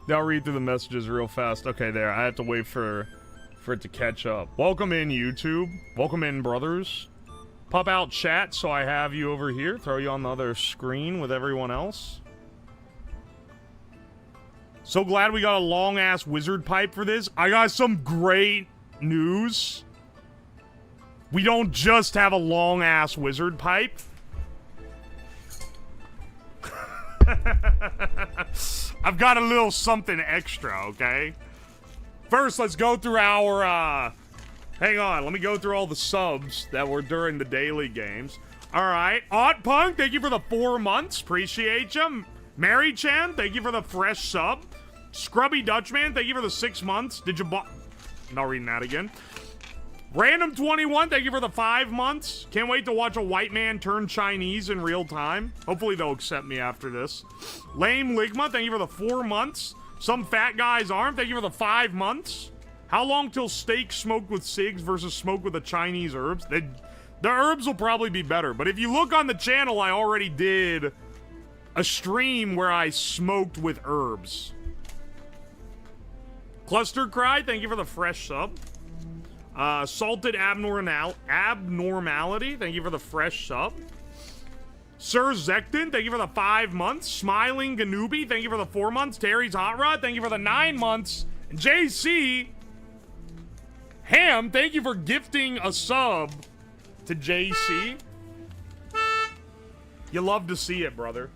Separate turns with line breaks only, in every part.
I'll read through the messages real fast. Okay, there. I have to wait for it to catch up. Welcome in, YouTube. Welcome in, brothers. Pop out chat so I have you over here. Throw you on the other screen with everyone else. So glad we got a long-ass wizard pipe for this. I got some great news. We don't just have a long-ass wizard pipe. I've got a little something extra, okay? First, let's go through our, hang on, let me go through all the subs that were during the daily games. Alright, Aunt Punk, thank you for the 4 months, appreciate you. Mary Chan, thank you for the fresh sub. Scrubby Dutchman, thank you for the 6 months. Did you not reading that again. Random 21, thank you for the 5 months. Can't wait to watch a white man turn Chinese in real time. Hopefully they'll accept me after this. Lame Ligma, thank you for the 4 months. Some fat guy's arm, thank you for the 5 months. How long till steak smoked with cigs versus smoked with the Chinese herbs? The herbs will probably be better, but if you look on the channel, I already did a stream where I smoked with herbs. Cluster Cry, thank you for the fresh sub. Salted Abnormality, thank you for the fresh sub. Sir Zekton, thank you for the 5 months. Smiling Ganubi, thank you for the 4 months. Terry's Hot Rod, thank you for the 9 months. And JC Ham, thank you for gifting a sub to JC. You love to see it, brother.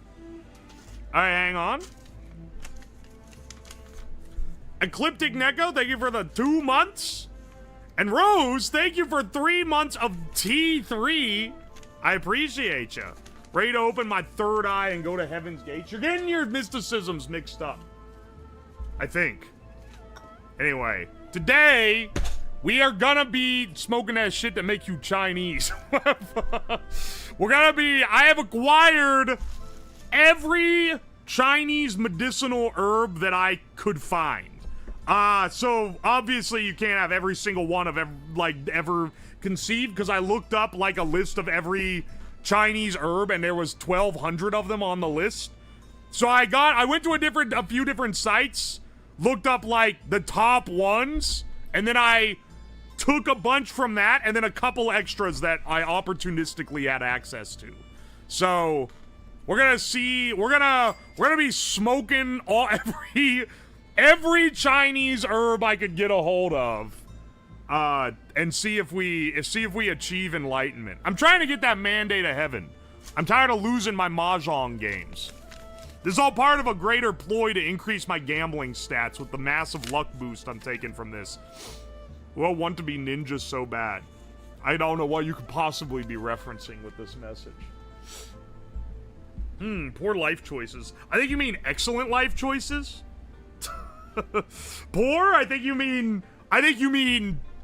Alright, hang on. Ecliptic Neko, thank you for the 2 months. And Rose, thank you for 3 months of T3. I appreciate you. Ready to open my third eye and go to Heaven's Gates. You're getting your mysticisms mixed up, I think. Anyway, today we are gonna be smoking that shit that make you Chinese. We're gonna be, I have acquired every Chinese medicinal herb that I could find. So obviously you can't have every single one of ever conceived, because I looked up like a list of every Chinese herb and there was 1,200 of them on the list. So I went to a few different sites, looked up like the top ones, and then I took a bunch from that and then a couple extras that I opportunistically had access to. So we're gonna be smoking every Chinese herb I could get a hold of, and see if we achieve enlightenment. I'm trying to get that mandate of heaven. I'm tired of losing my mahjong games. This is all part of a greater ploy to increase my gambling stats with the massive luck boost I'm taking from this. Well, want to be ninjas so bad. I don't know what you could possibly be referencing with this message. Poor life choices. I think you mean excellent life choices. Poor? I think you mean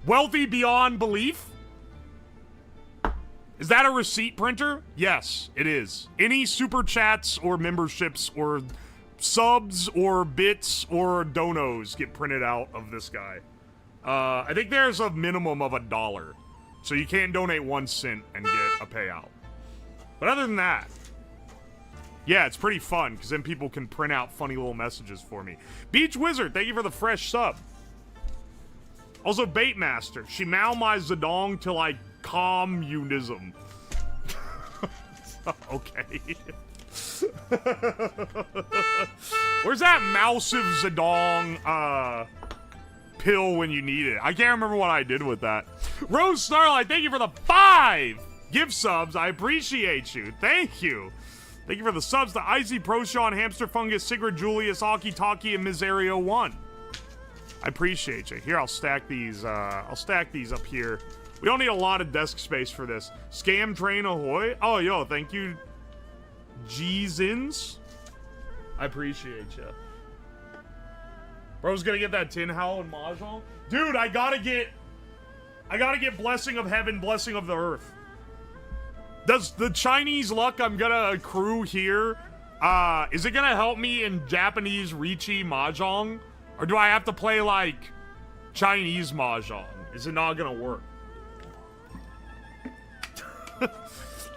wealthy beyond belief? Is that a receipt printer? Yes, it is. Any super chats or memberships or subs or bits or donos get printed out of this guy. I think there's a minimum of $1. So you can't donate 1 cent and get a payout. But other than that, yeah, it's pretty fun, because then people can print out funny little messages for me. Beach Wizard, thank you for the fresh sub. Also, Baitmaster, Shimao my Zedong till I communism. Okay. Where's that Mousive Zedong, pill when you need it? I can't remember what I did with that. Rose Starlight, thank you for the 5 gift subs. I appreciate you. Thank you. Thank you for the subs to Icy, Pro Sean, Hamster Fungus, Sigrid Julius, Aki Taki, and Miserio 1. I appreciate you. Here, I'll stack these up here. We don't need a lot of desk space for this. Scam Train Ahoy. Oh, yo, thank you, G-Zins. I appreciate you. Bro's gonna get that Tin Howl and Mahjong. Dude, I gotta get Blessing of Heaven, Blessing of the Earth. Does the Chinese luck I'm gonna accrue here, is it gonna help me in Japanese Riichi Mahjong? Or do I have to play, like, Chinese Mahjong? Is it not gonna work?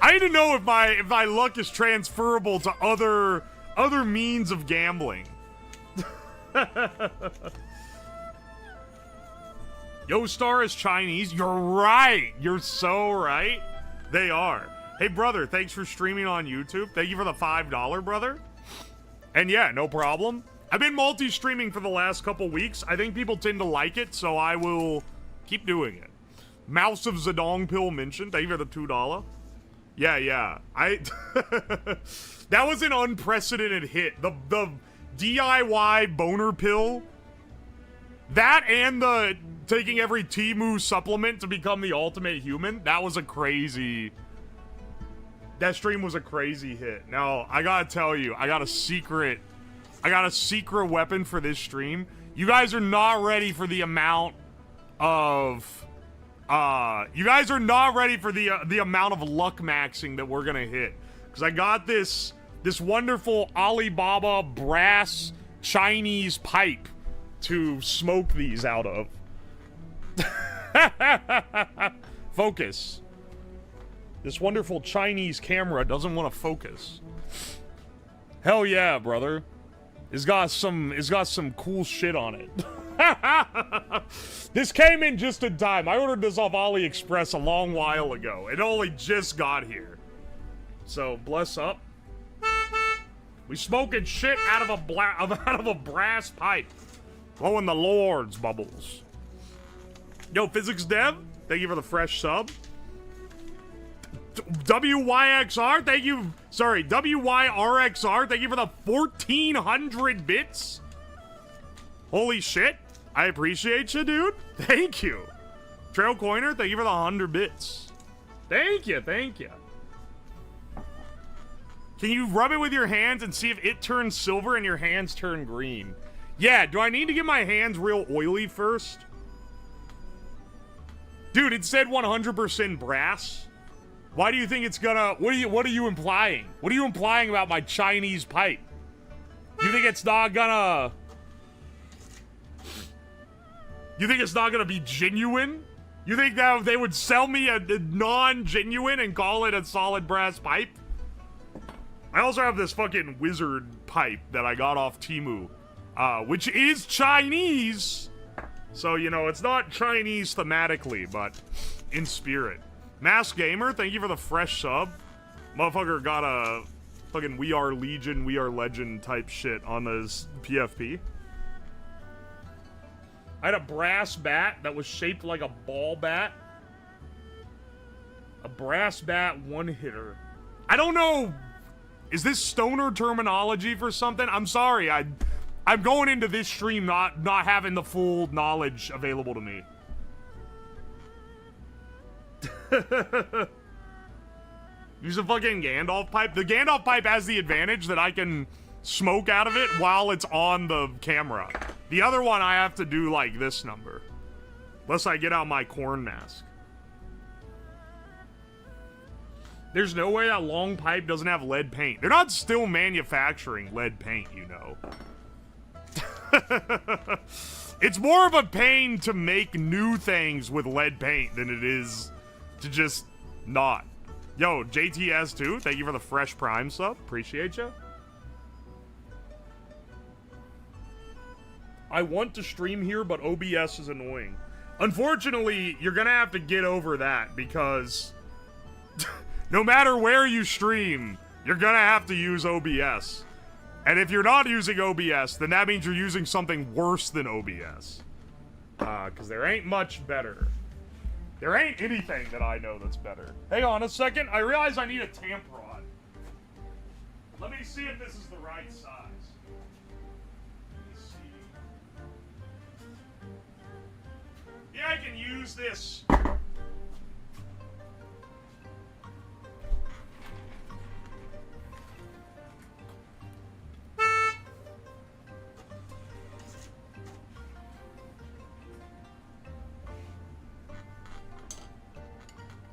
I need to know if my luck is transferable to other means of gambling. Yo-Star is Chinese. You're right. You're so right. They are. Hey, brother, thanks for streaming on YouTube. Thank you for the $5, brother. And yeah, no problem. I've been multi-streaming for the last couple weeks. I think people tend to like it, so I will keep doing it. Mouse of Zedong Pill mentioned. Thank you for the $2. Yeah. That was an unprecedented hit. The DIY boner pill. That and the taking every Temu supplement to become the ultimate human. That was a crazy... That stream was a crazy hit. Now, I gotta tell you, I got a secret weapon for this stream. You guys are not ready for the amount of... you guys are not ready for the amount of luck maxing that we're gonna hit. Because I got this wonderful Alibaba brass Chinese pipe to smoke these out of. Focus. This wonderful Chinese camera doesn't want to focus. Hell yeah, brother. It's got some cool shit on it. This came in just in time. I ordered this off AliExpress a long while ago. It only just got here. So, bless up. We smoking shit out of a brass pipe. Blowing the Lord's bubbles. Yo, Physics Dev, thank you for the fresh sub. WYXR, thank you. Sorry, WYRXR, thank you for the 1,400 bits. Holy shit. I appreciate you, dude. Thank you. Trail Coiner, thank you for the 100 bits. Thank you. Can you rub it with your hands and see if it turns silver and your hands turn green? Yeah, do I need to get my hands real oily first? Dude, it said 100% brass. Why do you think it's gonna... What are you implying? What are you implying about my Chinese pipe? You think it's not gonna... You think it's not gonna be genuine? You think that they would sell me a non-genuine and call it a solid brass pipe? I also have this fucking wizard pipe that I got off Temu, which is Chinese. So, you know, it's not Chinese thematically, but in spirit. Mass Gamer, thank you for the fresh sub. Motherfucker got a fucking We Are Legion, We Are Legend type shit on his PFP. I had a brass bat that was shaped like a ball bat. A brass bat one-hitter. I don't know. Is this stoner terminology for something? I'm sorry. I'm going into this stream not having the full knowledge available to me. Use a fucking Gandalf pipe. The Gandalf pipe has the advantage that I can smoke out of it while it's on the camera. The other one I have to do like this number. Unless I get out my corn mask. There's no way that long pipe doesn't have lead paint. They're not still manufacturing lead paint, you know. It's more of a pain to make new things with lead paint than it is to just not. Yo, JTS2, thank you for the fresh Prime sub. Appreciate you. I want to stream here, but OBS is annoying. Unfortunately, you're gonna have to get over that because no matter where you stream, you're gonna have to use OBS. And if you're not using OBS, then that means you're using something worse than OBS. Because there ain't much better. There ain't anything that I know that's better. Hang on a second. I realize I need a tamp rod. Let me see if this is the right size. Let me see. Yeah, I can use this.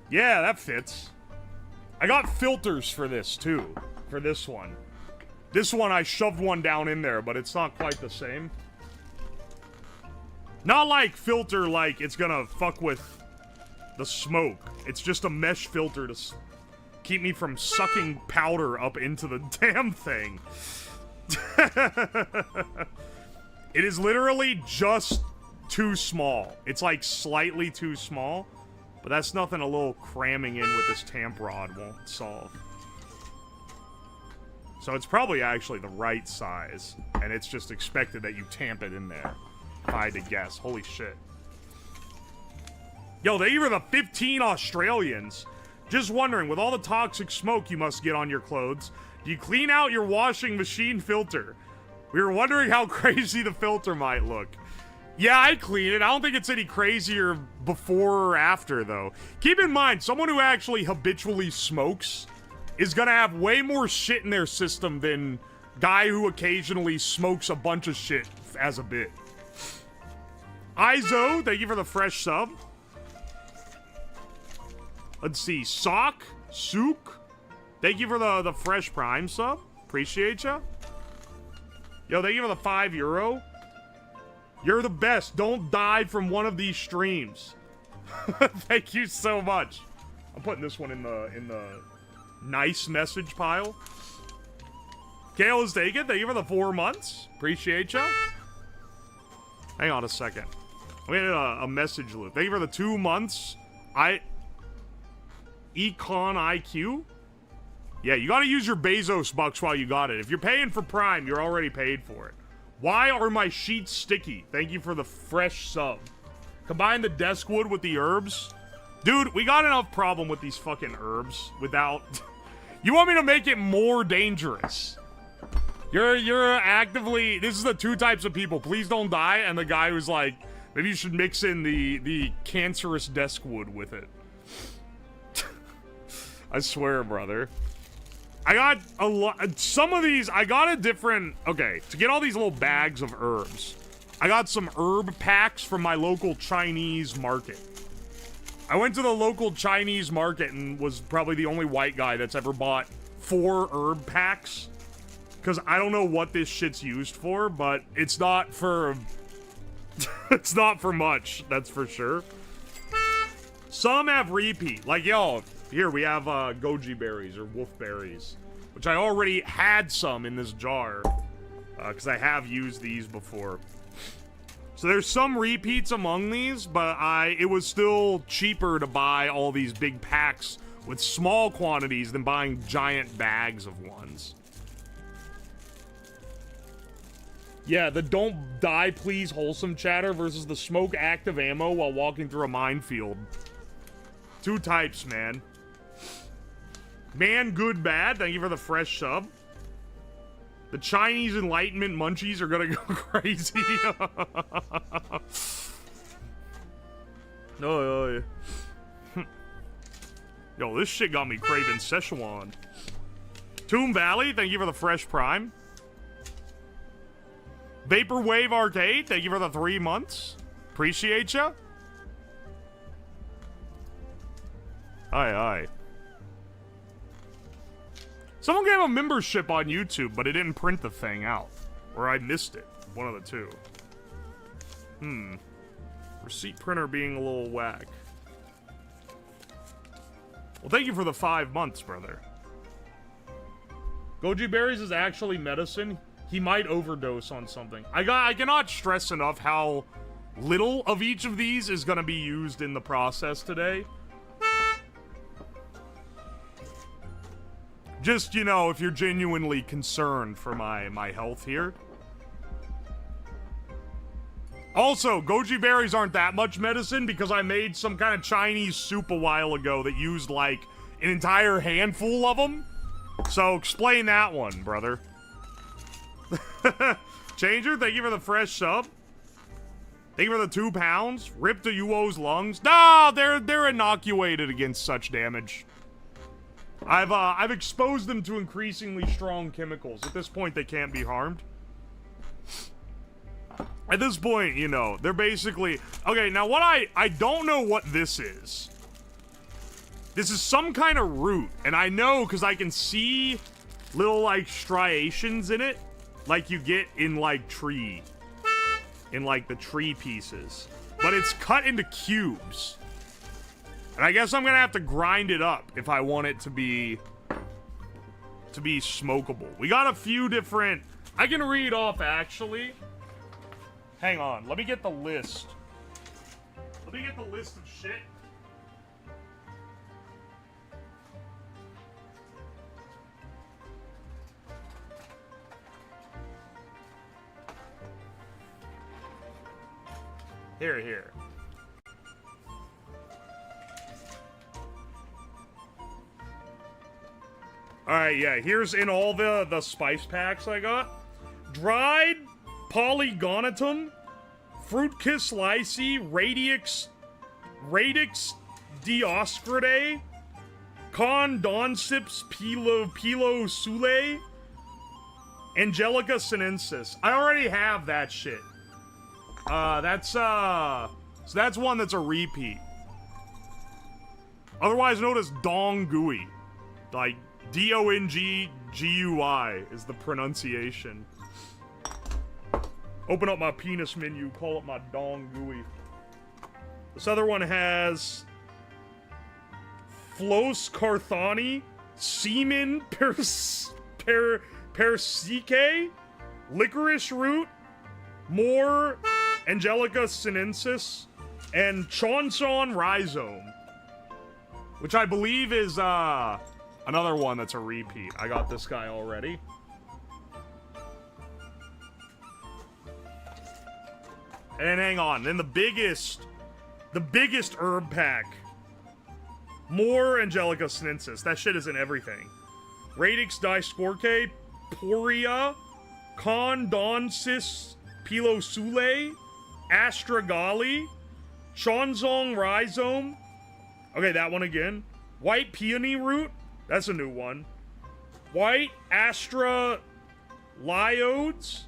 Yeah, that fits. I got filters for this, too. For this one. This one, I shoved one down in there, but it's not quite the same. Not like filter like it's gonna fuck with the smoke. It's just a mesh filter to keep me from sucking powder up into the damn thing. It is literally just too small. It's like slightly too small, but that's nothing a little cramming in with this tamp rod won't solve. So it's probably actually the right size, and it's just expected that you tamp it in there, if I had to guess. Holy shit. Yo, they were the 15 Australians. Just wondering, with all the toxic smoke you must get on your clothes, do you clean out your washing machine filter? We were wondering how crazy the filter might look. Yeah, I clean it. I don't think it's any crazier before or after, though. Keep in mind, someone who actually habitually smokes is gonna have way more shit in their system than guy who occasionally smokes a bunch of shit as a bit. Izo, thank you for the fresh sub. Let's see, Sook, thank you for the fresh prime sub. Appreciate ya. Yo, thank you for the €5. You're the best. Don't die from one of these streams. Thank you so much. I'm putting this one in the nice message pile. Kale is taken. Thank you for the 4 months. Appreciate ya. Hang on a second. We had a message loop. Thank you for the 2 months. Econ IQ. Yeah, you gotta use your Bezos bucks while you got it. If you're paying for Prime, you're already paid for it. Why are my sheets sticky? Thank you for the fresh sub. Combine the desk wood with the herbs. Dude, we got enough problem with these fucking herbs without... You want me to make it more dangerous? You're actively... This is the two types of people. Please don't die. And the guy who's like, maybe you should mix in the cancerous desk wood with it. I swear, brother. I got a lot... Some of these... I got a different... Okay, to get all these little bags of herbs, I got some herb packs from my local Chinese market. I went to the local Chinese market and was probably the only white guy that's ever bought 4 herb packs. Because I don't know what this shit's used for, but it's not for... it's not for much, that's for sure. Some have repeat. Like, yo... Here, we have goji berries, or wolf berries, which I already had some in this jar, because I have used these before. So there's some repeats among these, but it was still cheaper to buy all these big packs with small quantities than buying giant bags of ones. Yeah, the don't die please wholesome chatter versus the smoke active ammo while walking through a minefield. Two types, man. Man, good, bad. Thank you for the fresh sub. The Chinese Enlightenment munchies are gonna go crazy. Oh, yeah. Yo, this shit got me craving Szechuan. Tomb Valley, thank you for the fresh prime. Vaporwave Arcade, thank you for the 3 months. Appreciate ya. Aye. Someone gave a membership on YouTube, but it didn't print the thing out. Or I missed it. One of the two. Receipt printer being a little whack. Well, thank you for the 5 months, brother. Goji berries is actually medicine. He might overdose on something. I cannot stress enough how little of each of these is going to be used in the process today. Just, you know, if you're genuinely concerned for my health here. Also, goji berries aren't that much medicine because I made some kind of Chinese soup a while ago that used, like, an entire handful of them. So, explain that one, brother. Changer, thank you for the fresh sub. Thank you for the 2 pounds. Rip to Yuo's lungs. Nah, they're inoculated against such damage. I've exposed them to increasingly strong chemicals. At this point, they can't be harmed. At this point, you know, they're basically... Okay, now what I don't know what this is. This is some kind of root, and I know because I can see little, like, striations in it, like you get in, like, tree. In, like, the tree pieces. But it's cut into cubes. And I guess I'm gonna have to grind it up if I want it to be smokable. We got a few different... I can read off, actually. Hang on. Let me get the list. Let me get the list of shit. Here. Alright, yeah, here's in all the spice packs I got. Dried Polygonatum, Fruitkiss Lycae, Radix Dioscridae, Condonsips Pilo Sule, Angelica sinensis. I already have that shit. So that's one that's a repeat. Otherwise known as Dong Gui. Like, D-O-N-G-G-U-I is the pronunciation. Open up my penis menu, call it my Dong Gui. This other one has Flos Carthani, Semen Persicae, Licorice Root, more Angelica sinensis, and Chonson Rhizome. Which I believe is, another one that's a repeat. I got this guy already. And hang on, then the biggest herb pack. More Angelica sinensis. That shit is in everything. Radix Discorcae, Poria, Condonsis Pilosule, Astragali, Chonzong Rhizome. Okay, that one again. White Peony Root. That's a new one. White Astra Lyodes,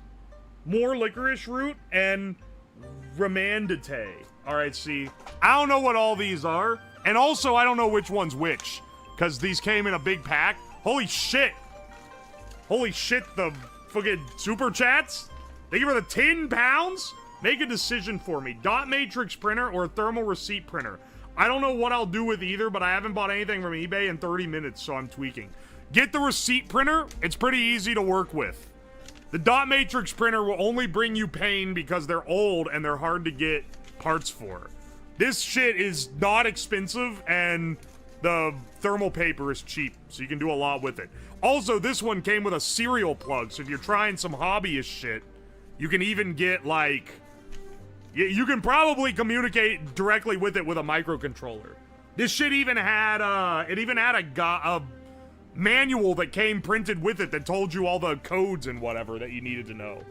more Licorice Root, and Remandite. Alright, see. I don't know what all these are. And also, I don't know which one's which. Because these came in a big pack. Holy shit. Holy shit, the fucking super chats. They give her the 10 pounds? Make a decision for me. Dot matrix printer or thermal receipt printer. I don't know what I'll do with either, but I haven't bought anything from eBay in 30 minutes, so I'm tweaking. Get the receipt printer. It's pretty easy to work with. The dot matrix printer will only bring you pain because they're old and they're hard to get parts for. This shit is not expensive, and the thermal paper is cheap, so you can do a lot with it. Also, this one came with a serial plug, so if you're trying some hobbyist shit, you can even get, like... You can probably communicate directly with it with a microcontroller. This shit even had, a manual that came printed with it that told you all the codes and whatever that you needed to know.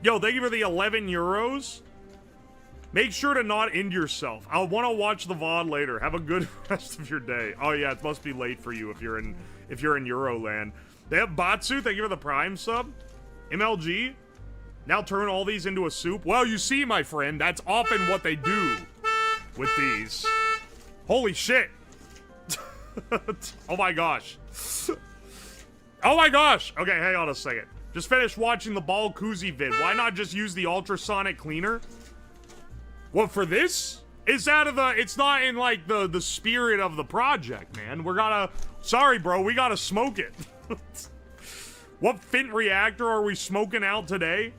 Yo, thank you for the 11 euros. Make sure to not end yourself. I'll want to watch the VOD later. Have a good rest of your day. Oh yeah, it must be late for you if you're in Euroland. They have Batsu, thank you for the Prime sub. MLG. Now turn all these into a soup. Well, you see, my friend, that's often what they do with these. Holy shit. Oh my gosh. Oh my gosh. Okay, hang on a second. Just finished watching the Ball Koozie vid. Why not just use the ultrasonic cleaner? What, for this? It's out of the... It's not in, like, the spirit of the project, man. Sorry, bro. We gotta smoke it. What Fint reactor are we smoking out today?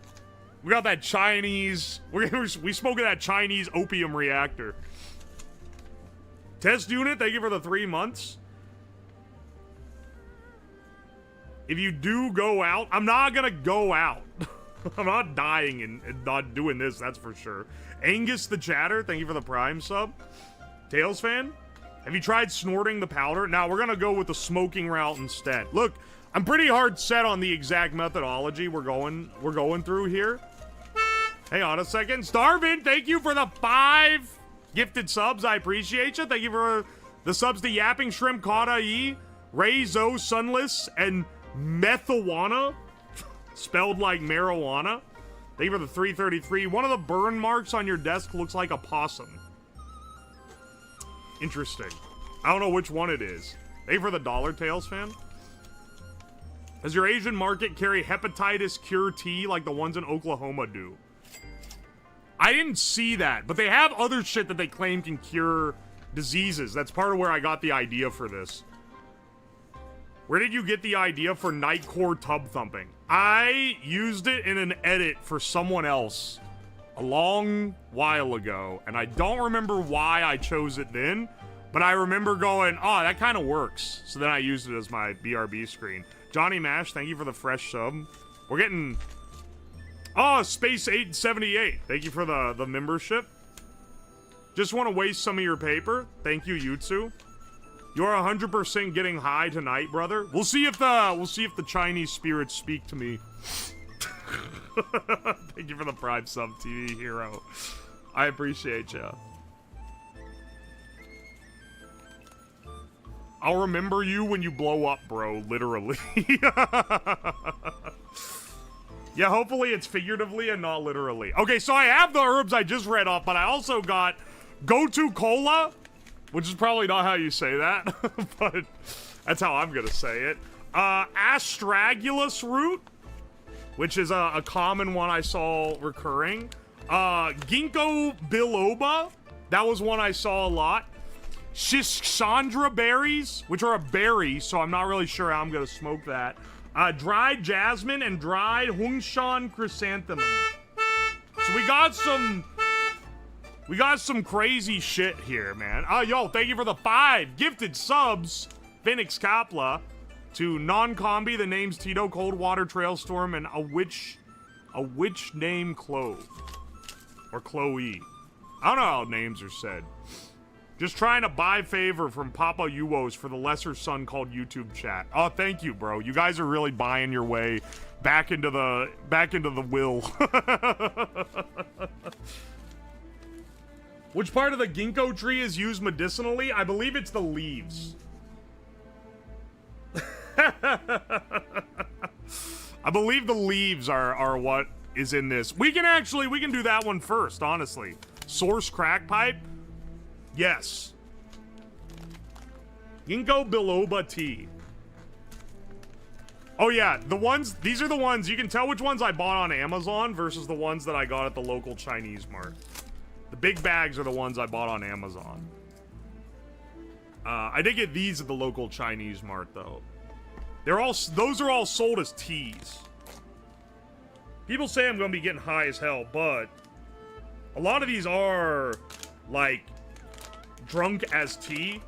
We got that Chinese... We smoking that Chinese opium reactor. Test unit, thank you for the 3 months. If you do go out... I'm not gonna go out. I'm not dying and not doing this, that's for sure. Angus the Chatter, thank you for the Prime sub. Tails fan, have you tried snorting the powder? Now, we're gonna go with the smoking route instead. Look, I'm pretty hard set on the exact methodology we're going through here. Hang on a second. Starvin, thank you for the 5 gifted subs. I appreciate you. Thank you for the subs to Yapping Shrimp, Kata E, Ray Zo, Sunless, and Methawana. Spelled like marijuana. Thank you for the 333. One of the burn marks on your desk looks like a possum. Interesting. I don't know which one it is. Thank you for the Dollar Tales fan. Does your Asian market carry hepatitis cure tea like the ones in Oklahoma do? I didn't see that, but they have other shit that they claim can cure diseases. That's part of where I got the idea for this. Where did you get the idea for Nightcore tub thumping? I used it in an edit for someone else a long while ago, and I don't remember why I chose it then, but I remember going, oh, that kind of works. So then I used it as my BRB screen. Johnny Mash, thank you for the fresh sub. We're getting... Oh, Space 878. Thank you for the membership. Just want to waste some of your paper. Thank you, Yutsu. You're 100% getting high tonight, brother. We'll see if the Chinese spirits speak to me. Thank you for the Prime sub, TV hero. I appreciate ya. I'll remember you when you blow up, bro. Literally. Yeah, hopefully it's figuratively and not literally. Okay, so I have the herbs I just read off, but I also got Go-To Cola, which is probably not how you say that, but that's how I'm gonna say it. Astragalus root, which is a common one I saw recurring. Ginkgo biloba, that was one I saw a lot. Schisandra berries, which are a berry, so I'm not really sure how I'm gonna smoke that. Dried jasmine and dried Hungshan chrysanthemum. So we got some crazy shit here, man. Yo, thank you for the 5 gifted subs, Phoenix Kapla, to Non-Combi, the name's Tito, Coldwater Trailstorm, and a witch named Clove. Or Chloe. I don't know how names are said. Just trying to buy favor from Papa Uwos for the lesser son called YouTube chat. Oh, thank you, bro. You guys are really buying your way back into the will. Which part of the ginkgo tree is used medicinally? I believe it's the leaves. I believe the leaves are what is in this. We can do that one first, honestly. Source crack pipe? Yes. Ginkgo biloba tea. Oh yeah, these are the ones, you can tell which ones I bought on Amazon versus the ones that I got at the local Chinese mart. The big bags are the ones I bought on Amazon. I did get these at the local Chinese mart though. Those are all sold as teas. People say I'm gonna be getting high as hell, but a lot of these are like drunk as tea.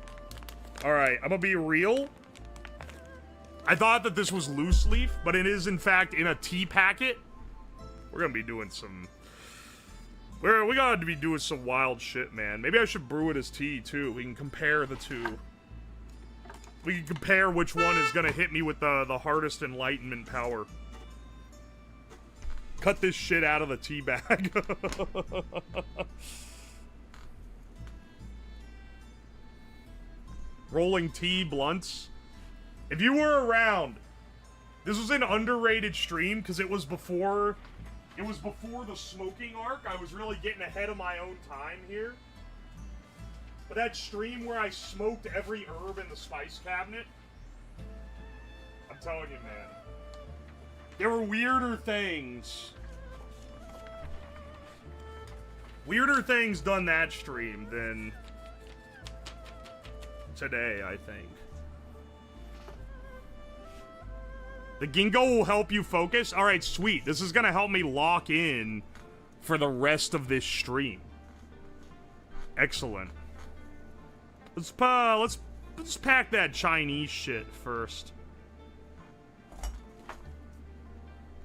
Alright, I'm gonna be real. I thought that this was loose leaf, but it is in fact in a tea packet. We're gonna be doing some... We gotta be doing some wild shit, man. Maybe I should brew it as tea, too. We can compare the two. We can compare which one is gonna hit me with the hardest enlightenment power. Cut this shit out of the tea bag. Rolling tea blunts. If you were around, this was an underrated stream because it was before the smoking arc. I was really getting ahead of my own time here. But that stream where I smoked every herb in the spice cabinet, I'm telling you, man, there were weirder things done that stream than today, I think. The ginkgo will help you focus? Alright, sweet. This is gonna help me lock in for the rest of this stream. Excellent. Let's pack that Chinese shit first.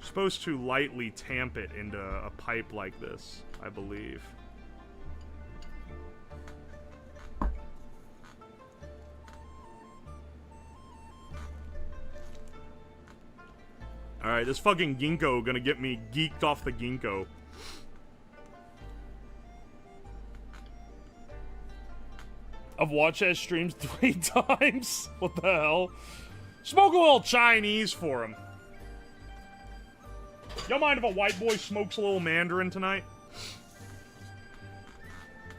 Supposed to lightly tamp it into a pipe like this, I believe. Alright, this fucking ginkgo gonna get me geeked off the ginkgo. I've watched that streams 3 times. What the hell? Smoke a little Chinese for him. Y'all mind if a white boy smokes a little mandarin tonight?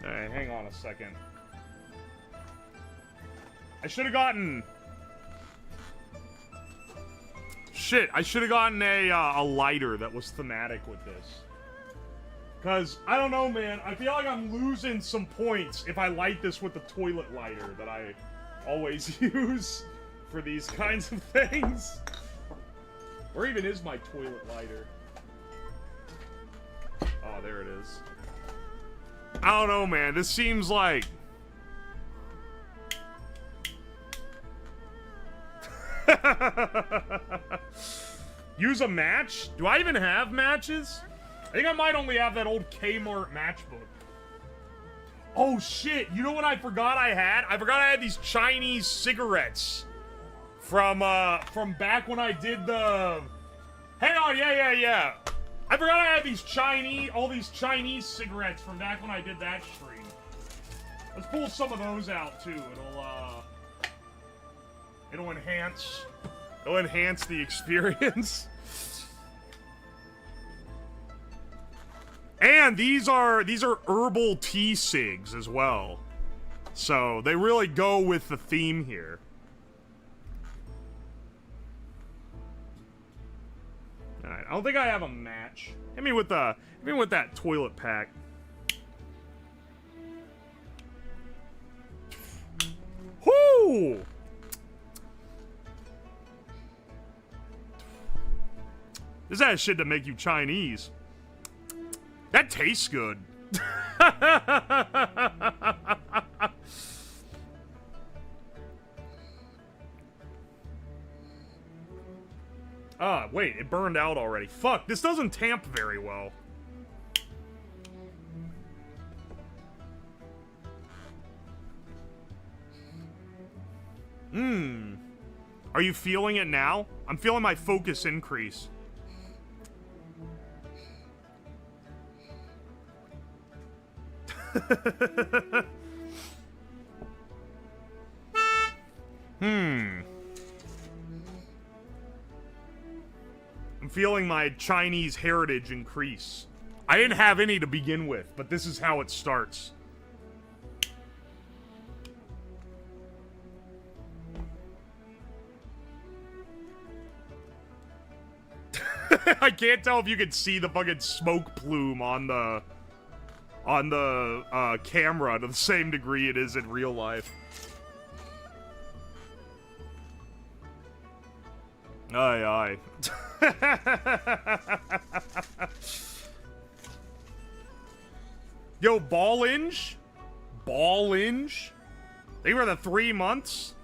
Hey, hang on a second. I should have gotten... Shit, I should have gotten a lighter that was thematic with this. Because, I don't know, man. I feel like I'm losing some points if I light this with the toilet lighter that I always use for these kinds of things. Where even is my toilet lighter? Oh, there it is. I don't know, man. This seems like... Use a match? Do I even have matches? I think I might only have that old Kmart matchbook. Oh shit, you know what I forgot I had? I forgot I had these Chinese cigarettes. From back when I did the... Hang on, yeah. I forgot I had these all these Chinese cigarettes from back when I did that stream. Let's pull some of those out too. It'll enhance the experience. And these are herbal tea cigs as well. So they really go with the theme here. Alright, I don't think I have a match. Hit me with that toilet pack. Whoo! This is that shit to make you Chinese. That tastes good. Ah, wait, it burned out already. Fuck, this doesn't tamp very well. Are you feeling it now? I'm feeling my focus increase. I'm feeling my Chinese heritage increase. I didn't have any to begin with, but this is how it starts. I can't tell if you can see the fucking smoke plume on the camera to the same degree it is in real life. Aye. Yo, Ballinge? They were the 3 months?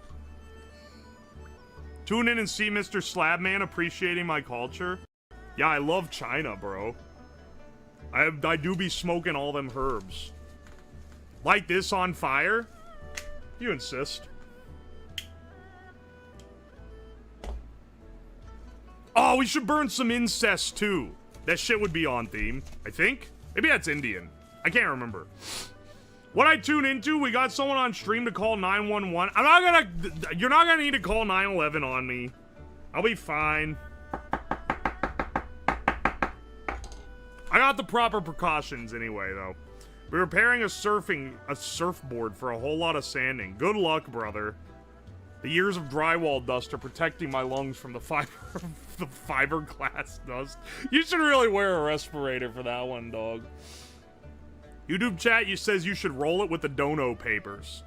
Tune in and see Mr. Slabman appreciating my culture. Yeah, I love China, bro. I do be smoking all them herbs. Light this on fire? You insist. Oh, we should burn some incest, too. That shit would be on theme, I think. Maybe that's Indian. I can't remember. What I tune into, we got someone on stream to call 911. You're not gonna need to call 911 on me. I'll be fine. I got the proper precautions anyway, though. We're repairing a surfboard for a whole lot of sanding. Good luck, brother. The years of drywall dust are protecting my lungs from the fiberglass dust. You should really wear a respirator for that one, dog. YouTube chat, says you should roll it with the dono papers.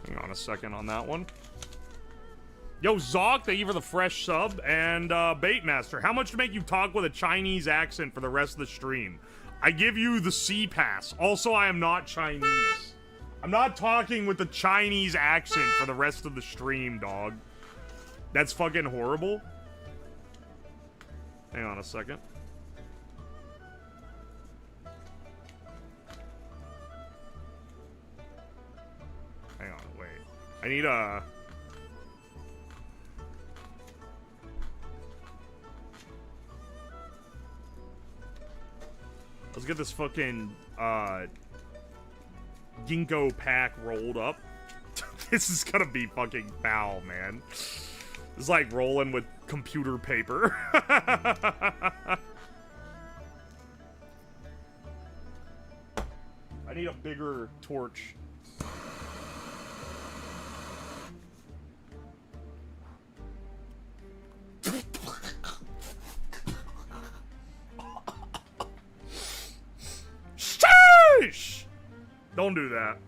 Hang on a second on that one. Yo, Zoc, thank you for the fresh sub. And, Baitmaster, how much to make you talk with a Chinese accent for the rest of the stream? I give you the C pass. Also, I am not Chinese. I'm not talking with the Chinese accent for the rest of the stream, dog. That's fucking horrible. Hang on a second. Hang on, wait. I need a... Let's get this fucking, ginkgo pack rolled up. This is gonna be fucking foul, man. It's like rolling with computer paper. I need a bigger torch. Sheesh! Don't do that.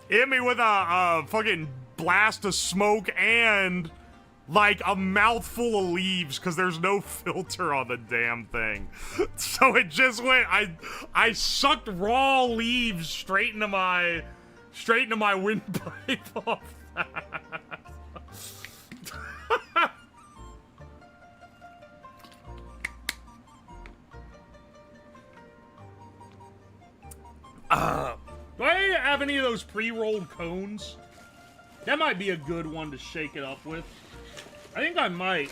Hit me with a fucking blast of smoke and like a mouthful of leaves because there's no filter on the damn thing. So it just went. I sucked raw leaves straight into my windpipe off that. Do I have any of those pre-rolled cones? That might be a good one to shake it up with. I think I might.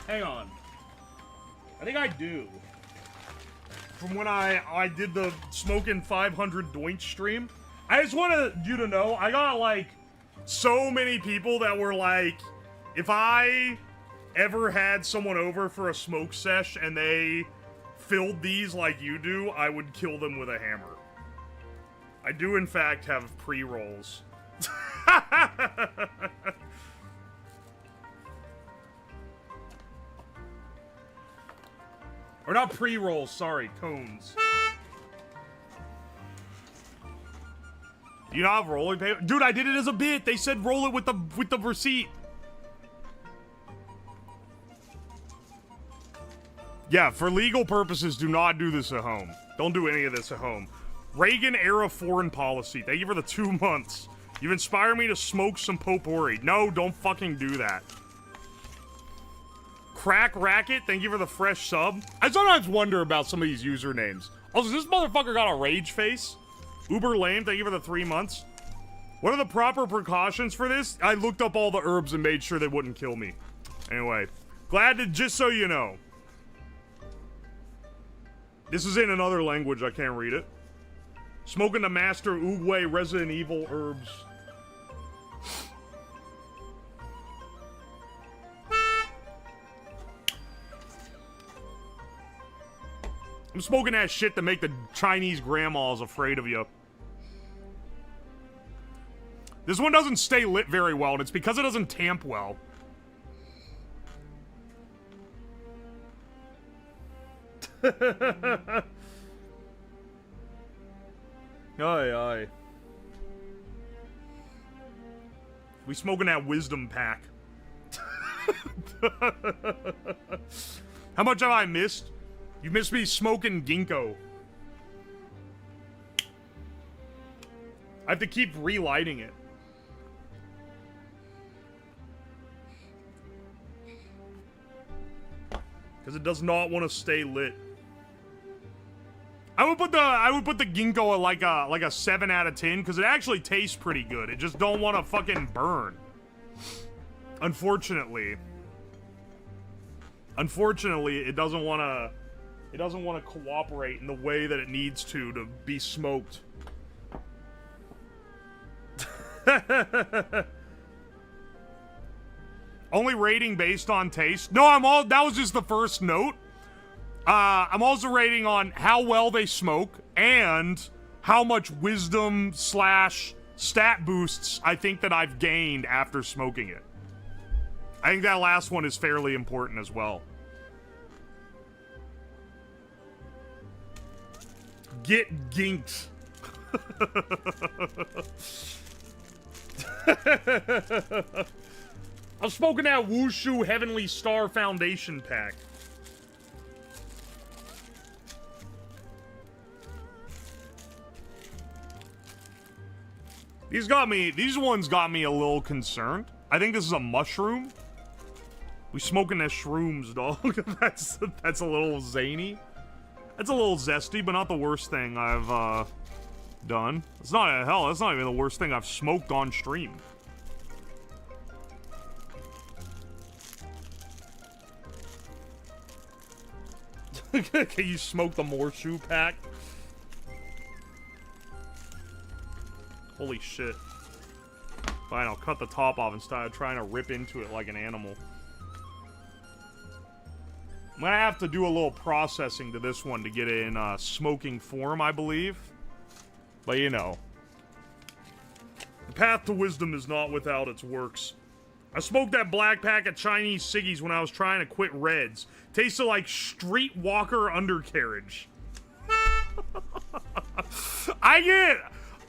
Hang on. I think I do. From when I did the Smokin' 500 Doink stream. I just wanted you to know, I got, like, so many people that were like, if I ever had someone over for a smoke sesh and they filled these like you do, I would kill them with a hammer. I do, in fact, have pre-rolls. Or not pre-rolls, sorry, cones. Do you not have rolling paper? Dude, I did it as a bit. They said roll it with the receipt. Yeah, for legal purposes, do not do this at home. Don't do any of this at home. Reagan-era foreign policy. Thank you for the 2 months. You've inspired me to smoke some potpourri. No, don't fucking do that. Crack Racket, thank you for the fresh sub. I sometimes wonder about some of these usernames. Also, this motherfucker got a rage face. Uber Lame, thank you for the 3 months. What are the proper precautions for this? I looked up all the herbs and made sure they wouldn't kill me. Anyway, glad to, just so you know. This is in another language, I can't read it. Smoking the Master Oogway Resident Evil herbs. I'm smoking that shit to make the Chinese grandmas afraid of you. This one doesn't stay lit very well, and it's because it doesn't tamp well. Aye, aye. We smoking that wisdom pack. How much have I missed? You missed me smoking ginkgo. I have to keep relighting it. Because it does not want to stay lit. I would put the ginkgo at like a 7 out of 10 because it actually tastes pretty good. It just don't want to fucking burn. Unfortunately, it doesn't want to cooperate in the way that it needs to be smoked. Only rating based on taste. No, that was just the first note. I'm also rating on how well they smoke and how much wisdom / stat boosts I think that I've gained after smoking it. I think that last one is fairly important as well. Get ginked. I'm smoking that Wushu Heavenly Star Foundation pack. These ones got me a little concerned. I think this is a mushroom. We smoking that shrooms, dog. that's a little zany. That's a little zesty, but not the worst thing I've done. It's not that's not even the worst thing I've smoked on stream. Can you smoke the Morshu pack? Holy shit. Fine, I'll cut the top off instead of trying to rip into it like an animal. I'm gonna have to do a little processing to this one to get it in smoking form, I believe. But you know. The path to wisdom is not without its works. I smoked that black pack of Chinese ciggies when I was trying to quit Reds. Tasted like streetwalker undercarriage. I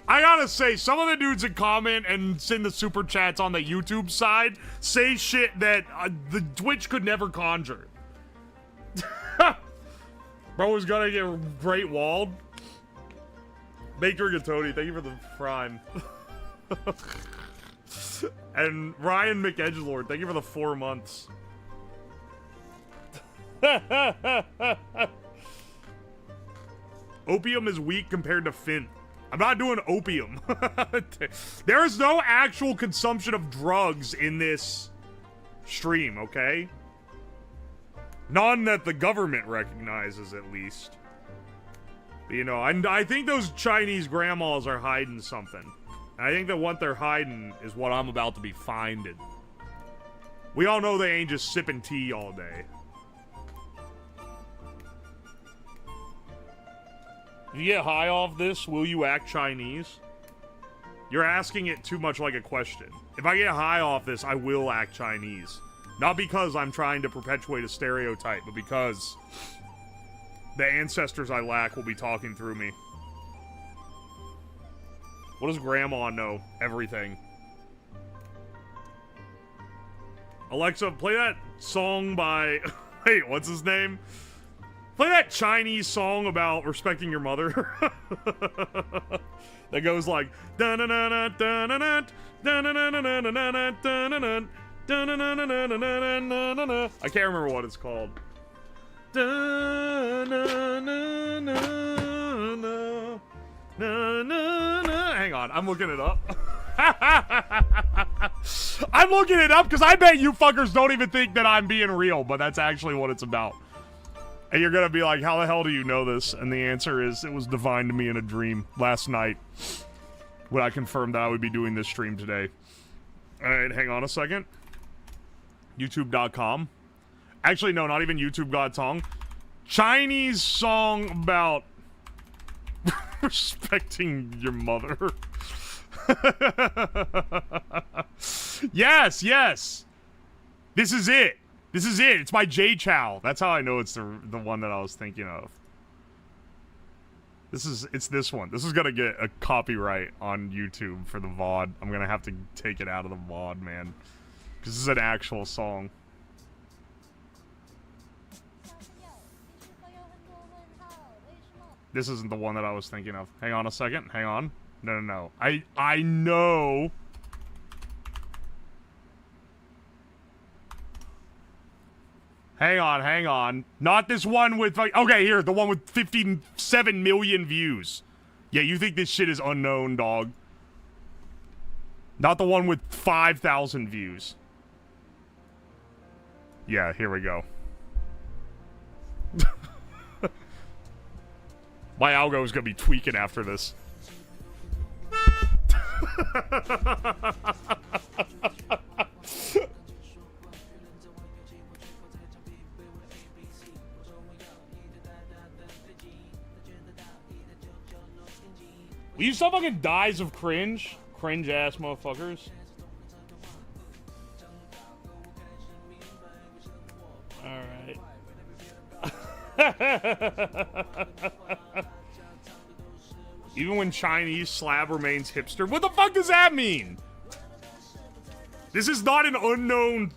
gotta say, some of the dudes that comment and send the super chats on the YouTube side say shit that the Twitch could never conjure. Bro was gonna get great walled. Baked Rigatoni, thank you for the prime. And Ryan McEdgelord, thank you for the 4 months. Opium is weak compared to Fint. I'm not doing opium. There is no actual consumption of drugs in this stream, okay? None that the government recognizes, at least. But, you know, I think those Chinese grandmas are hiding something. I think that what they're hiding is what I'm about to be finding. We all know they ain't just sipping tea all day. If you get high off this, will you act Chinese? You're asking it too much like a question. If I get high off this, I will act Chinese. Not because I'm trying to perpetuate a stereotype, but because the ancestors I lack will be talking through me. What does Grandma know? Everything. Alexa, play that song by... Wait, what's his name? Play that Chinese song about respecting your mother. That goes like... I can't remember what it's called. Hang on, I'm looking it up. I'm looking it up because I bet you fuckers don't even think that I'm being real, but that's actually what it's about. And you're gonna be like, how the hell do you know this? And the answer is, it was divine to me in a dream last night when I confirmed that I would be doing this stream today. Alright, hang on a second. YouTube.com. Actually, no, not even YouTube.com. Chinese song about respecting your mother. Yes, yes. This is it. This is it. It's by Jay Chow. That's how I know it's the one that I was thinking of. It's this one. This is gonna get a copyright on YouTube for the VOD. I'm gonna have to take it out of the VOD, man. Because this is an actual song. This isn't the one that I was thinking of. Hang on a second. Hang on. No. I know. Hang on. Not this one with, like, okay, here, the one with 57 million views. Yeah, you think this shit is unknown, dog. Not the one with 5,000 views. Yeah, here we go. My algo is gonna be tweaking after this. Will you stop fucking dies of cringe? Cringe ass motherfuckers. Alright. Even when Chinese slab remains hipster. What the fuck does that mean? This is not an unknown.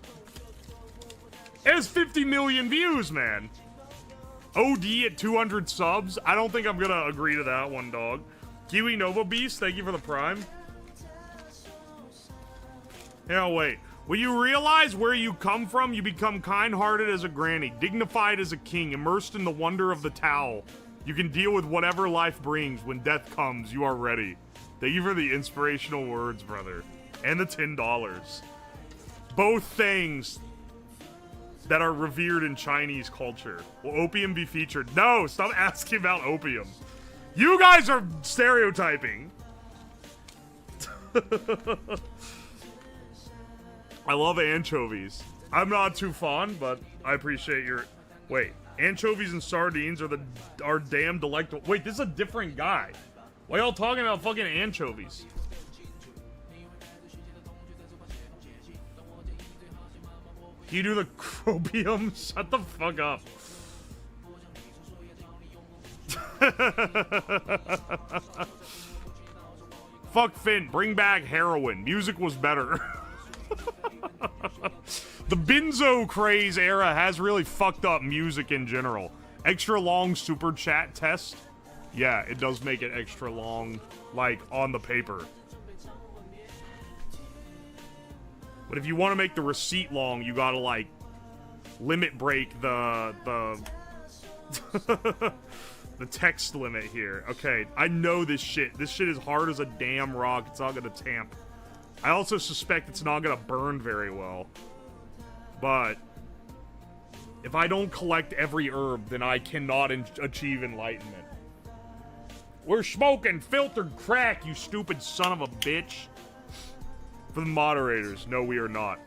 It has 50 million views, man. OD at 200 subs. I don't think I'm gonna agree to that one, dog. Kiwi Nova Beast, thank you for the prime. Yeah, wait. When you realize where you come from, you become kind-hearted as a granny, dignified as a king, immersed in the wonder of the towel. You can deal with whatever life brings. When death comes, you are ready. Thank you for the inspirational words, brother. And the $10. Both things that are revered in Chinese culture. Will opium be featured? No, stop asking about opium. You guys are stereotyping. I love anchovies. I'm not too fond, but I appreciate your... Wait, anchovies and sardines are damn delectable. Wait, this is a different guy. Why y'all talking about fucking anchovies? Can you do the crobium? Shut the fuck up. Fuck Finn, bring back heroin. Music was better. The benzo craze era has really fucked up music in general. Extra long super chat test. Yeah, it does make it extra long, like, on the paper. But if you want to make the receipt long, you gotta, like, limit break the the text limit here. Okay, I know this shit. This shit is hard as a damn rock. It's not gonna tamp. I also suspect it's not gonna burn very well. But if I don't collect every herb, then I cannot achieve enlightenment. We're smoking filtered crack, you stupid son of a bitch. For the moderators, no, we are not.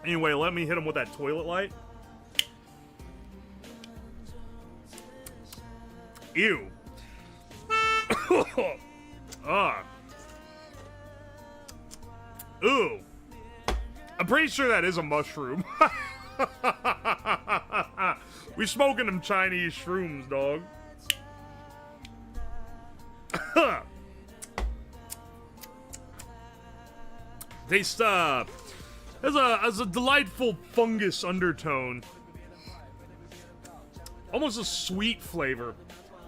Anyway, let me hit him with that toilet light. Ew. Ooh. I'm pretty sure that is a mushroom. We smoking them Chinese shrooms, dog. Taste, has a delightful fungus undertone. Almost a sweet flavor.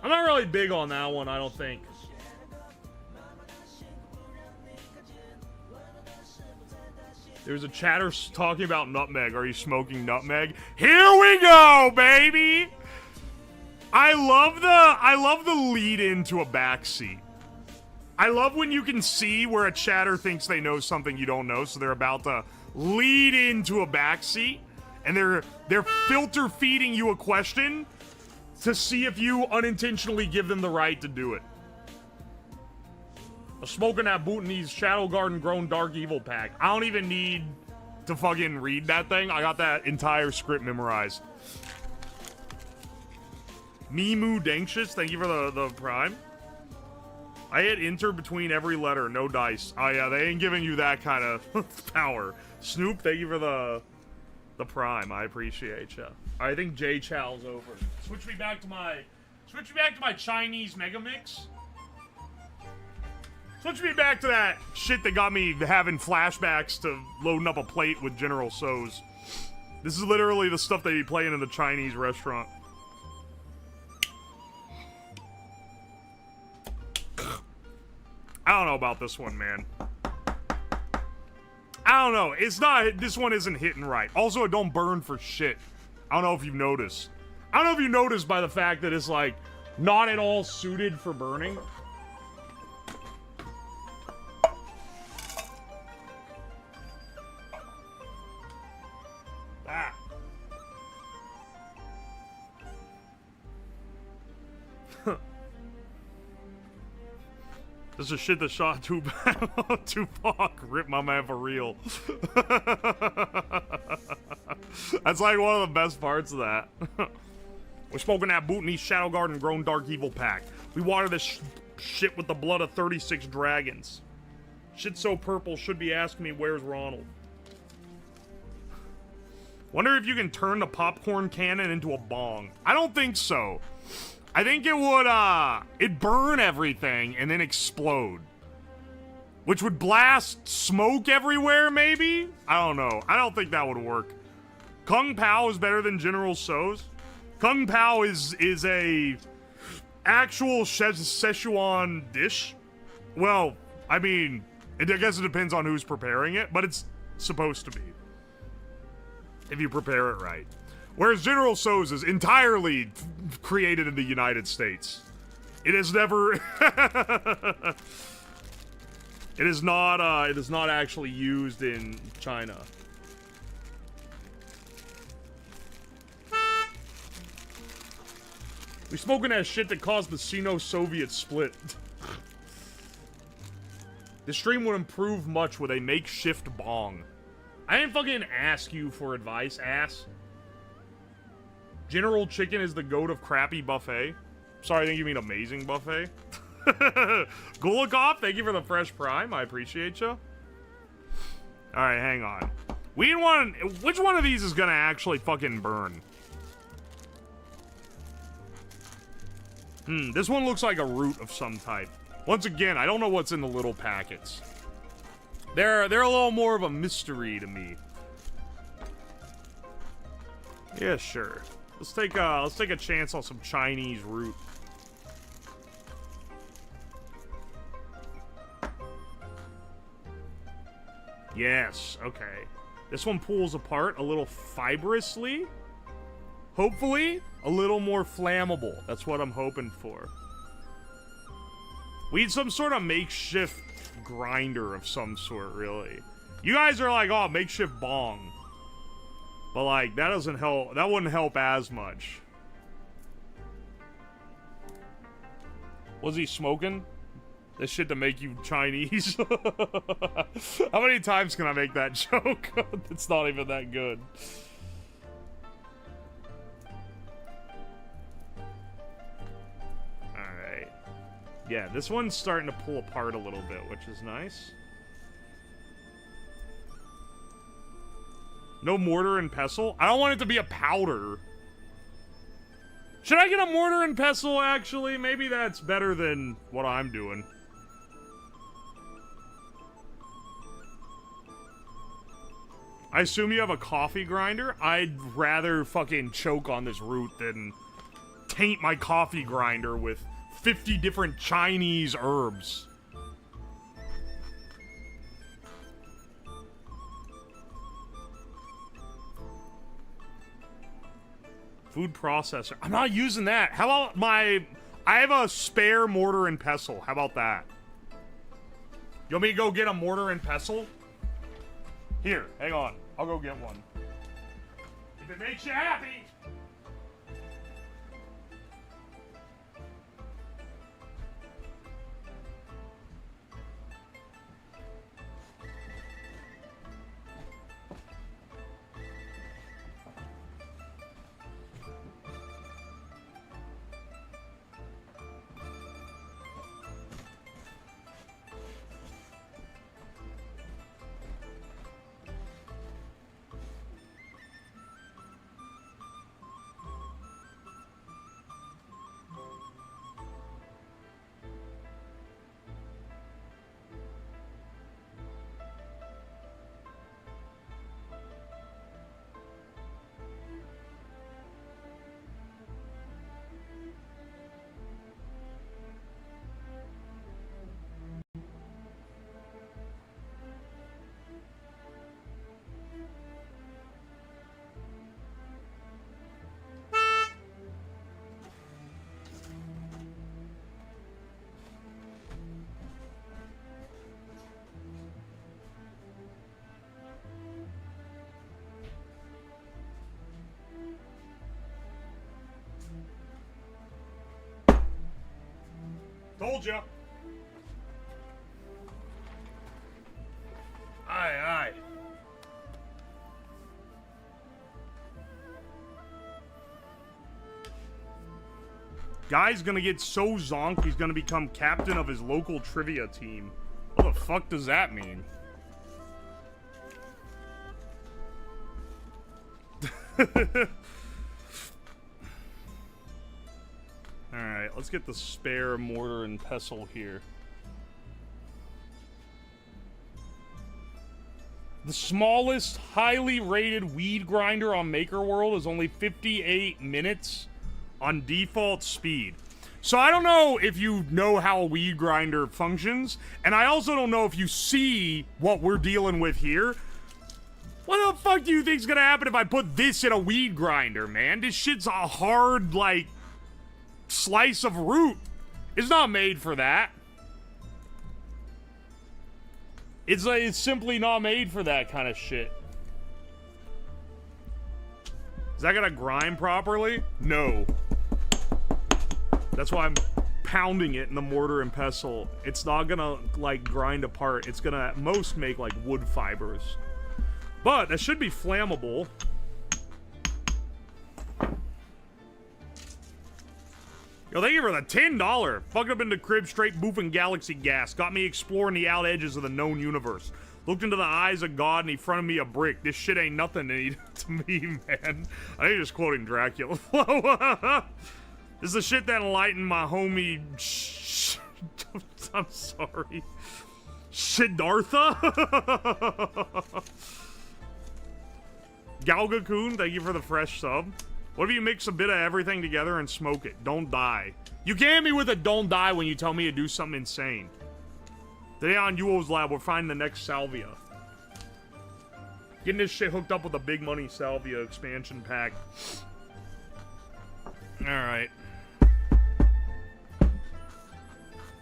I'm not really big on that one, I don't think. There's a chatter talking about nutmeg. Are you smoking nutmeg? Here we go, baby! I love the lead into a backseat. I love when you can see where a chatter thinks they know something you don't know, so they're about to lead into a backseat, and they're filter feeding you a question to see if you unintentionally give them the right to do it. I'm smoking that Bhutanese Shadow Garden Grown Dark Evil pack. I don't even need to fucking read that thing. I got that entire script memorized. Mimu Dankshus, thank you for the prime. I hit enter between every letter, no dice. Oh yeah, they ain't giving you that kind of power. Snoop, thank you for the prime. I appreciate ya. I think J Chow's over. Switch me back to my Chinese mega mix. Switch me back to that shit that got me having flashbacks to loading up a plate with General Tso's. This is literally the stuff they be playing in the Chinese restaurant. I don't know about this one, man. I don't know. It's not. This one isn't hitting right. Also, it don't burn for shit. I don't know if you've noticed. I don't know if you noticed by the fact that it's, like, not at all suited for burning. Ah. This is shit that shot Tupac. Rip my man for real. That's like one of the best parts of that. We're smoking that Bhutanese Shadow Garden Grown Dark Evil pack. We water this shit with the blood of 36 dragons. Shit so purple, should be asking me where's Ronald. Wonder if you can turn the popcorn cannon into a bong. I don't think so. I think it would, it'd burn everything and then explode. Which would blast smoke everywhere, maybe? I don't know. I don't think that would work. Kung Pao is better than General Tso's. Kung Pao is a actual Szechuan dish. Well, I mean, I guess it depends on who's preparing it, but it's supposed to be. If you prepare it right. Whereas General Tso's is entirely created in the United States. It has never... it is not actually used in China. We smoking that shit that caused the Sino-Soviet split. This stream would improve much with a makeshift bong. I didn't fucking ask you for advice, ass. General Chicken is the goat of crappy buffet. Sorry, I think you mean amazing buffet. Gulikov, thank you for the fresh prime. I appreciate you. Alright, hang on. We want... Which one of these is gonna actually fucking burn? This one looks like a root of some type. Once again, I don't know what's in the little packets. They're a little more of a mystery to me. Yeah, sure. Let's take a chance on some Chinese root. Yes, okay. This one pulls apart a little fibrously. Hopefully, a little more flammable. That's what I'm hoping for. We need some sort of makeshift grinder of some sort, really. You guys are like, oh, makeshift bong. But, like, that doesn't help. That wouldn't help as much. Was he smoking? This shit to make you Chinese? How many times can I make that joke? It's not even that good. Alright. Yeah, this one's starting to pull apart a little bit, which is nice. No mortar and pestle? I don't want it to be a powder. Should I get a mortar and pestle, actually? Maybe that's better than what I'm doing. I assume you have a coffee grinder? I'd rather fucking choke on this root than taint my coffee grinder with 50 different Chinese herbs. Food processor. I'm not using that. How about I have a spare mortar and pestle. How about that? You want me to go get a mortar and pestle? Here, hang on. I'll go get one. If it makes you happy. Told ya. Aye. Guy's gonna get so zonked he's gonna become captain of his local trivia team. What the fuck does that mean? Alright, let's get the spare mortar and pestle here. The smallest, highly rated weed grinder on Maker World is only 58 minutes on default speed. So I don't know if you know how a weed grinder functions, and I also don't know if you see what we're dealing with here. What the fuck do you think's gonna happen if I put this in a weed grinder, man? This shit's a hard, like, slice of root. It's not made for that. It's simply not made for that kind of shit. Is that gonna grind properly? No. That's why I'm pounding it in the mortar and pestle. It's not gonna, like, grind apart. It's gonna at most make, like, wood fibers. But that should be flammable. Yo, thank you for the $10. Fucked up in the crib, straight boofing galaxy gas. Got me exploring the out edges of the known universe. Looked into the eyes of God and he fronted me a brick. This shit ain't nothing to me, man. I think you're just quoting Dracula. This is the shit that enlightened my homie. I'm sorry. Siddhartha? Galga-kun, thank you for the fresh sub. What if you mix a bit of everything together and smoke it? Don't die. You can't hit me with a don't die when you tell me to do something insane. Today on Yuo's lab, we're finding the next salvia. Getting this shit hooked up with a big money salvia expansion pack. Alright.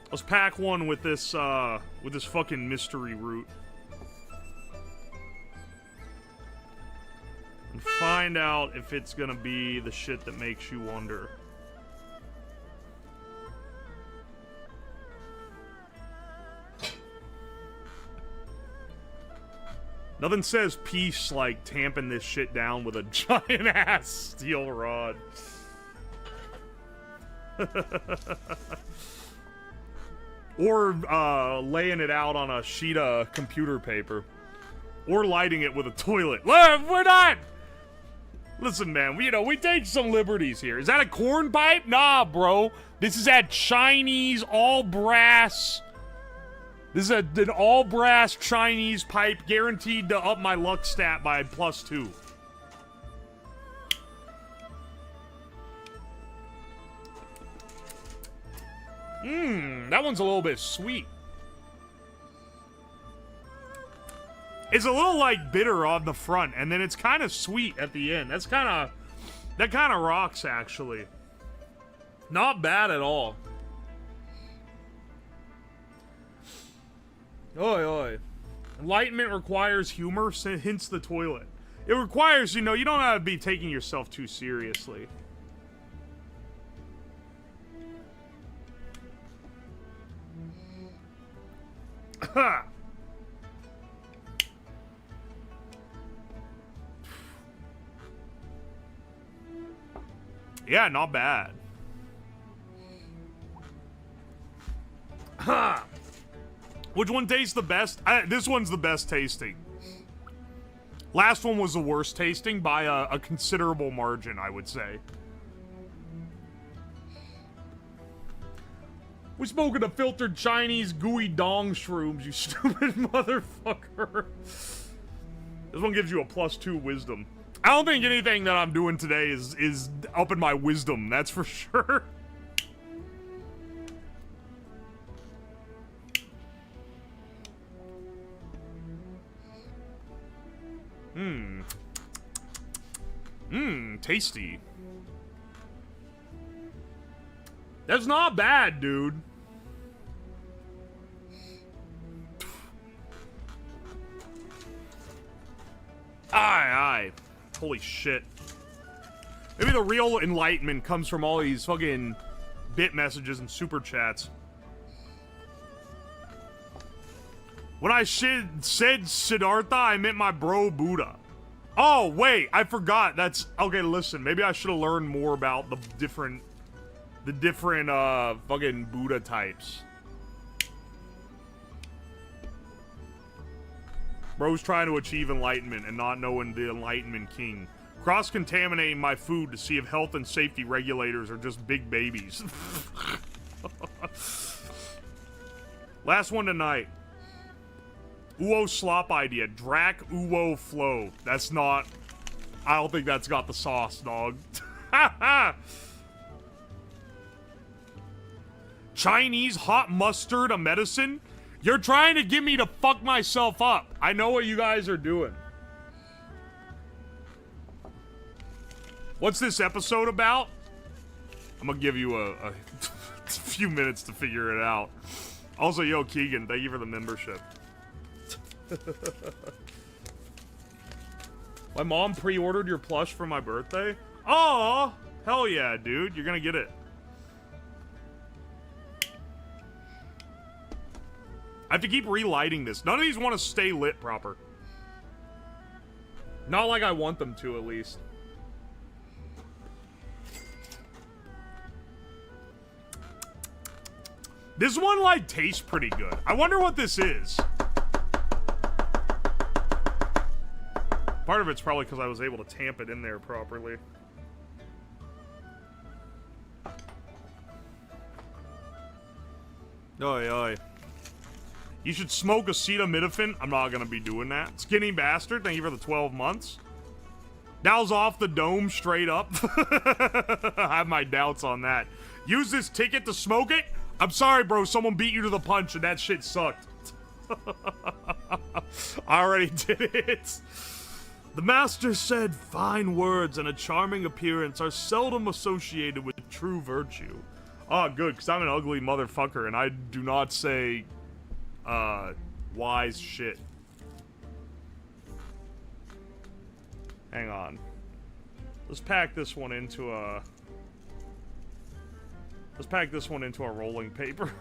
Let's pack one with this fucking mystery root. And find out if it's gonna be the shit that makes you wonder. Nothing says peace like tamping this shit down with a giant ass steel rod. Or laying it out on a sheet of computer paper. Or lighting it with a toilet. We're not! Listen, man, we take some liberties here. Is that a corn pipe? Nah, bro. This is that Chinese all-brass... This is an all-brass Chinese pipe guaranteed to up my luck stat by +2. That one's a little bit sweet. It's a little, like, bitter on the front, and then it's kind of sweet at the end. That kind of rocks, actually. Not bad at all. Oi, oi. Enlightenment requires humor, hence the toilet. It requires, you don't have to be taking yourself too seriously. Ha! Yeah, not bad. Ha! Which one tastes the best? This one's the best tasting. Last one was the worst tasting by a considerable margin, I would say. We're smoking the filtered Chinese gooey dong shrooms, you stupid motherfucker. This one gives you a +2 wisdom. I don't think anything that I'm doing today is upping my wisdom, that's for sure. Tasty. That's not bad, dude. Aye. Holy shit. Maybe the real enlightenment comes from all these fucking bit messages and super chats. When I said Siddhartha, I meant my bro Buddha. Oh, wait, I forgot. That's... Okay, listen, maybe I should have learned more about the different fucking Buddha types. Bro's trying to achieve enlightenment and not knowing the enlightenment king. Cross-contaminating my food to see if health and safety regulators are just big babies. Last one tonight. Uwo slop idea. Drac Uwo flow. That's not... I don't think that's got the sauce, dog. Chinese hot mustard a medicine? You're trying to get me to fuck myself up. I know what you guys are doing. What's this episode about? I'm gonna give you a few minutes to figure it out. Also, yo, Keegan, thank you for the membership. My mom pre-ordered your plush for my birthday? Oh, hell yeah, dude. You're gonna get it. I have to keep relighting this. None of these want to stay lit proper. Not like I want them to, at least. This one, like, tastes pretty good. I wonder what this is. Part of it's probably because I was able to tamp it in there properly. Oi, oi. You should smoke acetaminophen. I'm not gonna be doing that. Skinny bastard, thank you for the 12 months. That was off the dome, straight up. I have my doubts on that. Use this ticket to smoke it? I'm sorry, bro. Someone beat you to the punch and that shit sucked. I already did it. The master said fine words and a charming appearance are seldom associated with true virtue. Oh, good, because I'm an ugly motherfucker and I do not say, wise shit. Hang on. Let's pack this one into a... Let's pack this one into a rolling paper.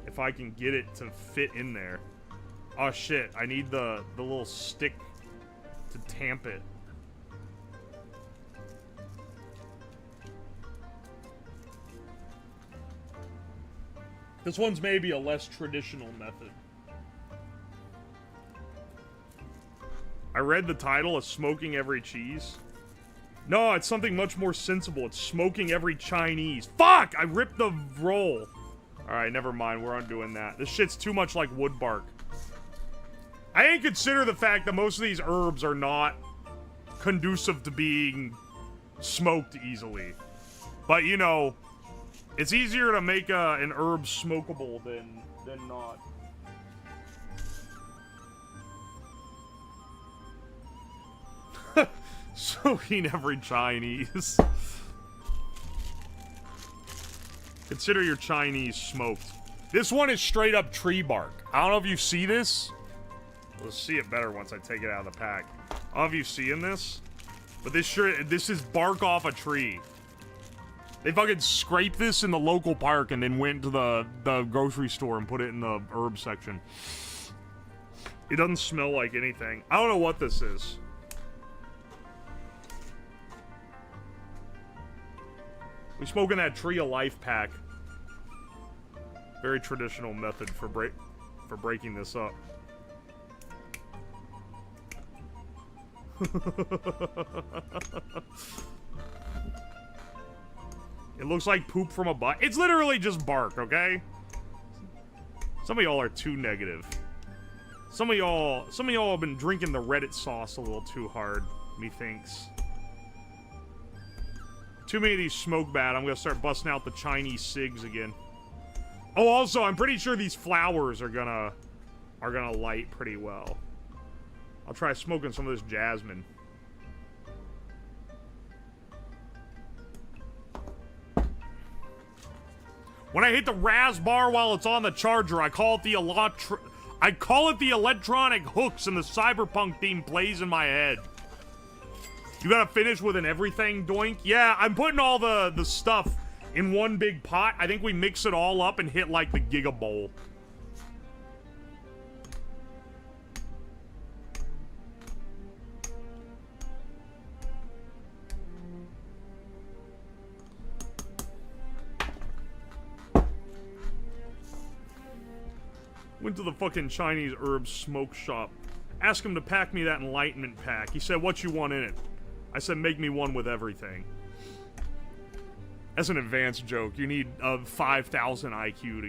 If I can get it to fit in there. Oh shit, I need the little stick to tamp it. This one's maybe a less traditional method. I read the title of Smoking Every Cheese. No, it's something much more sensible. It's Smoking Every Chinese. Fuck! I ripped the roll. Alright, never mind. We're undoing that. This shit's too much like wood bark. I ain't consider the fact that most of these herbs are not conducive to being smoked easily. But, you know, it's easier to make an herb smokable than not. Smoking every Chinese. Consider your Chinese smoked. This one is straight up tree bark. I don't know if you see this. We'll see it better once I take it out of the pack. I don't know if you seeing this, but this is bark off a tree. They fucking scraped this in the local park and then went to the grocery store and put it in the herb section. It doesn't smell like anything. I don't know what this is. We smoking that Tree of Life pack. Very traditional method for breaking this up. It looks like poop from a butt. It's literally just bark, okay? Some of y'all are too negative. Some of y'all have been drinking the Reddit sauce a little too hard, methinks. Too many of these smoke bad. I'm gonna start busting out the Chinese cigs again. Oh, also, I'm pretty sure these flowers are gonna light pretty well. I'll try smoking some of this jasmine. When I hit the Raz bar while it's on the charger, I call it the electronic hooks, and the cyberpunk theme plays in my head. You gotta finish with an everything doink? Yeah, I'm putting all the stuff in one big pot. I think we mix it all up and hit like the Giga Bowl. Went to the fucking Chinese herb smoke shop. Asked him to pack me that enlightenment pack. He said, "What you want in it?" I said, "Make me one with everything." That's an advanced joke. You need 5,000 IQ to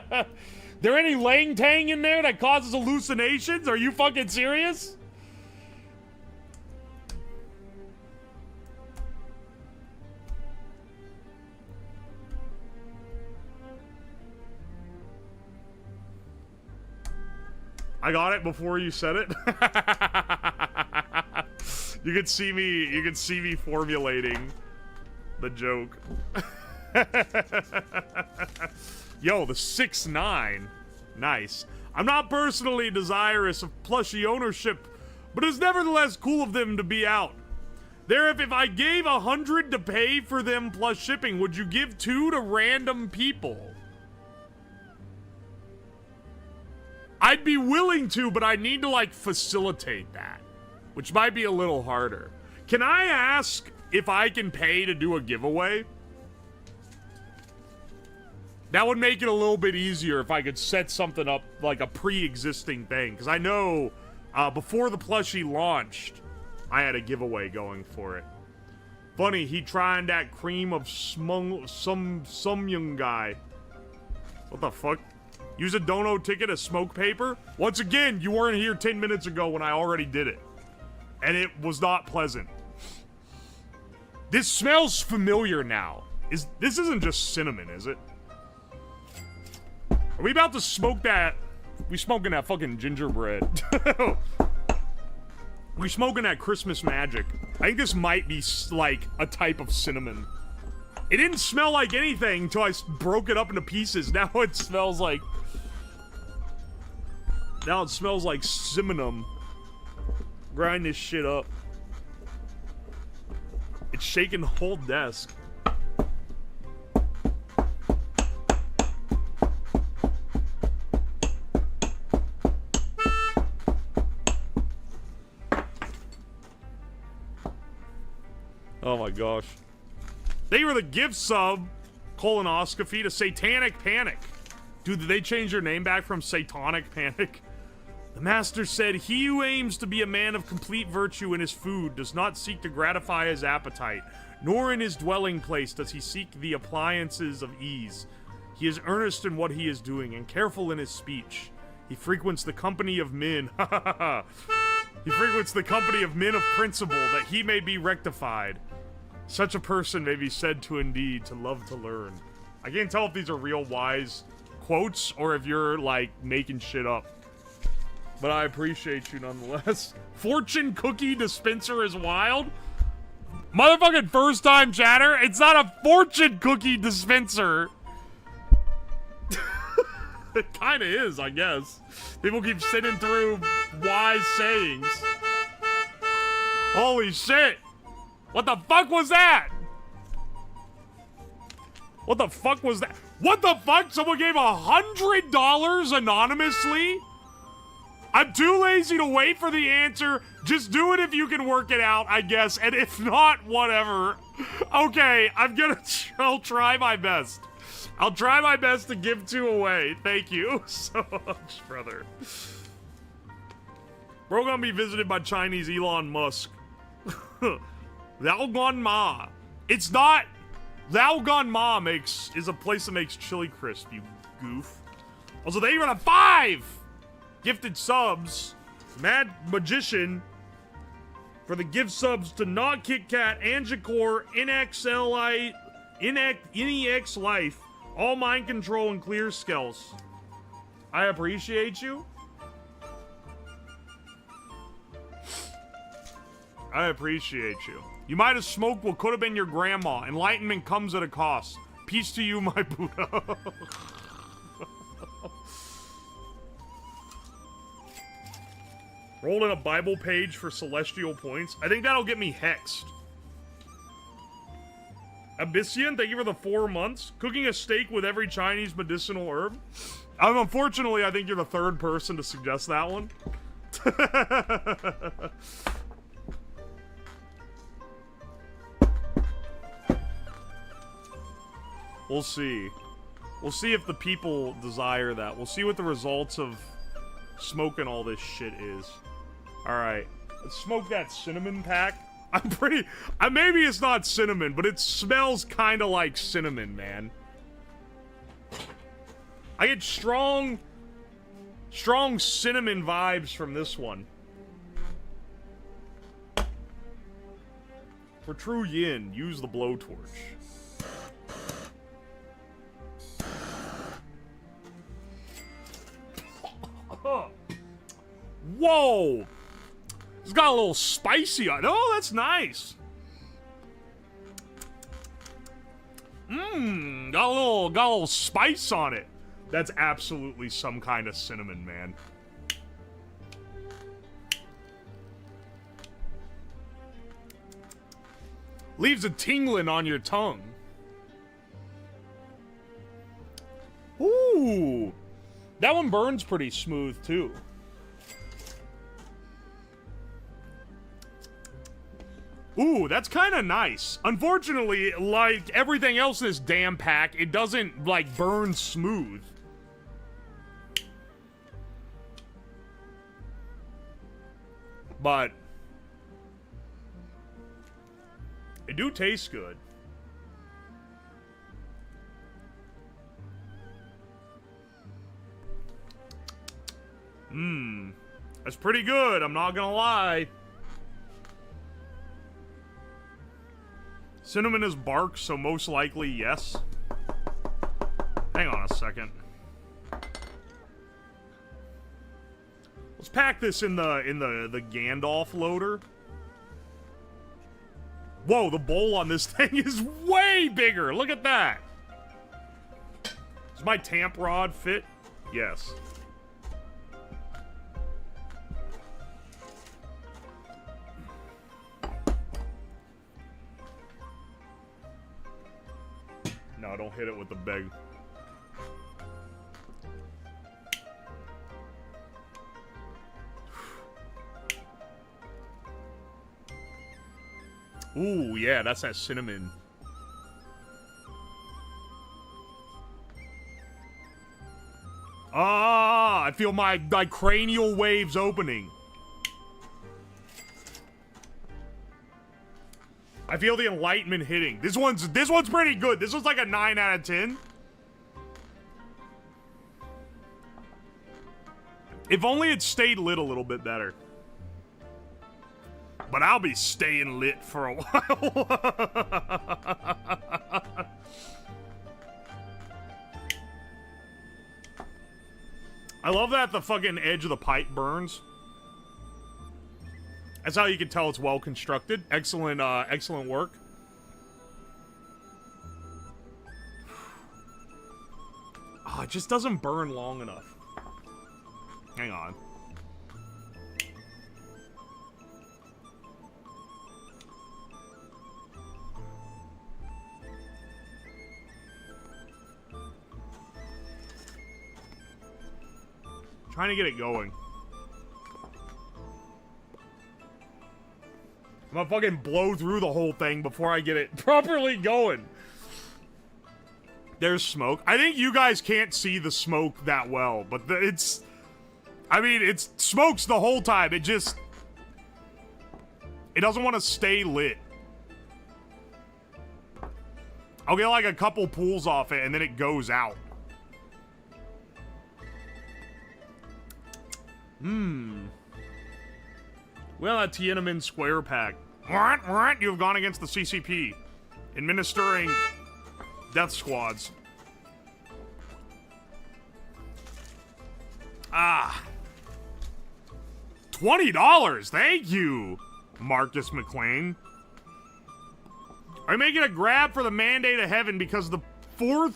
get. There any lang tang in there that causes hallucinations? Are you fucking serious? I got it before you said it. You could see me formulating the joke. Yo, the 6'9". Nice. I'm not personally desirous of plushie ownership, but it's nevertheless cool of them to be out. There, if I gave 100 to pay for them plus shipping, would you give 2 to random people? I'd be willing to, but I need to, like, facilitate that, which might be a little harder. Can I ask if I can pay to do a giveaway? That would make it a little bit easier if I could set something up like a pre-existing thing. Because I know before the plushie launched, I had a giveaway going for it. Funny, he trying that cream of some young guy. What the fuck? Use a dono ticket as smoke paper? Once again, you weren't here 10 minutes ago when I already did it. And it was not pleasant. This smells familiar now. This isn't just cinnamon, is it? Are we about to smoke that? We smoking that fucking gingerbread. We smoking that Christmas magic. I think this might be like a type of cinnamon. It didn't smell like anything until I broke it up into pieces. Now it smells like... Now it smells like cinnamon. Grind this shit up. It's shaking the whole desk. Oh my gosh. They were the gift sub, colonoscopy, to Satanic Panic. Dude, did they change their name back from Satanic Panic? The master said, he who aims to be a man of complete virtue in his food does not seek to gratify his appetite, nor in his dwelling place does he seek the appliances of ease. He is earnest in what he is doing and careful in his speech. He frequents the company of men. He frequents the company of men of principle that he may be rectified. Such a person may be said to indeed to love to learn. I can't tell if these are real wise quotes or if you're, like, making shit up. But I appreciate you nonetheless. Fortune cookie dispenser is wild? Motherfucking first time chatter? It's not a fortune cookie dispenser. It kinda is, I guess. People keep sitting through wise sayings. Holy shit! What the fuck was that? What the fuck was that? What the fuck? Someone gave $100 anonymously? I'm too lazy to wait for the answer. Just do it if you can work it out, I guess. And if not, whatever. Okay, I'll try my best. I'll try my best to give 2 away. Thank you so much, brother. We're gonna be visited by Chinese Elon Musk. Laogan Ma. It's not... Laogan Ma is a place that makes chili crisp, you goof. Also, they even have 5 gifted subs. Mad Magician for the gift subs to Not Kit Kat, Angicore, NEX Life, All Mind Control, and Clear Skells. I appreciate you. I appreciate you. You might have smoked what could have been your grandma. Enlightenment comes at a cost. Peace to you, my Buddha. Roll in a Bible page for celestial points. I think that'll get me hexed. Abyssian, thank you for the 4 months. Cooking a steak with every Chinese medicinal herb. Unfortunately, I think you're the 3rd person to suggest that one. We'll see. We'll see if the people desire that. We'll see what the results of smoking all this shit is. Alright. Let's smoke that cinnamon pack. Maybe it's not cinnamon, but it smells kind of like cinnamon, man. I get strong cinnamon vibes from this one. For true yin, use the blowtorch. Whoa! It's got a little spicy on it. Oh, that's nice. Got a little spice on it. That's absolutely some kind of cinnamon, man. Leaves a tingling on your tongue. Ooh. That one burns pretty smooth, too. Ooh, that's kind of nice. Unfortunately, like everything else in this damn pack, it doesn't, like, burn smooth. But it do taste good. That's pretty good, I'm not gonna lie. Cinnamon is bark, so most likely yes. Hang on a second. Let's pack this in the Gandalf loader. Whoa, the bowl on this thing is way bigger. Look at that. Does my tamp rod fit? Yes. No, don't hit it with the bag. Ooh, yeah, that's that cinnamon. Ah, I feel my cranial waves opening. I feel the enlightenment hitting. This one's pretty good. This one's like a 9 out of 10. If only it stayed lit a little bit better. But I'll be staying lit for a while. I love that the fucking edge of the pipe burns. That's how you can tell it's well constructed. Excellent, excellent work. Oh, it just doesn't burn long enough. Hang on. Trying to get it going. I'm gonna fucking blow through the whole thing before I get it properly going. There's smoke. I think you guys can't see the smoke that well, but it's... I mean, it's smokes the whole time. It just... It doesn't want to stay lit. I'll get like a couple pulls off it and then it goes out. Well, that Tiananmen Square pack. You have gone against the CCP. Administering death squads. Ah. $20, thank you, Marcus McLean. Are you making a grab for the mandate of heaven because the 4th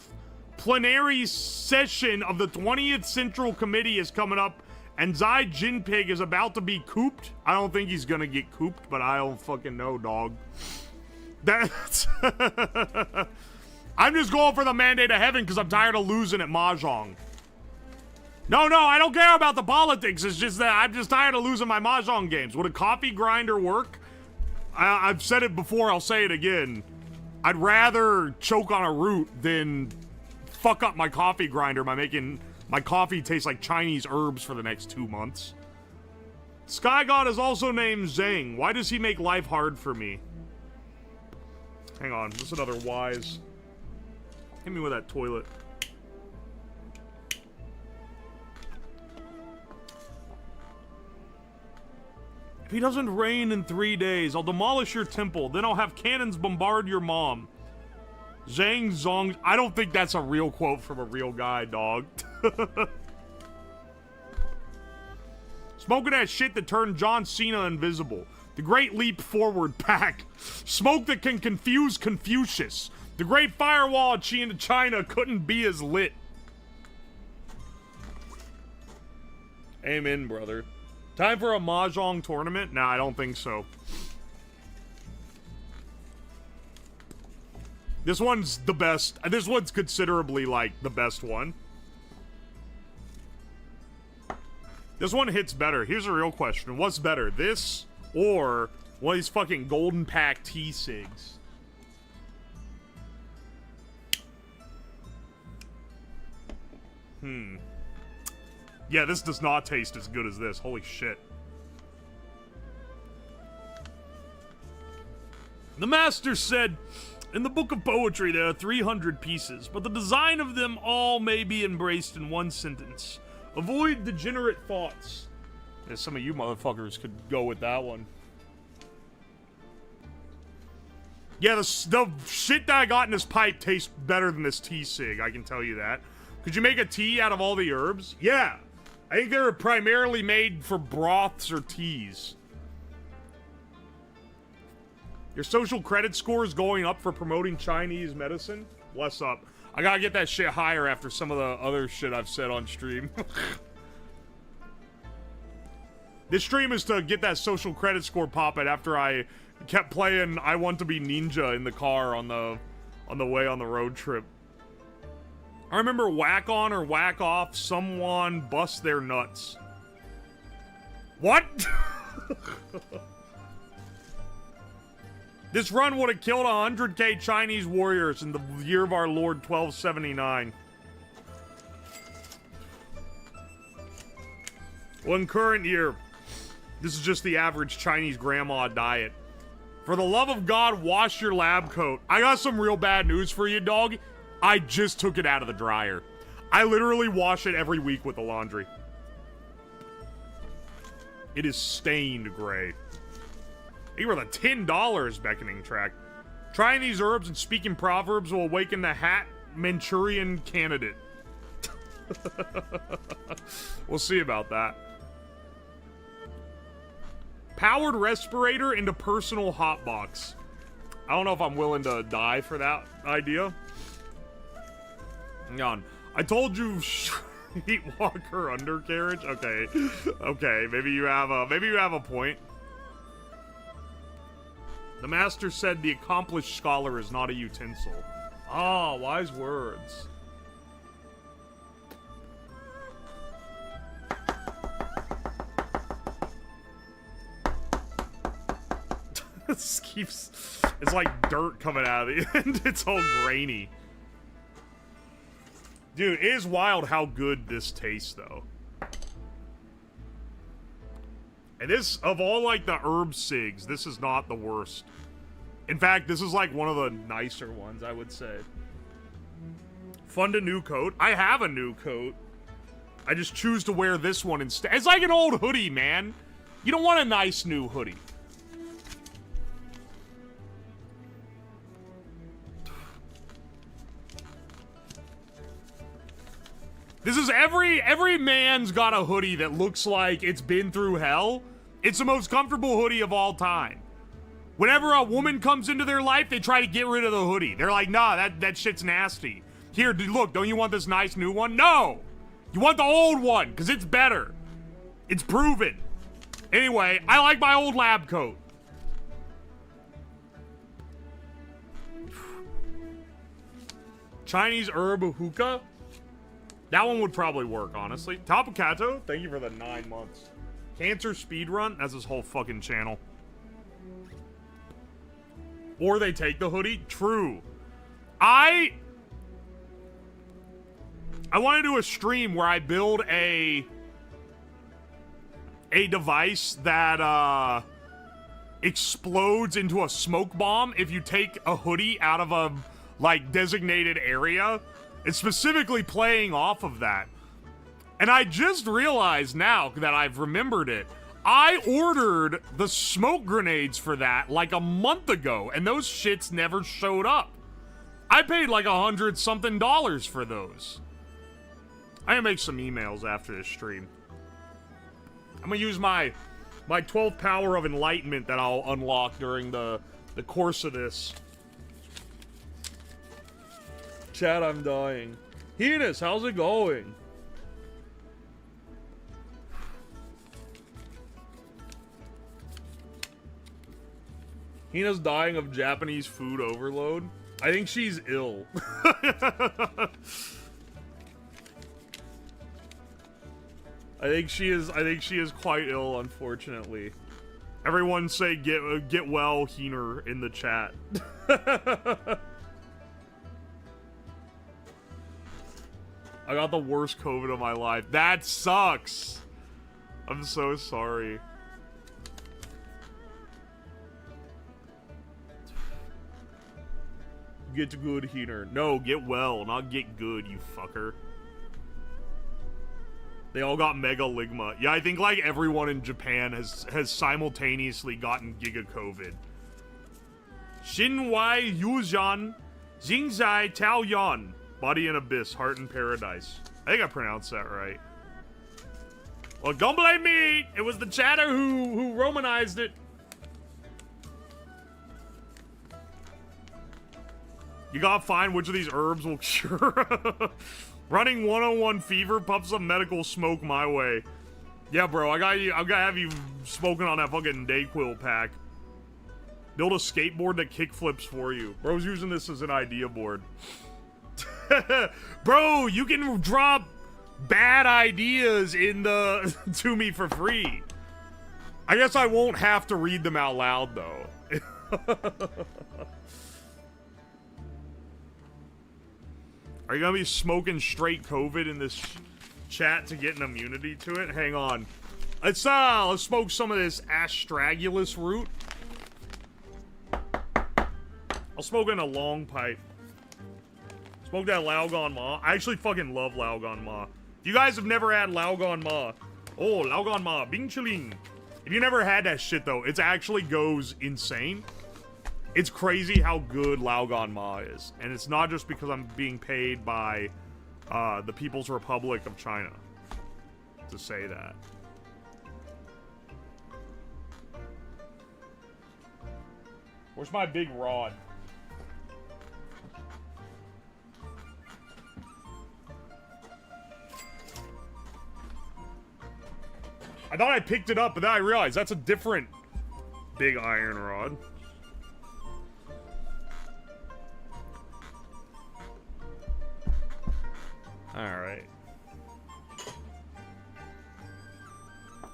plenary session of the 20th Central Committee is coming up and Xi Jinping is about to be cooped? I don't think he's gonna get cooped, but I don't fucking know, dog. That's... I'm just going for the mandate of heaven because I'm tired of losing at Mahjong. No, I don't care about the politics. It's just that I'm just tired of losing my Mahjong games. Would a coffee grinder work? I've said it before, I'll say it again. I'd rather choke on a root than fuck up my coffee grinder by making my coffee taste like Chinese herbs for the next 2 months. Sky God is also named Zhang. Why does he make life hard for me? Hang on, this is another wise. Hit me with that toilet. If he doesn't rain in 3 days, I'll demolish your temple. Then I'll have cannons bombard your mom. Zhang Zong. I don't think that's a real quote from a real guy, dog. Smoking that shit that turned John Cena invisible. The Great Leap Forward pack. Smoke that can confuse Confucius. The Great Firewall of China couldn't be as lit. Amen, brother. Time for a Mahjong tournament? Nah, I don't think so. This one's the best. This one's considerably, like, the best one. This one hits better. Here's a real question. What's better, this or One of these fucking golden pack tea cigs. Yeah, this does not taste as good as this. Holy shit. The master said, in the book of poetry there are 300 pieces, but the design of them all may be embraced in one sentence. Avoid degenerate thoughts. Yeah, some of you motherfuckers could go with that one. Yeah, the shit that I got in this pipe tastes better than this tea cig, I can tell you that. Could you make a tea out of all the herbs? Yeah. I think they were primarily made for broths or teas. Your social credit score is going up for promoting Chinese medicine? Bless up. I gotta get that shit higher after some of the other shit I've said on stream. This stream is to get that social credit score popping after I kept playing I Want to Be Ninja in the car on the way on the road trip. I remember whack on or whack off, someone bust their nuts. What? This run would have killed 100k Chinese warriors in the year of our Lord 1279. Well, in current year, this is just the average Chinese grandma diet. For the love of God, wash your lab coat. I got some real bad news for you, dog. I just took it out of the dryer. I literally wash it every week with the laundry. It is stained gray. You were the $10 beckoning track. Trying these herbs and speaking proverbs will awaken the hat Manchurian candidate. We'll see about that. Powered respirator into personal hotbox. I don't know if I'm willing to die for that idea. Hang on. I told you Heat Walker undercarriage? Okay. Okay, maybe you have a point. The master said the accomplished scholar is not a utensil. Ah, wise words. This keeps... It's like dirt coming out of the end. It's all grainy. Dude, it is wild how good this tastes, though. And this, of all, like, the herb cigs, this is not the worst. In fact, this is, like, one of the nicer ones, I would say. Fund a new coat. I have a new coat. I just choose to wear this one instead. It's like an old hoodie, man. You don't want a nice new hoodie. This is every man's got a hoodie that looks like it's been through hell. It's the most comfortable hoodie of all time. Whenever a woman comes into their life, they try to get rid of the hoodie. They're like, nah, that shit's nasty. Here, dude, look, don't you want this nice new one? No! You want the old one, because it's better. It's proven. Anyway, I like my old lab coat. Chinese herb hookah? That one would probably work, honestly. Tapukato, thank you for the 9 months. Cancer speedrun, that's his whole fucking channel. Or they take the hoodie. True. I want to do a stream where I build a device that explodes into a smoke bomb if you take a hoodie out of a like designated area. It's specifically playing off of that. And I just realized now that I've remembered it. I ordered the smoke grenades for that like a month ago, and those shits never showed up. I paid like $100-something for those. I'm gonna make some emails after this stream. I'm gonna use my 12th power of enlightenment that I'll unlock during the course of this. Chat, I'm dying. Henis, how's it going? Hina's dying of Japanese food overload. I think she's ill. I think she is quite ill, unfortunately. Everyone say get well, Heener, in the chat. I got the worst COVID of my life. That sucks. I'm so sorry. Get good, Heener. No, get well, not get good, you fucker. They all got mega ligma. Yeah, I think like everyone in Japan has simultaneously gotten giga COVID. Shinwai Yujan, Jingzai Taoyan. Body in Abyss, Heart in Paradise. I think I pronounced that right. Well, don't blame me! It was the chatter who Romanized it. You gotta find which of these herbs will cure. Running 101 fever, pump some medical smoke my way. Yeah, bro, I gotta have you smoking on that fucking Dayquil pack. Build a skateboard that kickflips for you. Bro's using this as an idea board. Bro, you can drop bad ideas in the to me for free. I guess I won't have to read them out loud though. Are you gonna be smoking straight COVID in this chat to get an immunity to it? Hang on. Let's smoke some of this astragalus root. I'll smoke in a long pipe. Smoke that Laogan Ma. I actually fucking love Laogan Ma. If you guys have never had Laogan Ma, oh, Laogan Ma, Bing Chiling. If you never had that shit though, it actually goes insane. It's crazy how good Laogan Ma is. And it's not just because I'm being paid by the People's Republic of China to say that. Where's my big rod? I thought I picked it up, but then I realized that's a different big iron rod. Alright.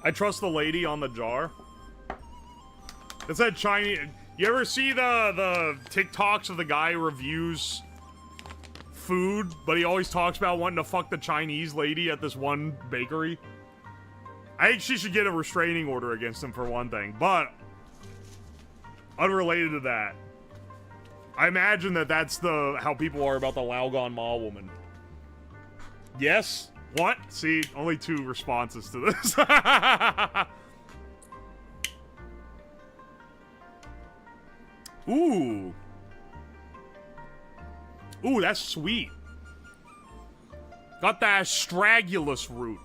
I trust the lady on the jar. It's that Chinese... You ever see the TikToks of the guy who reviews food, but he always talks about wanting to fuck the Chinese lady at this one bakery? I think she should get a restraining order against him for one thing, but unrelated to that, I imagine that that's how people are about the Laogan Ma woman. Yes? What? See, only 2 responses to this. Ooh. Ooh, that's sweet. Got that astragalus root.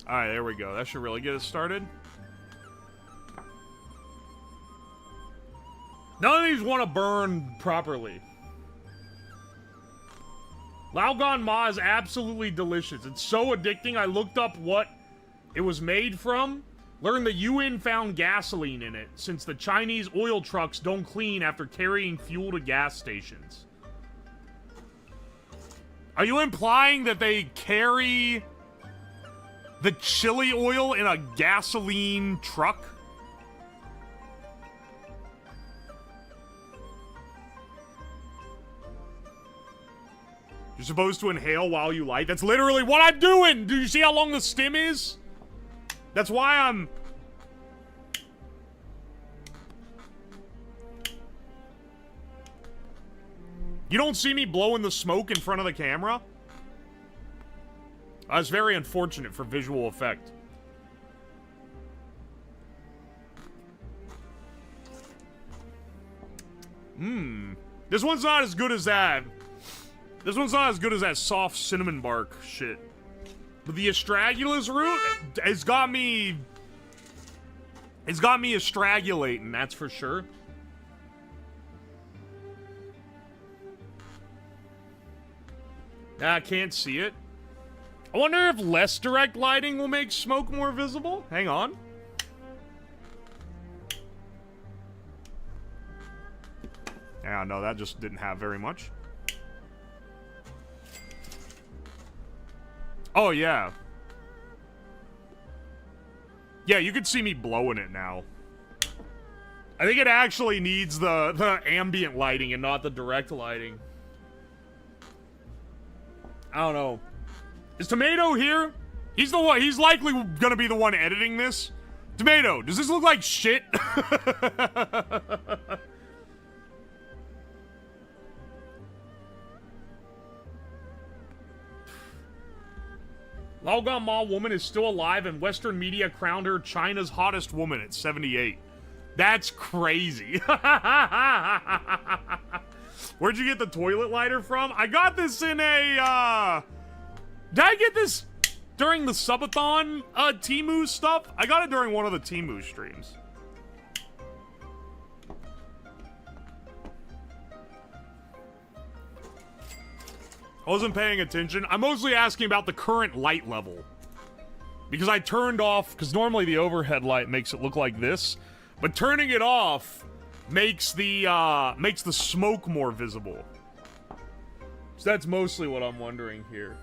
Alright, there we go. That should really get us started. None of these want to burn properly. Laogan Ma is absolutely delicious. It's so addicting. I looked up what it was made from. Learned the UN found gasoline in it, since the Chinese oil trucks don't clean after carrying fuel to gas stations. Are you implying that they carry the chili oil in a gasoline truck? You're supposed to inhale while you light? That's literally what I'm doing! Do you see how long the stem is? That's why I'm... You don't see me blowing the smoke in front of the camera? That's very unfortunate for visual effect. This one's not as good as that. This one's not as good as that soft cinnamon bark shit. But the astragalus root has got me... It's got me astragulating, that's for sure. I can't see it. I wonder if less direct lighting will make smoke more visible? Hang on. Yeah, no, that just didn't have very much. Oh, yeah. Yeah, you can see me blowing it now. I think it actually needs the ambient lighting and not the direct lighting. I don't know. Is Tomato here? He's the one. He's likely gonna be the one editing this. Tomato, does this look like shit? Laogan Ma woman is still alive, and Western media crowned her China's hottest woman at 78. That's crazy. Where'd you get the toilet lighter from? I got this in a, did I get this during the subathon, Temu stuff? I got it during one of the Temu streams. I wasn't paying attention. I'm mostly asking about the current light level. Because I turned off, because normally the overhead light makes it look like this. But turning it off makes the smoke more visible. So that's mostly what I'm wondering here.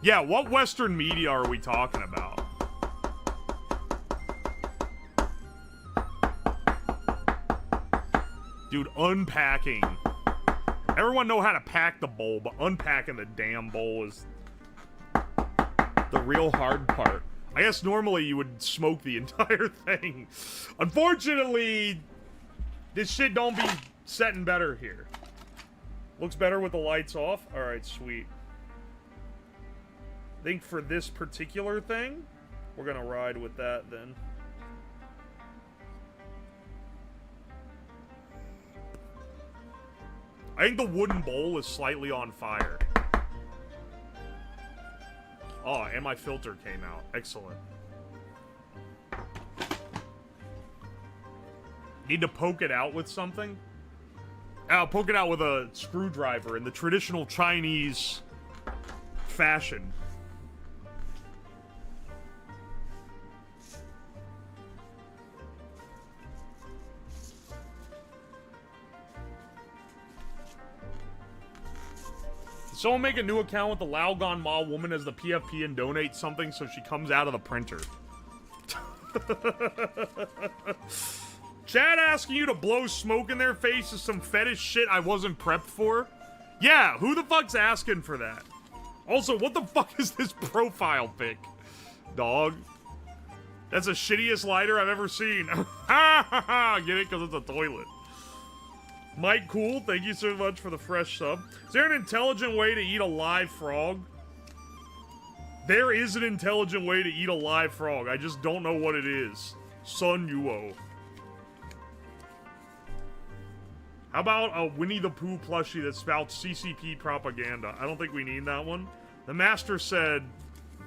Yeah, what Western media are we talking about? Dude, unpacking. Everyone know how to pack the bowl, but unpacking the damn bowl is the real hard part. I guess normally you would smoke the entire thing. Unfortunately, this shit don't be setting better here. Looks better with the lights off. Alright, sweet. I think for this particular thing, we're gonna ride with that then. I think the wooden bowl is slightly on fire. Oh, and my filter came out. Excellent. Need to poke it out with something? I'll poke it out with a screwdriver in the traditional Chinese fashion. Someone make a new account with the Laogan Ma woman as the PFP and donate something so she comes out of the printer. Chad asking you to blow smoke in their face is some fetish shit I wasn't prepped for. Yeah, who the fuck's asking for that? Also, what the fuck is this profile pic? Dog. That's the shittiest lighter I've ever seen. Ha ha ha! Get it? Because it's a toilet. Mike Cool, thank you so much for the fresh sub. Is there an intelligent way to eat a live frog? There is an intelligent way to eat a live frog. I just don't know what it is. Sun Yuo. How about a Winnie the Pooh plushie that spouts CCP propaganda? I don't think we need that one. The master said,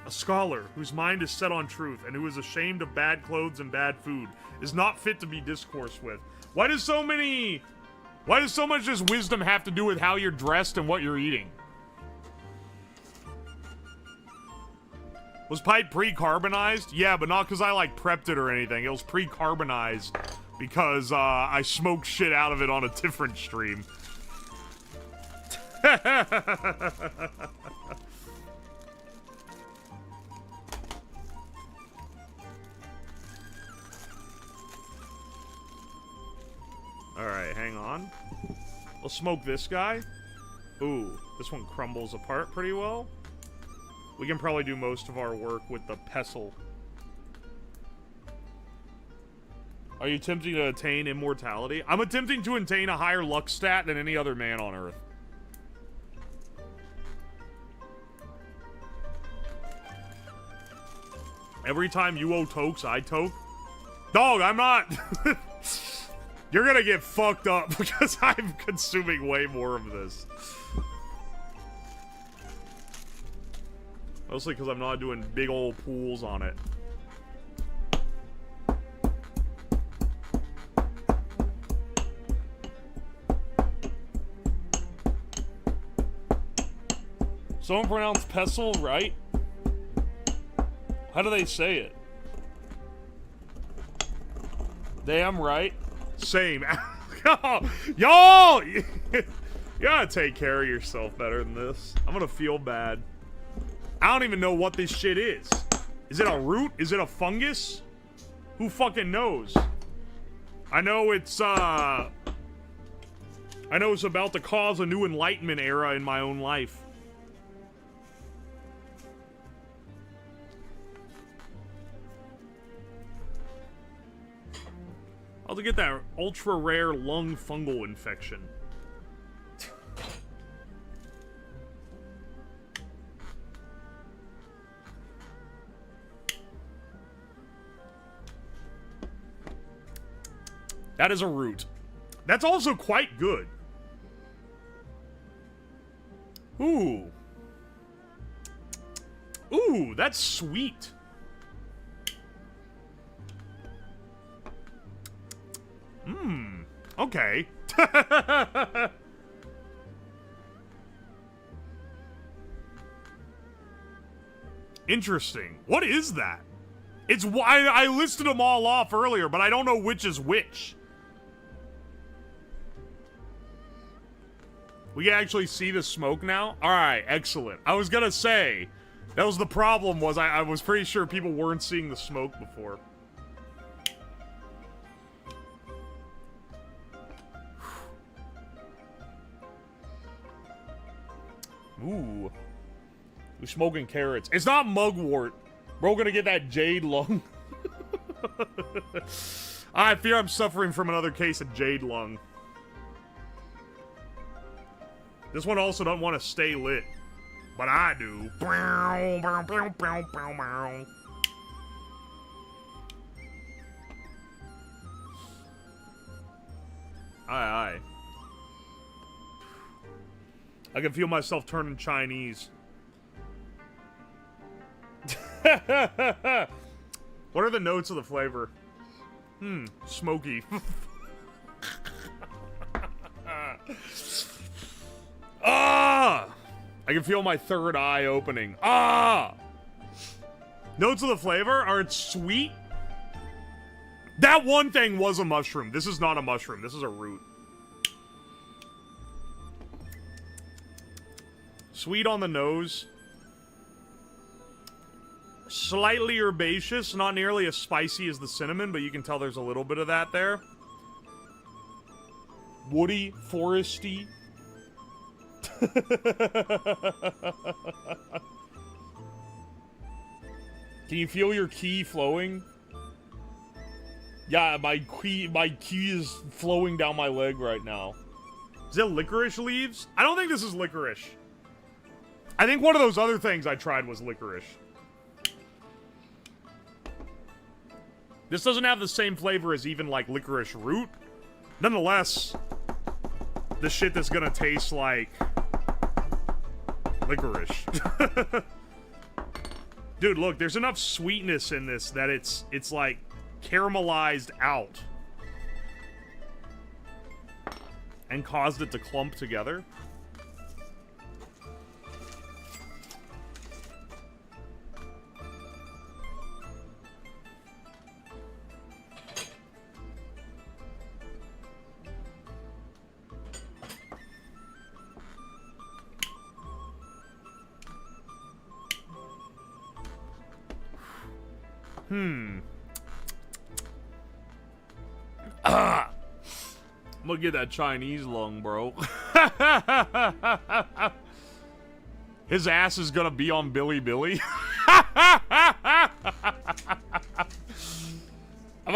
a scholar whose mind is set on truth and who is ashamed of bad clothes and bad food is not fit to be discoursed with. Why does so much just wisdom have to do with how you're dressed and what you're eating? Was pipe pre-carbonized? Yeah, but not because I, like, prepped it or anything. It was pre-carbonized because, I smoked shit out of it on a different stream. Alright, hang on. We'll smoke this guy. Ooh, this one crumbles apart pretty well. We can probably do most of our work with the pestle. Are you attempting to attain immortality? I'm attempting to attain a higher luck stat than any other man on Earth. Every time you owe tokes, I toke. Dog, I'm not... You're gonna get fucked up because I'm consuming way more of this. Mostly because I'm not doing big old pools on it. Someone pronounce pestle right? How do they say it? Damn right. Same. Y'all! You gotta take care of yourself better than this. I'm gonna feel bad. I don't even know what this shit is. Is it a root? Is it a fungus? Who fucking knows? I know it's about to cause a new enlightenment era in my own life. How to get that ultra rare lung fungal infection. That is a root. That's also quite good. Ooh. Ooh, that's sweet. Mmm. Okay. Interesting. What is that? It's why I listed them all off earlier, but I don't know which is which. We can actually see the smoke now? Alright, excellent. I was gonna say, that was the problem, was I was pretty sure people weren't seeing the smoke before. Ooh. We're smoking carrots. It's not mugwort. We're gonna get that jade lung. I fear I'm suffering from another case of jade lung. This one also doesn't want to stay lit. But I do. Aye. I can feel myself turning Chinese. What are the notes of the flavor? Smoky. Ah! I can feel my third eye opening. Ah! Notes of the flavor are it's sweet. That one thing was a mushroom. This is not a mushroom. This is a root. Sweet on the nose. Slightly herbaceous. Not nearly as spicy as the cinnamon, but you can tell there's a little bit of that there. Woody, foresty. Can you feel your ki flowing? Yeah, my ki is flowing down my leg right now. Is it licorice leaves? I don't think this is licorice. I think one of those other things I tried was licorice. This doesn't have the same flavor as even like licorice root. Nonetheless, the shit that's gonna taste like licorice. Dude, look, there's enough sweetness in this that it's like caramelized out and caused it to clump together. I'm gonna get that Chinese lung, bro. His ass is gonna be on Billy Billy. Am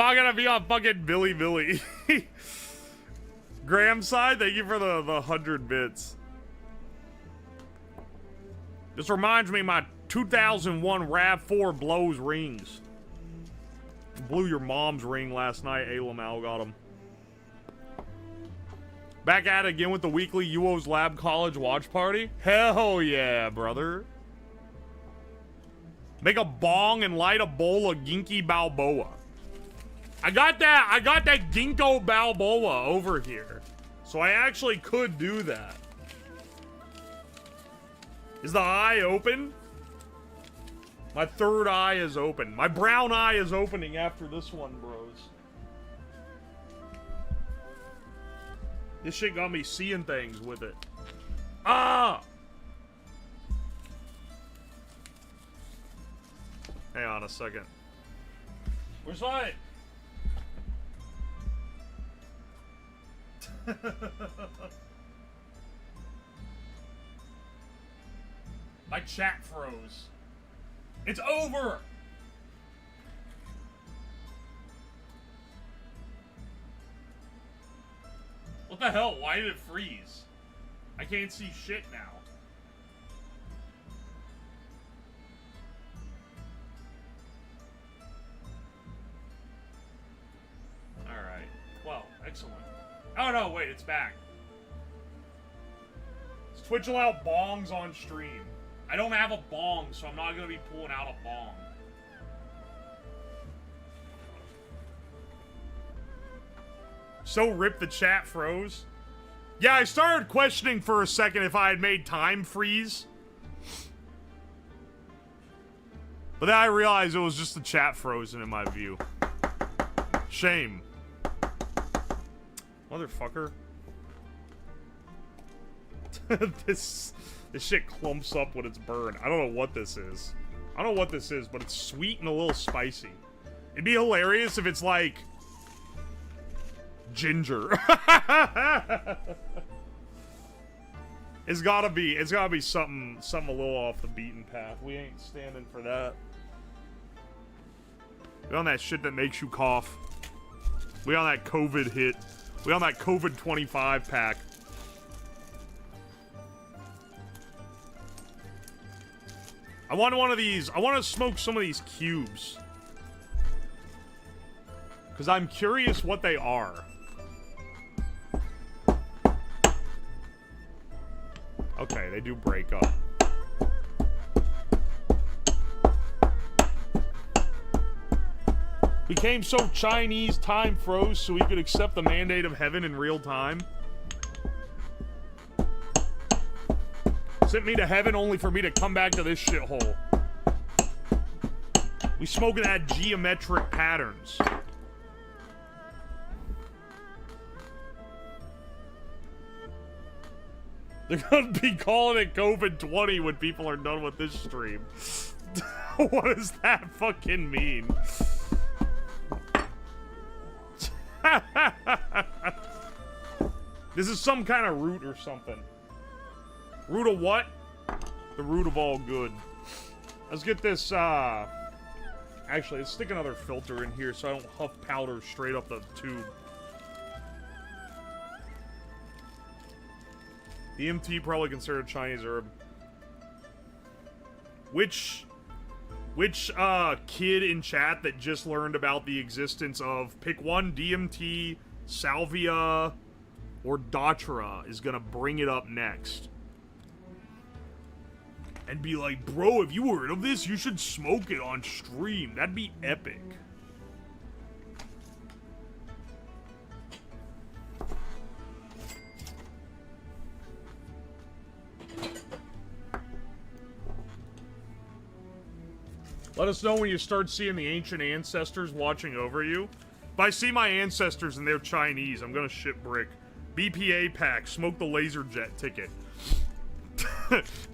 I gonna be on fucking Billy Billy? Graham side, thank you for the 100 bits. This reminds me of my 2001 RAV4 blows rings. Blew your mom's ring last night. Alamal got him. Back at it again with the weekly UO's Lab College watch party? Hell yeah, brother. Make a bong and light a bowl of Ginkgo Balboa. I got that Ginkgo Balboa over here. So I actually could do that. Is the eye open? My third eye is open. My brown eye is opening after this one, bros. This shit got me seeing things with it. Ah! Hang on a second. Where's my... My chat froze. It's over! What the hell? Why did it freeze? I can't see shit now. Alright. Well, excellent. Oh no, wait, it's back. Does Twitch allow bongs on stream? I don't have a bong, so I'm not gonna be pulling out a bong. So rip the chat froze. Yeah, I started questioning for a second if I had made time freeze. But then I realized it was just the chat frozen in my view. Shame. Motherfucker. This shit clumps up when it's burned. I don't know what this is. I don't know what this is, but it's sweet and a little spicy. It'd be hilarious if it's like ginger. It's gotta be something a little off the beaten path. We ain't standing for that. We on that shit that makes you cough. We on that COVID hit. We on that COVID 25 pack. I want one of these. I want to smoke some of these cubes. Because I'm curious what they are. Okay, they do break up. Became so Chinese, time froze so we could accept the mandate of heaven in real time. Sent me to heaven only for me to come back to this shithole. We smoking that geometric patterns. They're gonna be calling it COVID-20 when people are done with this stream. What does that fucking mean? This is some kind of root or something. Root of what? The root of all good. Let's get this, actually, let's stick another filter in here so I don't huff powder straight up the tube. EMT probably considered Chinese herb. Which kid in chat that just learned about the existence of, pick one, DMT, salvia, or datura is gonna bring it up next? And be like, bro, have you heard of this? You should smoke it on stream. That'd be epic. Let us know when you start seeing the ancient ancestors watching over you. If I see my ancestors and they're Chinese, I'm gonna shit brick. BPA pack, smoke the laser jet ticket.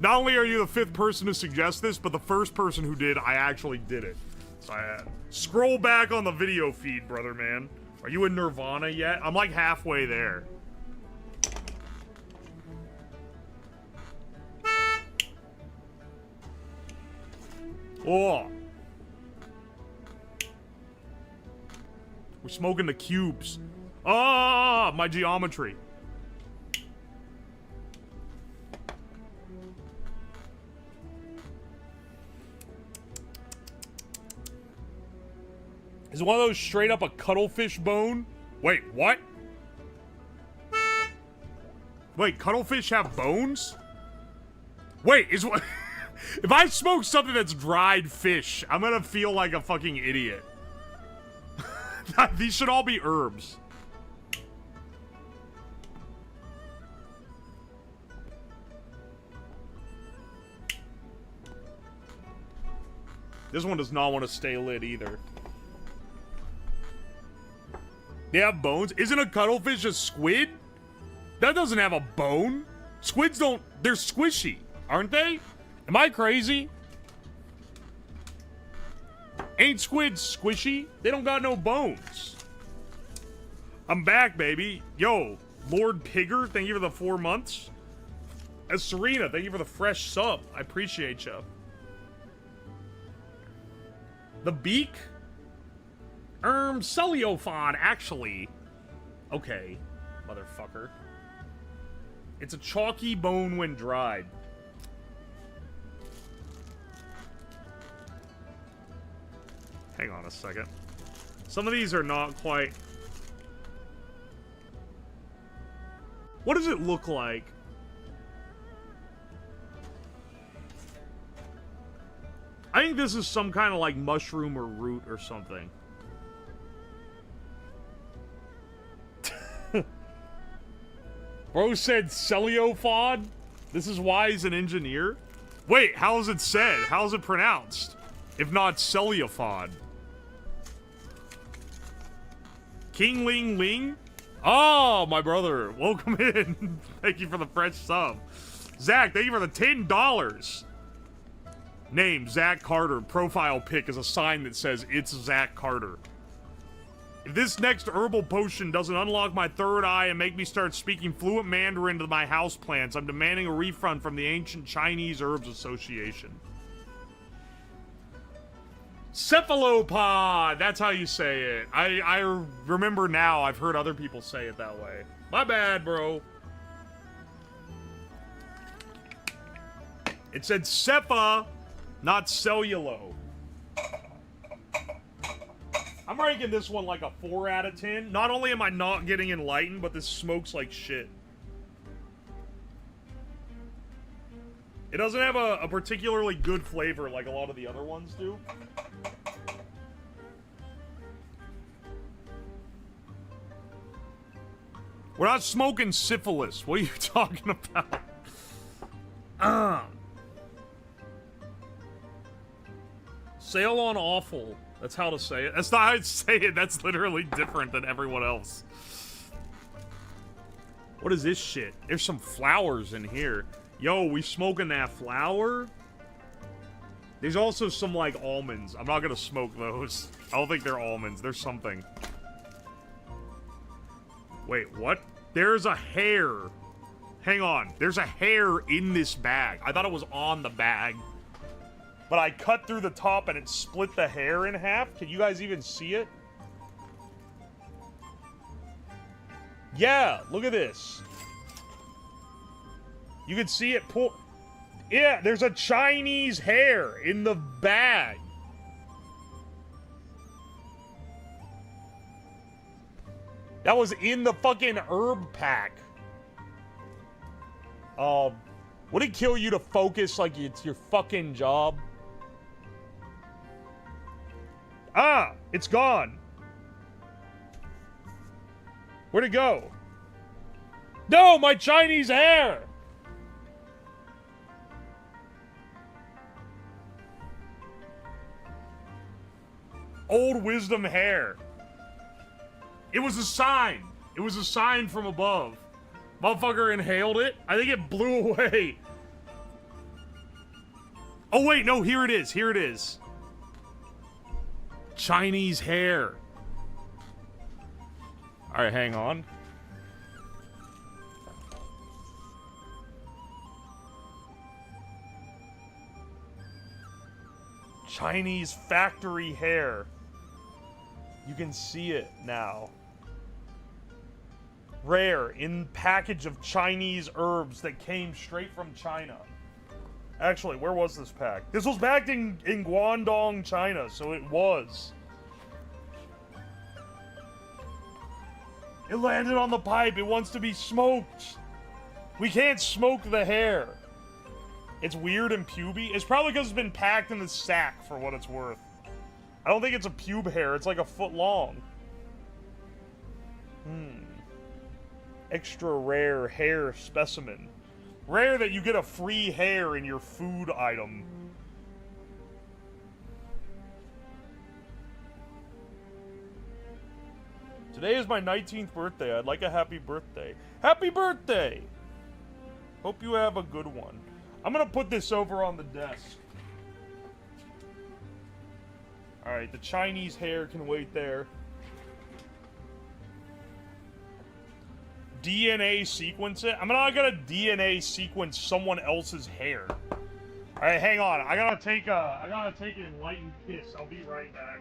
Not only are you the 5th person to suggest this, but the first person who did, I actually did it. So scroll back on the video feed, brother man. Are you in Nirvana yet? I'm like halfway there. Oh. We're smoking the cubes. Ah, my geometry. Is one of those straight up a cuttlefish bone? Wait, what? Wait, cuttlefish have bones? Wait, is what? If I smoke something that's dried fish, I'm gonna feel like a fucking idiot. These should all be herbs. This one does not want to stay lit either. They have bones? Isn't a cuttlefish a squid? That doesn't have a bone. Squids don't... They're squishy, aren't they? Am I crazy? Ain't squids squishy? They don't got no bones. I'm back, baby. Yo, Lord Pigger, thank you for the 4 months. Serena, thank you for the fresh sub. I appreciate you. The beak? Celiophon, actually. Okay, motherfucker. It's a chalky bone when dried. Hang on a second. Some of these are not quite... What does it look like? I think this is some kind of like mushroom or root or something. Bro said celiophod? This is why he's an engineer? Wait, how is it said? How is it pronounced? If not celiophod. King Ling Ling? Oh, my brother. Welcome in. Thank you for the fresh sub. Zach, thank you for the $10. Name, Zach Carter. Profile pic is a sign that says, it's Zach Carter. If this next herbal potion doesn't unlock my third eye and make me start speaking fluent Mandarin to my houseplants, I'm demanding a refund from the Ancient Chinese Herbs Association. Cephalopod! That's how you say it. I remember now. I've heard other people say it that way. My bad, bro. It said Cepha, not cellulo. I'm ranking this one like a 4 out of 10. Not only am I not getting enlightened, but this smokes like shit. It doesn't have a particularly good flavor like a lot of the other ones do. We're not smoking syphilis. What are you talking about? Sail on awful. That's how to say it. That's not how to say it. That's literally different than everyone else. What is this shit? There's some flowers in here. Yo, we smoking that flower? There's also some, like, almonds. I'm not gonna smoke those. I don't think they're almonds. They're something. Wait, what? There's a hair. Hang on. There's a hair in this bag. I thought it was on the bag. But I cut through the top and it split the hair in half. Can you guys even see it? Yeah, look at this. You can see it pull... Yeah, there's a Chinese hair in the bag. That was in the fucking herb pack. Would it kill you to focus like it's your fucking job? Ah, it's gone. Where'd it go? No, my Chinese hair! Old wisdom hair. It was a sign. It was a sign from above. Motherfucker inhaled it. I think it blew away. Oh, wait. No, here it is. Here it is. Chinese hair. All right, hang on. Chinese factory hair. You can see it now. Rare in package of Chinese herbs that came straight from China. Actually, where was this pack? This was packed in Guangdong, China, so it was. It landed on the pipe. It wants to be smoked. We can't smoke the hair. It's weird and puby. It's probably because it's been packed in the sack for what it's worth. I don't think it's a pube hair. It's like a foot long. Extra rare hair specimen. Rare that you get a free hair in your food item. Today is my 19th birthday. I'd like a happy birthday. Happy birthday! Hope you have a good one. I'm gonna put this over on the desk. Alright, the Chinese hair can wait there. DNA sequence it? I'm not gonna DNA sequence someone else's hair. Alright, hang on. I gotta take an enlightened piss. I'll be right back.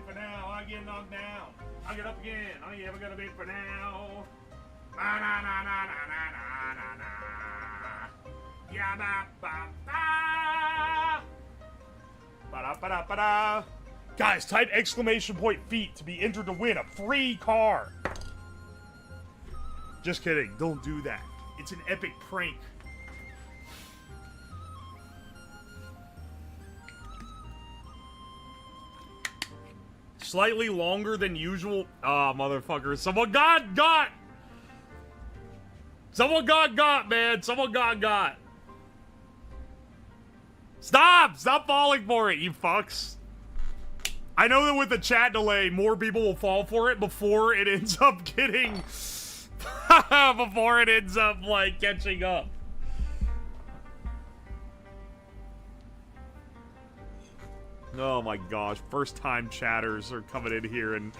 For now, I get knocked down. I get up again. Oh yeah, we got a bit for now. Na na na na na na na na. Ya ba ba ba. Ba da ba da ba da. Guys, type exclamation point feet to be entered to win a free car. Just kidding. Don't do that. It's an epic prank. Slightly longer than usual. Ah, motherfucker. Someone got! Someone got, man. Someone got. Stop! Stop falling for it, you fucks. I know that with the chat delay, more people will fall for it before it ends up getting... before it ends up, like, catching up. Oh my gosh, first time chatters are coming in here and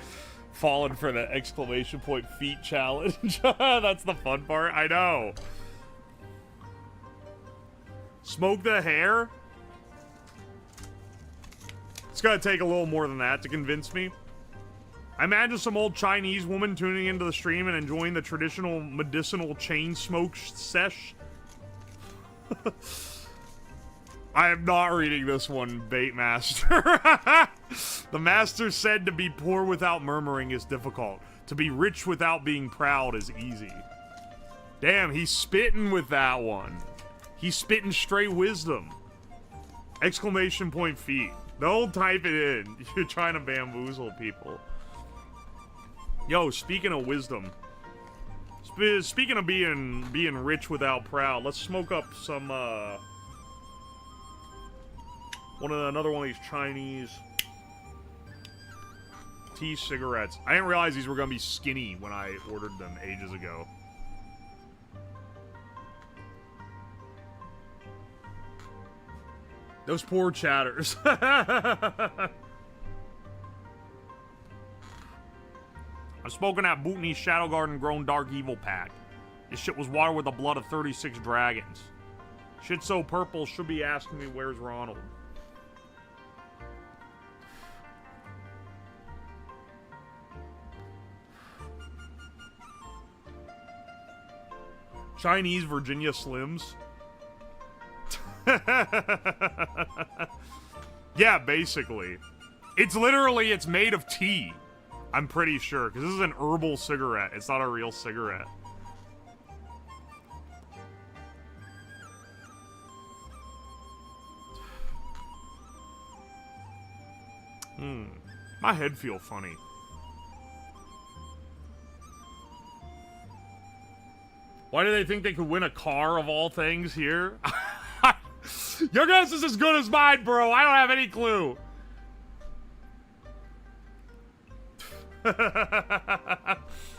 falling for the exclamation point feet challenge. That's the fun part, I know. Smoke the hair? It's gonna take a little more than that to convince me. I imagine some old Chinese woman tuning into the stream and enjoying the traditional medicinal chain smoke sesh. I am not reading this one, Bait Master. The master said to be poor without murmuring is difficult. To be rich without being proud is easy. Damn, he's spitting with that one. He's spitting straight wisdom. Exclamation point feet. Don't type it in. You're trying to bamboozle people. Yo, speaking of wisdom. Speaking of being rich without proud, let's smoke up some, another one of these Chinese tea cigarettes. I didn't realize these were gonna be skinny when I ordered them ages ago. Those poor chatters. I'm smoking that Bhutanese Shadow Garden grown Dark Evil pack. This shit was watered with the blood of 36 dragons. Shit so purple should be asking me where's Ronald. Chinese Virginia Slims. Yeah, basically. It's made of tea. I'm pretty sure, because this is an herbal cigarette. It's not a real cigarette. My head feel funny. Why do they think they could win a car of all things here? Your guess is as good as mine, bro. I don't have any clue.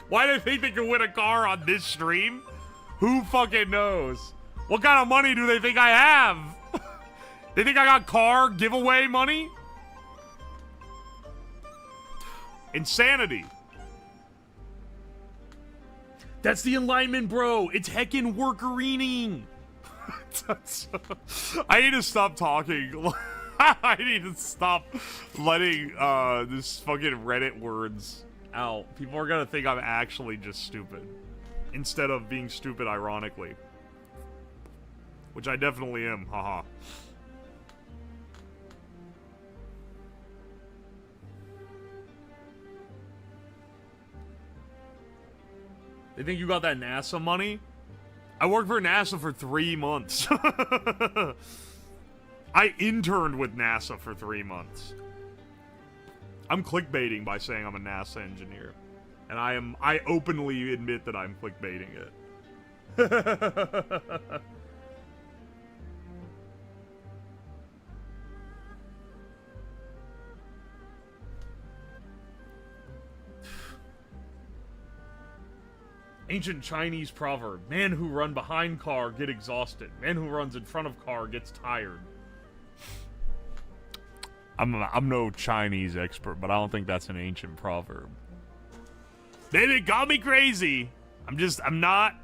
Why do they think they could win a car on this stream? Who fucking knows? What kind of money do they think I have? They think I got car giveaway money? Insanity. That's the Enlightenment, bro. It's heckin' workerining. I need to stop talking. I need to stop letting this fucking Reddit words out. People are gonna think I'm actually just stupid. Instead of being stupid ironically. Which I definitely am, haha. They think you got that NASA money? I worked for NASA for 3 months. I interned with NASA for 3 months. I'm clickbaiting by saying I'm a NASA engineer. And I openly admit that I'm clickbaiting it. Ancient Chinese proverb. Man who run behind car get exhausted. Man who runs in front of car gets tired. I'm no Chinese expert, but I don't think that's an ancient proverb. They got me crazy. I'm not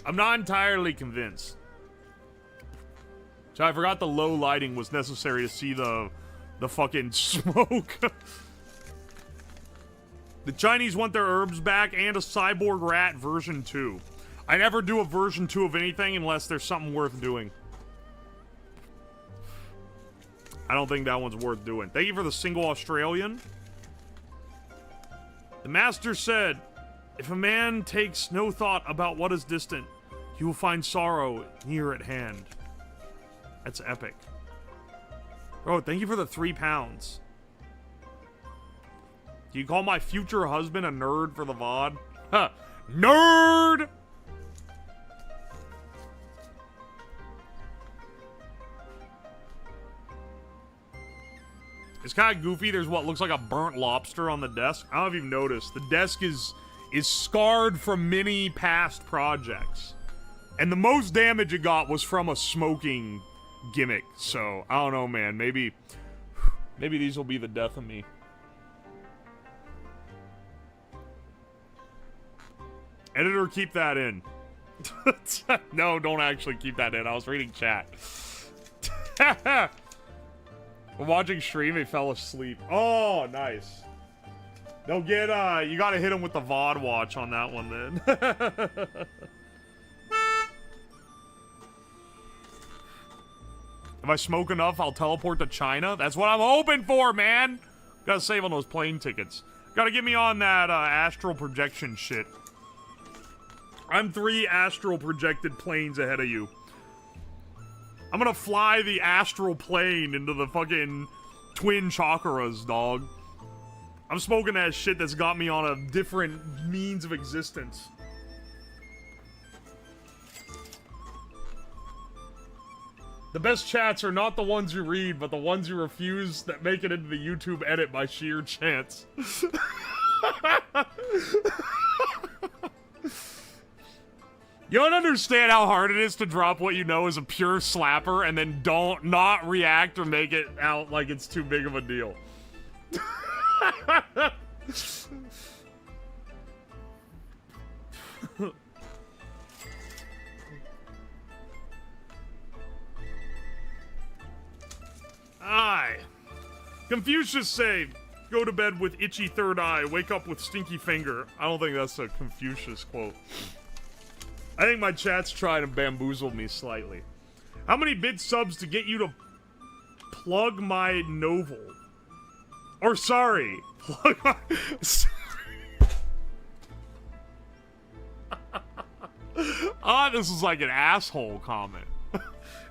entirely convinced. So I forgot the low lighting was necessary to see the fucking smoke. The Chinese want their herbs back and a cyborg rat version 2. I never do a version 2 of anything unless there's something worth doing. I don't think that one's worth doing. Thank you for the single Australian. The master said, if a man takes no thought about what is distant, he will find sorrow near at hand. That's epic. Bro, thank you for the 3 pounds. Do you call my future husband a nerd for the VOD? Huh. Nerd! It's kind of goofy. There's what looks like a burnt lobster on the desk. I don't know if you've noticed. The desk is scarred from many past projects. And the most damage it got was from a smoking gimmick. So, I don't know, man. Maybe these will be the death of me. Editor, keep that in. No, don't actually keep that in. I was reading chat. When watching stream, he fell asleep. Oh, nice. They'll get, you gotta hit him with the VOD watch on that one, then. If I smoke enough, I'll teleport to China. That's what I'm hoping for, man. Gotta save on those plane tickets. Gotta get me on that, astral projection shit. I'm 3 astral projected planes ahead of you. I'm gonna fly the astral plane into the fucking twin chakras, dog. I'm smoking that shit that's got me on a different means of existence. The best chats are not the ones you read, but the ones you refuse that make it into the YouTube edit by sheer chance. You don't understand how hard it is to drop what you know is a pure slapper and then not react or make it out like it's too big of a deal. Aye. Confucius say, go to bed with itchy third eye, wake up with stinky finger. I don't think that's a Confucius quote. I think my chat's trying to bamboozle me slightly. How many bit subs to get you to plug my novel? Or sorry, plug my... this is like an asshole comment.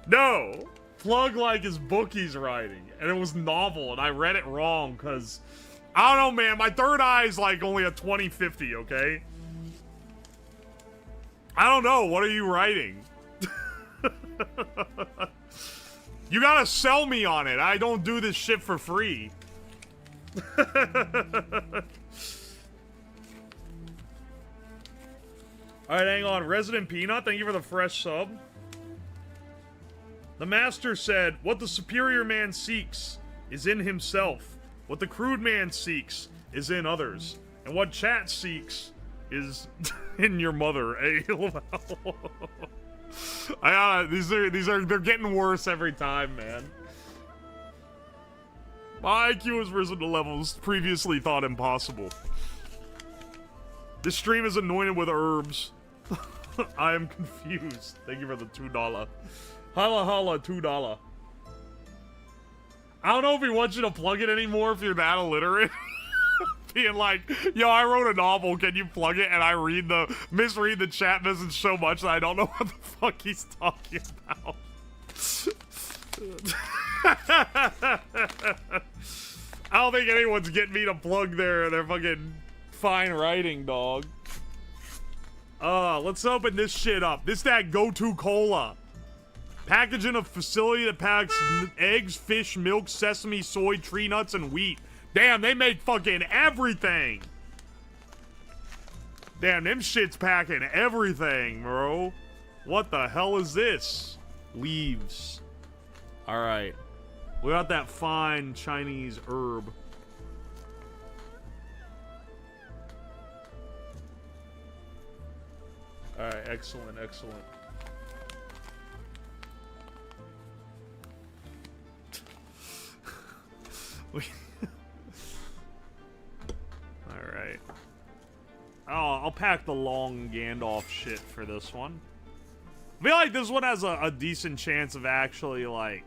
No, plug like his book he's writing. And it was novel, and I read it wrong, because... I don't know, man, my third eye is like only a 20/50, okay? I don't know. What are you writing? You gotta sell me on it. I don't do this shit for free. Alright, hang on. Resident Peanut, thank you for the fresh sub. The master said, what the superior man seeks is in himself. What the crude man seeks is in others. And what chat seeks is in your mother. Hey, they're getting worse every time, man. My IQ has risen to levels previously thought impossible. This stream is anointed with herbs. I am confused. Thank you for the $2. Holla holla, $2. I don't know if he wants you to plug it anymore if you're that illiterate. Being like, yo, I wrote a novel, can you plug it? And I misread the chat message so much that I don't know what the fuck he's talking about. I don't think anyone's getting me to plug their fucking fine writing, dog. Let's open this shit up. This that go-to cola. Packaged in a facility that packs eggs, fish, milk, sesame, soy, tree nuts, and wheat. Damn, they make fucking everything. Damn, them shit's packing everything, bro. What the hell is this? Leaves. Alright. We got that fine Chinese herb. Alright, excellent, excellent. Alright. Oh, I'll pack the long Gandalf shit for this one. I feel like this one has a decent chance of actually, like,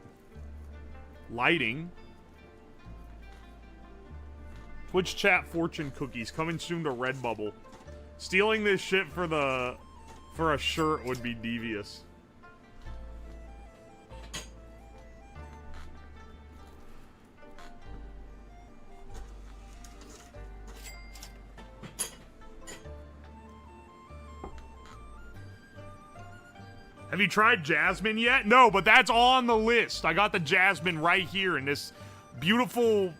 lighting. Twitch chat fortune cookies coming soon to Redbubble. Stealing this shit for a shirt would be devious. Have you tried jasmine yet? No, but that's on the list. I got the jasmine right here in this beautiful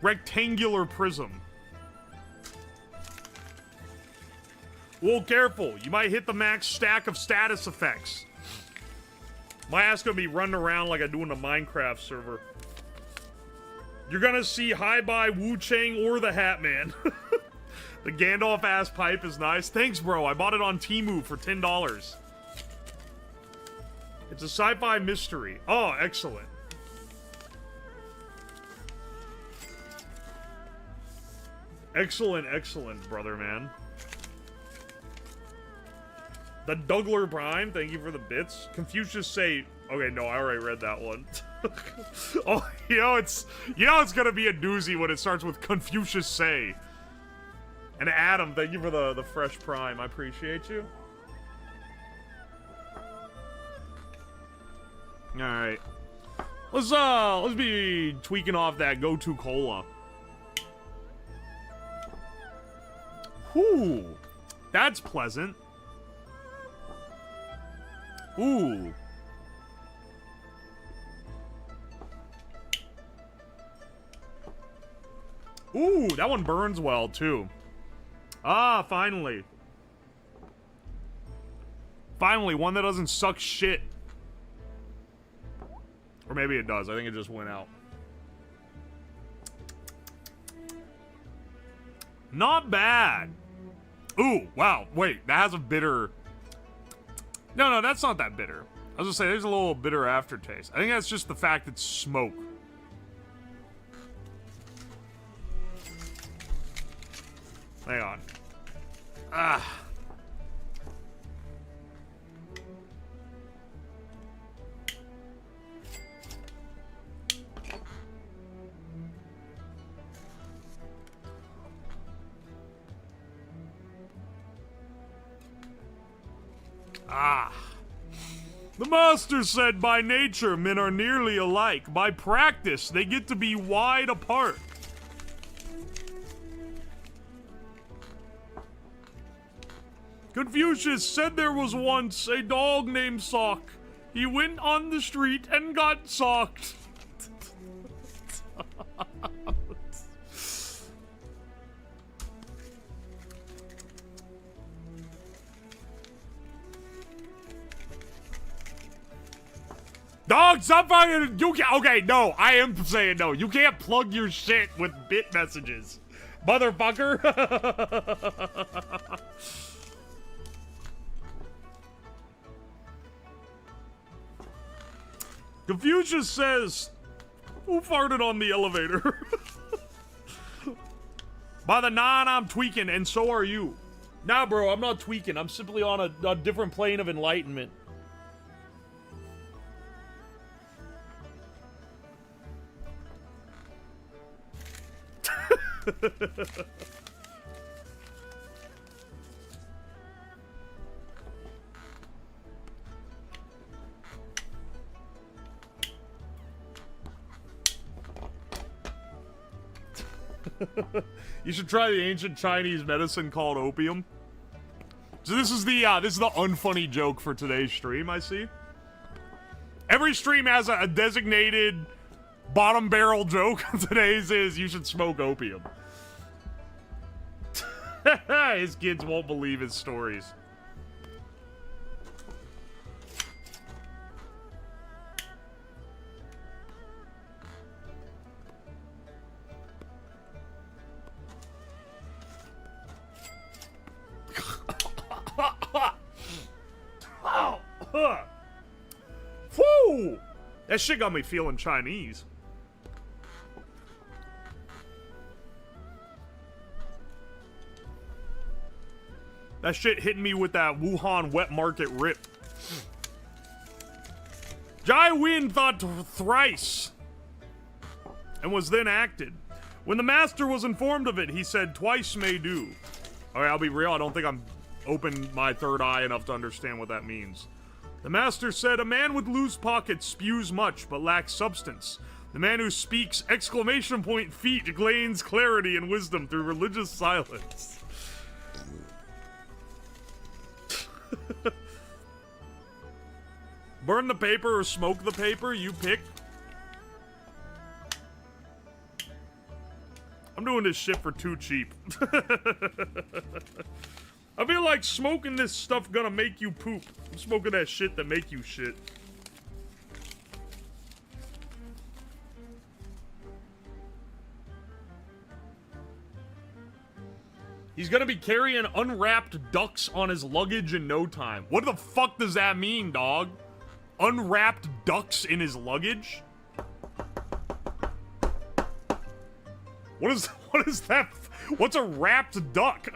rectangular prism. Well, careful. You might hit the max stack of status effects. My ass gonna be running around like I do in a Minecraft server. You're gonna see Hi-Bye, Wu Chang, or the Hat Man. The Gandalf ass pipe is nice. Thanks, bro. I bought it on Temu for $10. It's a sci-fi mystery. Oh, excellent. Excellent, excellent, brother, man. The Dougler Prime, thank you for the bits. Confucius say, okay, no, I already read that one. Oh, you know it's gonna be a doozy when it starts with Confucius say. And Adam, thank you for the fresh Prime. I appreciate you. Alright. Let's be tweaking off that go-to cola. Whew. That's pleasant. Ooh. Ooh, that one burns well, too. Ah, finally. Finally, one that doesn't suck shit. Or maybe it does. I think it just went out. Not bad. Ooh, wow. Wait, that has a bitter... No, that's not that bitter. I was gonna say, there's a little bitter aftertaste. I think that's just the fact it's smoke. Hang on. Ah. Ah. The master said by nature men are nearly alike. By practice they get to be wide apart. Confucius said there was once a dog named Sock. He went on the street and got socked. Dog, stop fucking. You can't. Okay, no, I am saying no. You can't plug your shit with bit messages, motherfucker. Confucius says, who farted on the elevator? By the 9, I'm tweaking, and so are you. Nah, bro, I'm not tweaking. I'm simply on a different plane of enlightenment. You should try the ancient Chinese medicine called opium. So this is the unfunny joke for today's stream, I see. Every stream has a designated bottom barrel joke. Today's is you should smoke opium. His kids won't believe his stories. Whew! That shit got me feeling Chinese. That shit hitting me with that Wuhan wet market rip. Jai Win thought thrice and was then acted. When the master was informed of it, he said, twice may do. Alright, I'll be real, I don't think I'm open my third eye enough to understand what that means. The master said, a man with loose pockets spews much, but lacks substance. The man who speaks, exclamation point feet, gains clarity and wisdom through religious silence. Burn the paper or smoke the paper, you pick. I'm doing this shit for too cheap. I feel like smoking this stuff gonna make you poop. I'm smoking that shit that make you shit. He's gonna be carrying unwrapped ducks on his luggage in no time. What the fuck does that mean, dog? Unwrapped ducks in his luggage? What is that? What's a wrapped duck?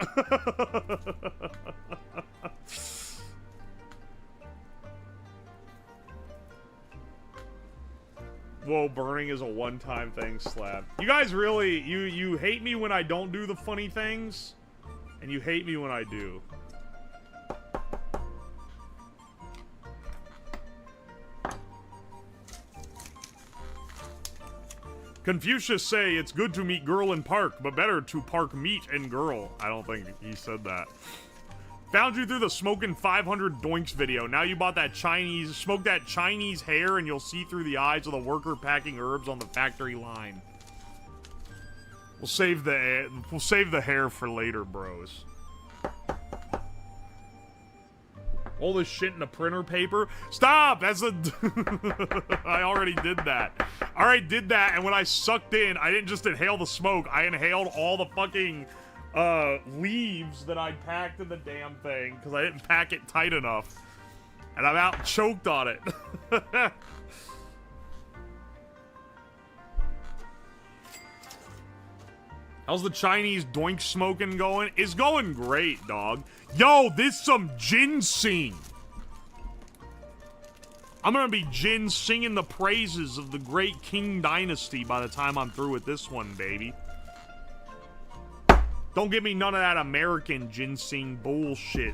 Whoa, burning is a one-time thing, Slab. You guys really, you hate me when I don't do the funny things, and you hate me when I do. Confucius say it's good to meet girl in park, but better to park meet and girl. I don't think he said that. Found you through the smoking 500 doinks video. Now you bought that Chinese, smoke that Chinese hair and you'll see through the eyes of the worker packing herbs on the factory line. We'll save the hair for later, bros. All this shit in the printer paper? Stop! That's a... I already did that. I already did that, and when I sucked in, I didn't just inhale the smoke, I inhaled all the fucking, leaves that I packed in the damn thing, because I didn't pack it tight enough. And I'm out choked on it. How's the Chinese doink smoking going? It's going great, dog. Yo, this some ginseng. I'm gonna be singing the praises of the great King Dynasty by the time I'm through with this one, baby. Don't give me none of that American ginseng bullshit.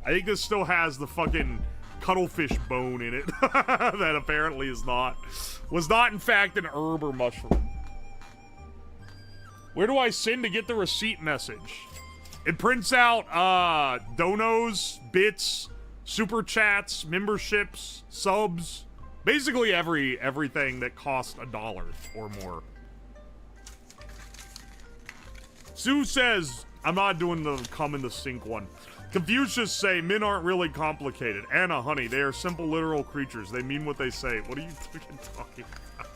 I think this still has the fucking cuttlefish bone in it. That apparently was not in fact an herb or mushroom. Where do I send to get the receipt message? It prints out, donos, bits, super chats, memberships, subs. Basically everything that costs $1 or more. Sue says, I'm not doing the come in the sink one. Confucius say men aren't really complicated. Anna, honey, they are simple literal creatures. They mean what they say. What are you freaking talking about?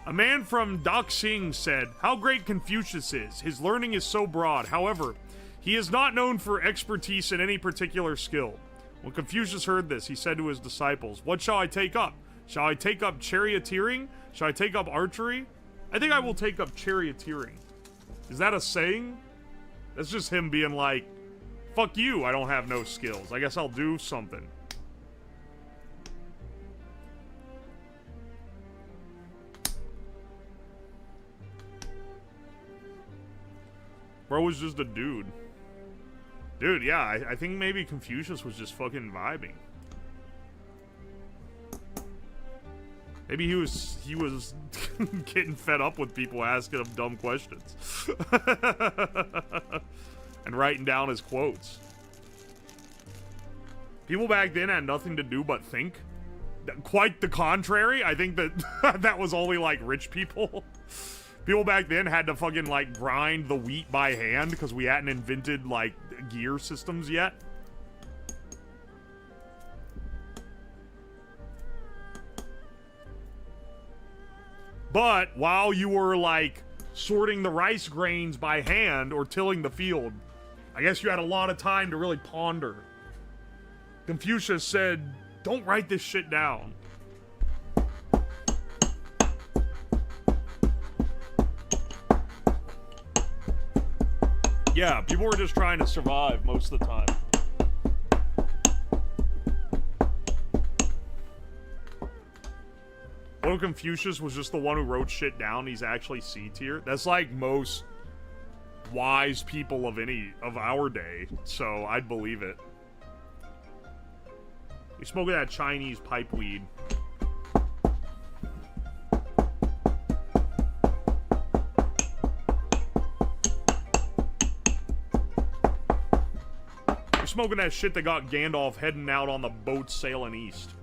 A man from Daxing said, how great Confucius is. His learning is so broad. However, he is not known for expertise in any particular skill. When Confucius heard this, he said to his disciples, what shall I take up? Shall I take up charioteering? Shall I take up archery? I think I will take up charioteering. Is that a saying? That's just him being like, fuck you, I don't have no skills. I guess I'll do something. Bro was just a dude. Dude, yeah, I think maybe Confucius was just fucking vibing. Maybe he was getting fed up with people asking him dumb questions. And writing down his quotes. People back then had nothing to do but think. Quite the contrary. I think that that was only like rich people. People back then had to fucking like grind the wheat by hand because we hadn't invented like gear systems yet. But while you were like sorting the rice grains by hand or tilling the field, I guess you had a lot of time to really ponder. Confucius said, don't write this shit down. Yeah, people were just trying to survive most of the time. What if Confucius was just the one who wrote shit down? He's actually C tier. That's like most wise people of our day, so I'd believe it. We smoking that Chinese pipe weed. We're smoking that shit that got Gandalf heading out on the boat sailing east.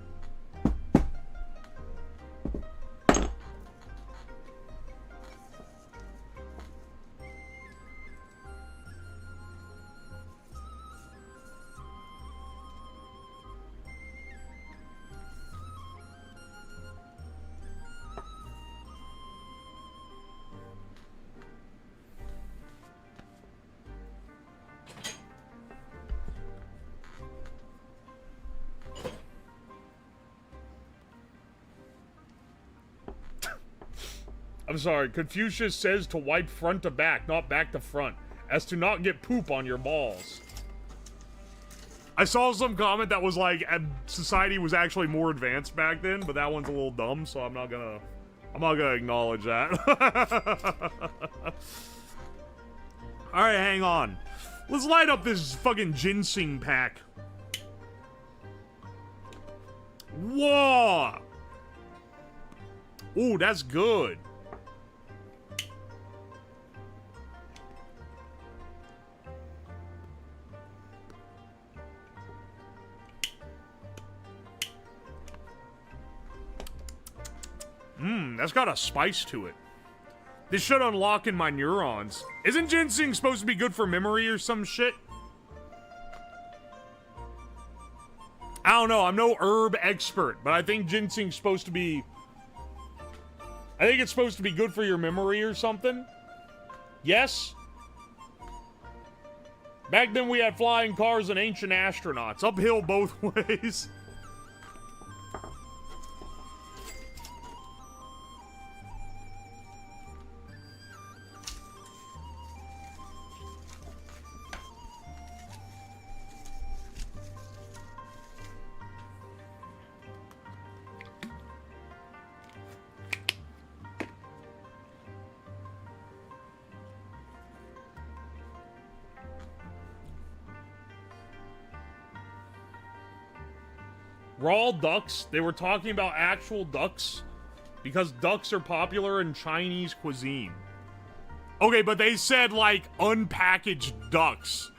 I'm sorry, Confucius says to wipe front to back, not back to front, as to not get poop on your balls. I saw some comment that was like, society was actually more advanced back then, but that one's a little dumb, so I'm not gonna acknowledge that. Alright, hang on. Let's light up this fucking ginseng pack. Whoa! Ooh, that's good. That's got a spice to it. This should unlock in my neurons. Isn't ginseng supposed to be good for memory or some shit? I don't know, I'm no herb expert, but I think ginseng's supposed to be... I think it's supposed to be good for your memory or something. Yes? Back then we had flying cars and ancient astronauts. Uphill both ways. Raw ducks? They were talking about actual ducks? Because ducks are popular in Chinese cuisine. Okay, but they said, like, unpackaged ducks.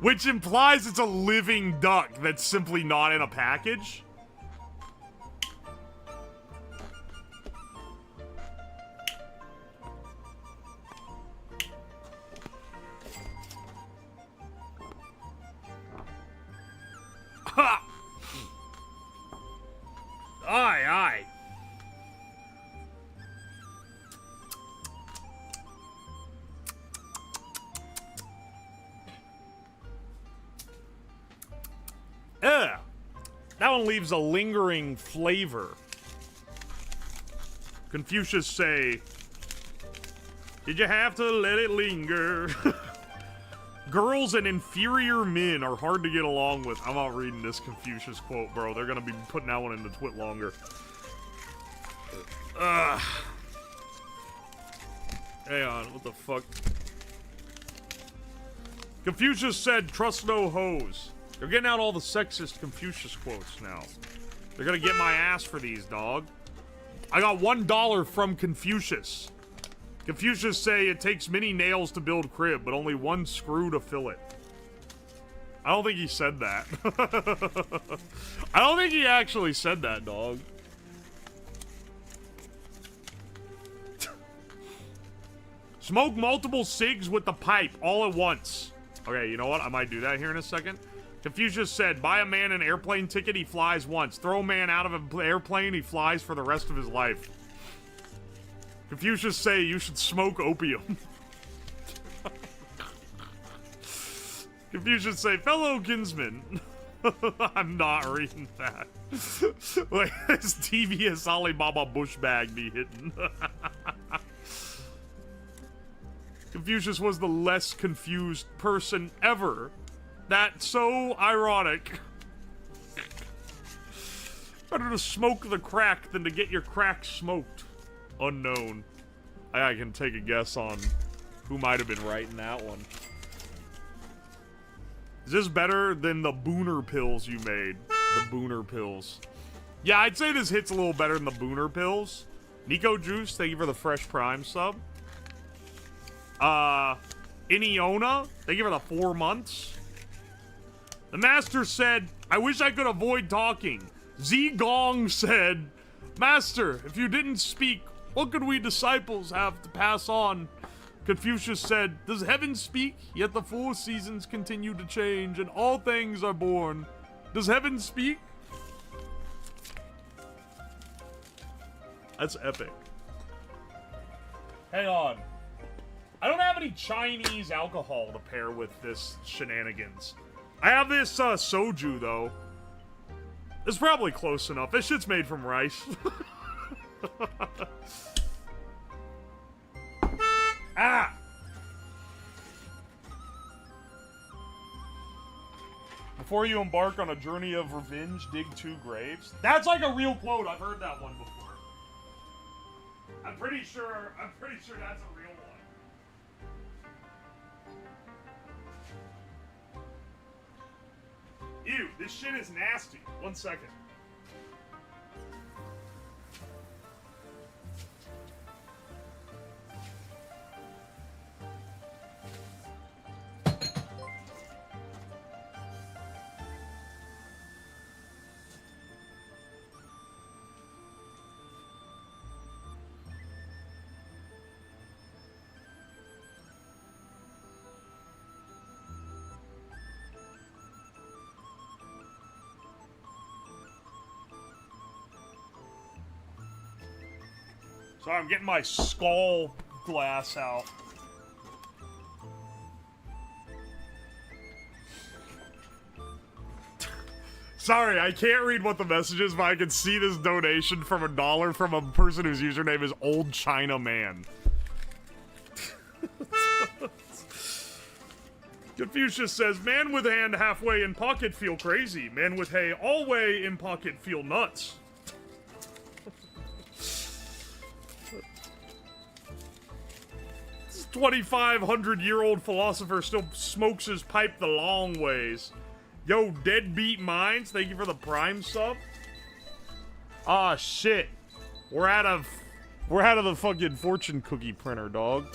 which implies it's a living duck that's simply not in a package. Ha! Aye, aye. Ugh. That one leaves a lingering flavor. Confucius say, did you have to let it linger? Girls and inferior men are hard to get along with. I'm not reading this Confucius quote, bro. They're gonna be putting that one in the twit longer. Hang on, what the fuck? Confucius said, trust no hoes. They're getting out all the sexist Confucius quotes now. They're gonna get my ass for these, dog. I got $1 from Confucius. Confucius say it takes many nails to build crib, but only one screw to fill it. I don't think he said that. I don't think he actually said that, dog. Smoke multiple cigs with the pipe all at once. Okay, you know what? I might do that here in a second. Confucius said, buy a man an airplane ticket, he flies once. Throw a man out of an airplane, he flies for the rest of his life. Confucius say you should smoke opium. Confucius say, fellow kinsman. I'm not reading that. Like, this devious Alibaba bush bag be hidden. Confucius was the less confused person ever. That's so ironic. Better to smoke the crack than to get your crack smoked. Unknown. I can take a guess on who might have been writing that one. Is this better than the Booner pills you made? The Booner pills. Yeah, I'd say this hits a little better than the Booner pills. Nico Juice, thank you for the fresh prime sub. Iniona, thank you for the 4 months. The master said, I wish I could avoid talking. Zigong said, Master, if you didn't speak, what could we disciples have to pass on? Confucius said, does heaven speak? Yet the 4 seasons continue to change, and all things are born. Does heaven speak? That's epic. Hang on. I don't have any Chinese alcohol to pair with this shenanigans. I have this soju, though. It's probably close enough. This shit's made from rice. Ah! Before you embark on a journey of revenge, dig 2 graves. That's like a real quote. I've heard that one before. I'm pretty sure that's a real one. Ew, this shit is nasty. 1 second. Sorry, I'm getting my skull glass out. Sorry, I can't read what the message is, but I can see this donation from $1 from a person whose username is Old China Man. Confucius says, man with hand halfway in pocket feel crazy. Man with hay all way in pocket feel nuts. 2,500-year-old philosopher still smokes his pipe the long ways. Yo, Deadbeat Minds, thank you for the prime sub. Ah, shit. We're out of the fucking fortune cookie printer, dog.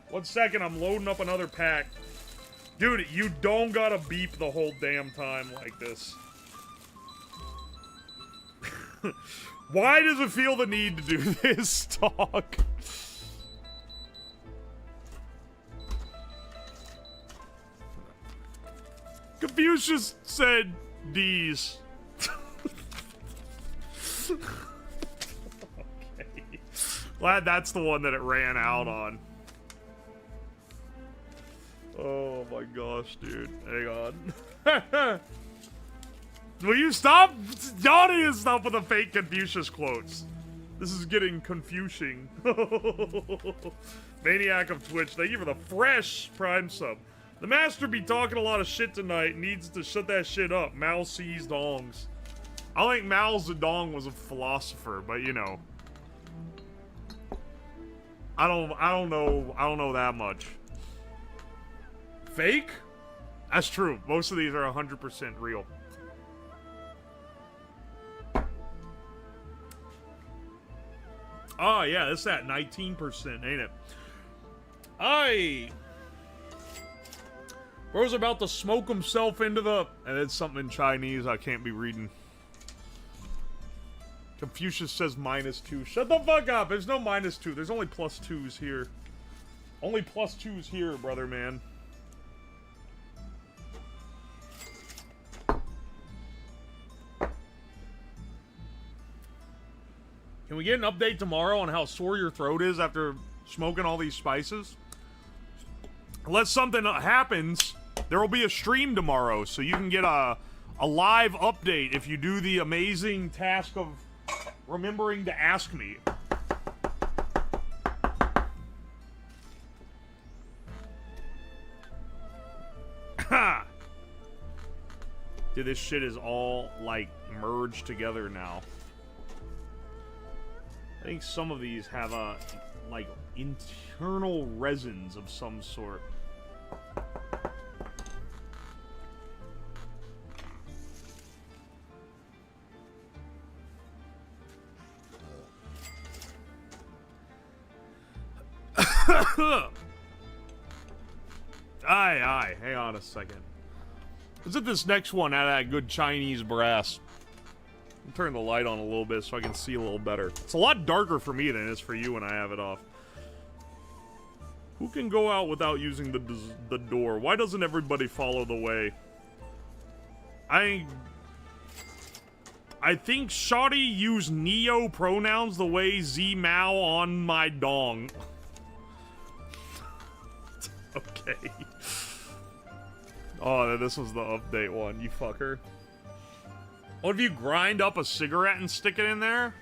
One second, I'm loading up another pack. Dude, you don't gotta beep the whole damn time like this. Why does it feel the need to do this, dog? Confucius said D's. Okay. Glad that's the one that it ran out on. Oh my gosh, dude. Hang on. Will you stop? Y'all need to stop with the fake Confucius quotes. This is getting confusing. Maniac of Twitch, thank you for the fresh Prime sub. The master be talking a lot of shit tonight. Needs to shut that shit up. Mao sees dongs. I don't think Mao Zedong was a philosopher, but you know. I don't know that much. Fake? That's true. Most of these are 100% real. Oh, yeah, it's that 19%, ain't it? Bro's about to smoke himself into the... And it's something in Chinese I can't be reading. Confucius says -2. Shut the fuck up. There's no -2. There's only +2s here. Only +2s here, brother man. Can we get an update tomorrow on how sore your throat is after smoking all these spices? Unless something happens, there will be a stream tomorrow, so you can get a live update if you do the amazing task of remembering to ask me. Ha! Dude, this shit is all, like, merged together now. I think some of these have like, internal resins of some sort. Aye, hang on a second. Let's hit this next one out of that good Chinese brass. Turn the light on a little bit so I can see a little better. It's a lot darker for me than it is for you when I have it off. Who can go out without using the door? Why doesn't everybody follow the way? I think Shawty used Neo pronouns the way Z Mao on my dong. Okay. Oh, this was the update one, you fucker. What if you grind up a cigarette and stick it in there?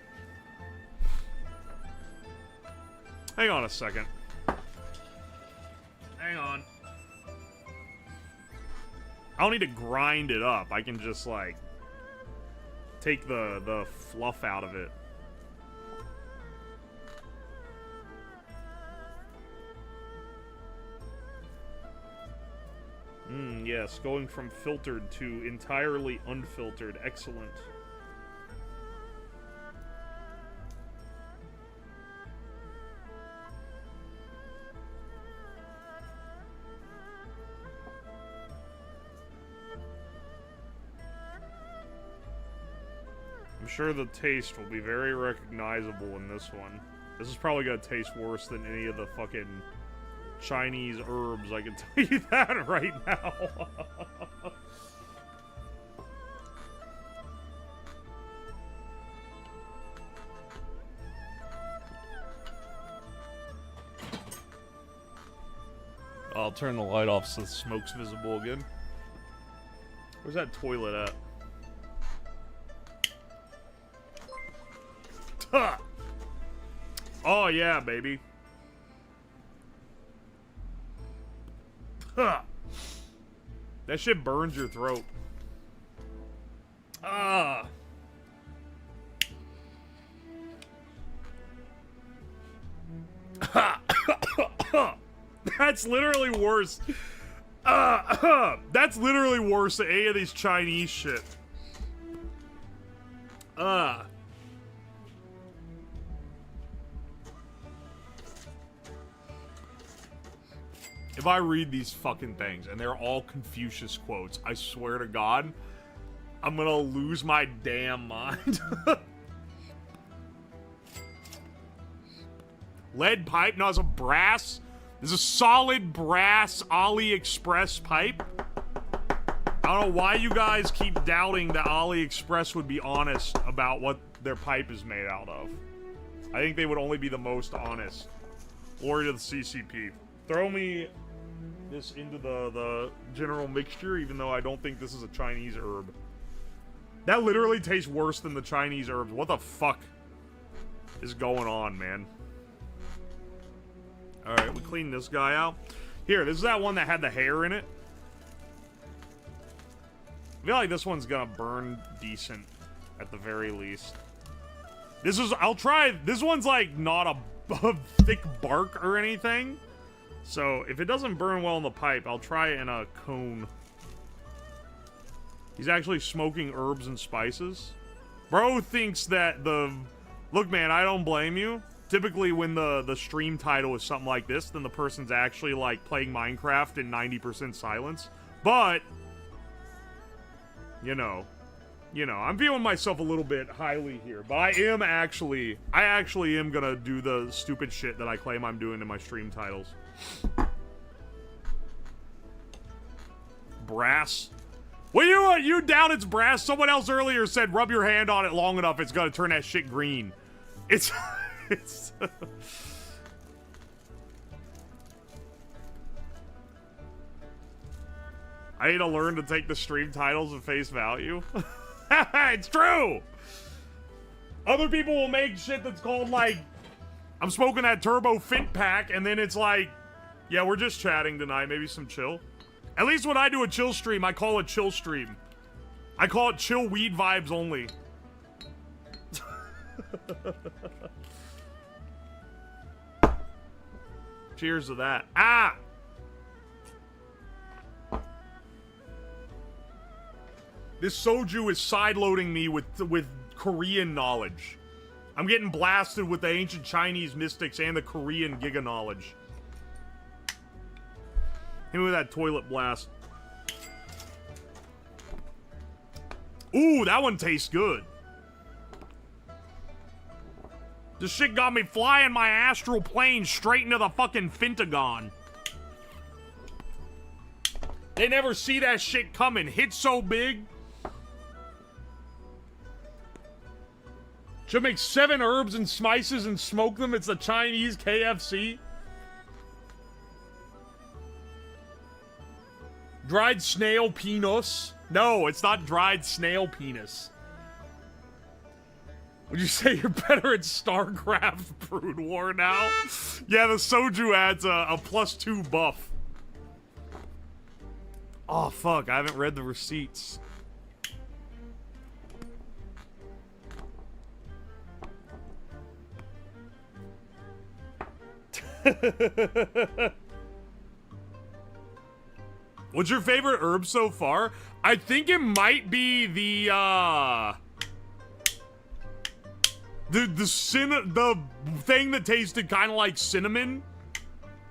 Hang on a second. Hang on. I don't need to grind it up. I can just, like, take the fluff out of it. Yes, going from filtered to entirely unfiltered. Excellent. I'm sure the taste will be very recognizable in this one. This is probably gonna taste worse than any of the fucking Chinese herbs, I can tell you that right now. I'll turn the light off so the smoke's visible again. Where's that toilet at? Tuh! Oh yeah, baby. Huh. That shit burns your throat. Ah. That's literally worse. That's literally worse than any of these Chinese shit. If I read these fucking things and they're all Confucius quotes, I swear to God, I'm gonna lose my damn mind. Lead pipe? No, it's a brass. There's a solid brass AliExpress pipe. I don't know why you guys keep doubting that AliExpress would be honest about what their pipe is made out of. I think they would only be the most honest. Glory to the CCP. Throw me this into the general mixture, even though I don't think this is a Chinese herb. That literally tastes worse than the Chinese herbs. What the fuck is going on, man? Alright, we clean this guy out. Here, this is that one that had the hair in it. I feel like this one's gonna burn decent at the very least. This is, I'll try, this one's like not a thick bark or anything. So if it doesn't burn well in the pipe, I'll try it in a cone. He's actually smoking herbs and spices. Bro thinks that the... Look, man, I don't blame you. Typically, when the stream title is something like this, then the person's actually, like, playing Minecraft in 90% silence. But, you know, I'm feeling myself a little bit highly here. But I actually am gonna do the stupid shit that I claim I'm doing in my stream titles. Brass. Well, you doubt it's brass. Someone else earlier said rub your hand on it long enough, it's gonna turn that shit green. It's... it's... I need to learn to take the stream titles at face value. It's true! Other people will make shit that's called, like, I'm smoking that Turbo Fint Pack, and then it's like, yeah, we're just chatting tonight, maybe some chill. At least when I do a chill stream, I call it chill stream. I call it chill weed vibes only. Cheers to that. Ah! This soju is sideloading me with Korean knowledge. I'm getting blasted with the ancient Chinese mystics and the Korean giga knowledge. Hit me with that toilet blast. Ooh, that one tastes good. This shit got me flying my astral plane straight into the fucking Pentagon. They never see that shit coming. Hit so big. Should make 7 herbs and spices and smoke them. It's a Chinese KFC. Dried snail penis. No, it's not dried snail penis. Would you say you're better at StarCraft Brood War now? Yeah, the soju adds a +2 buff. Oh, fuck. I haven't read the receipts. What's your favorite herb so far? I think it might be the thing that tasted kind of like cinnamon.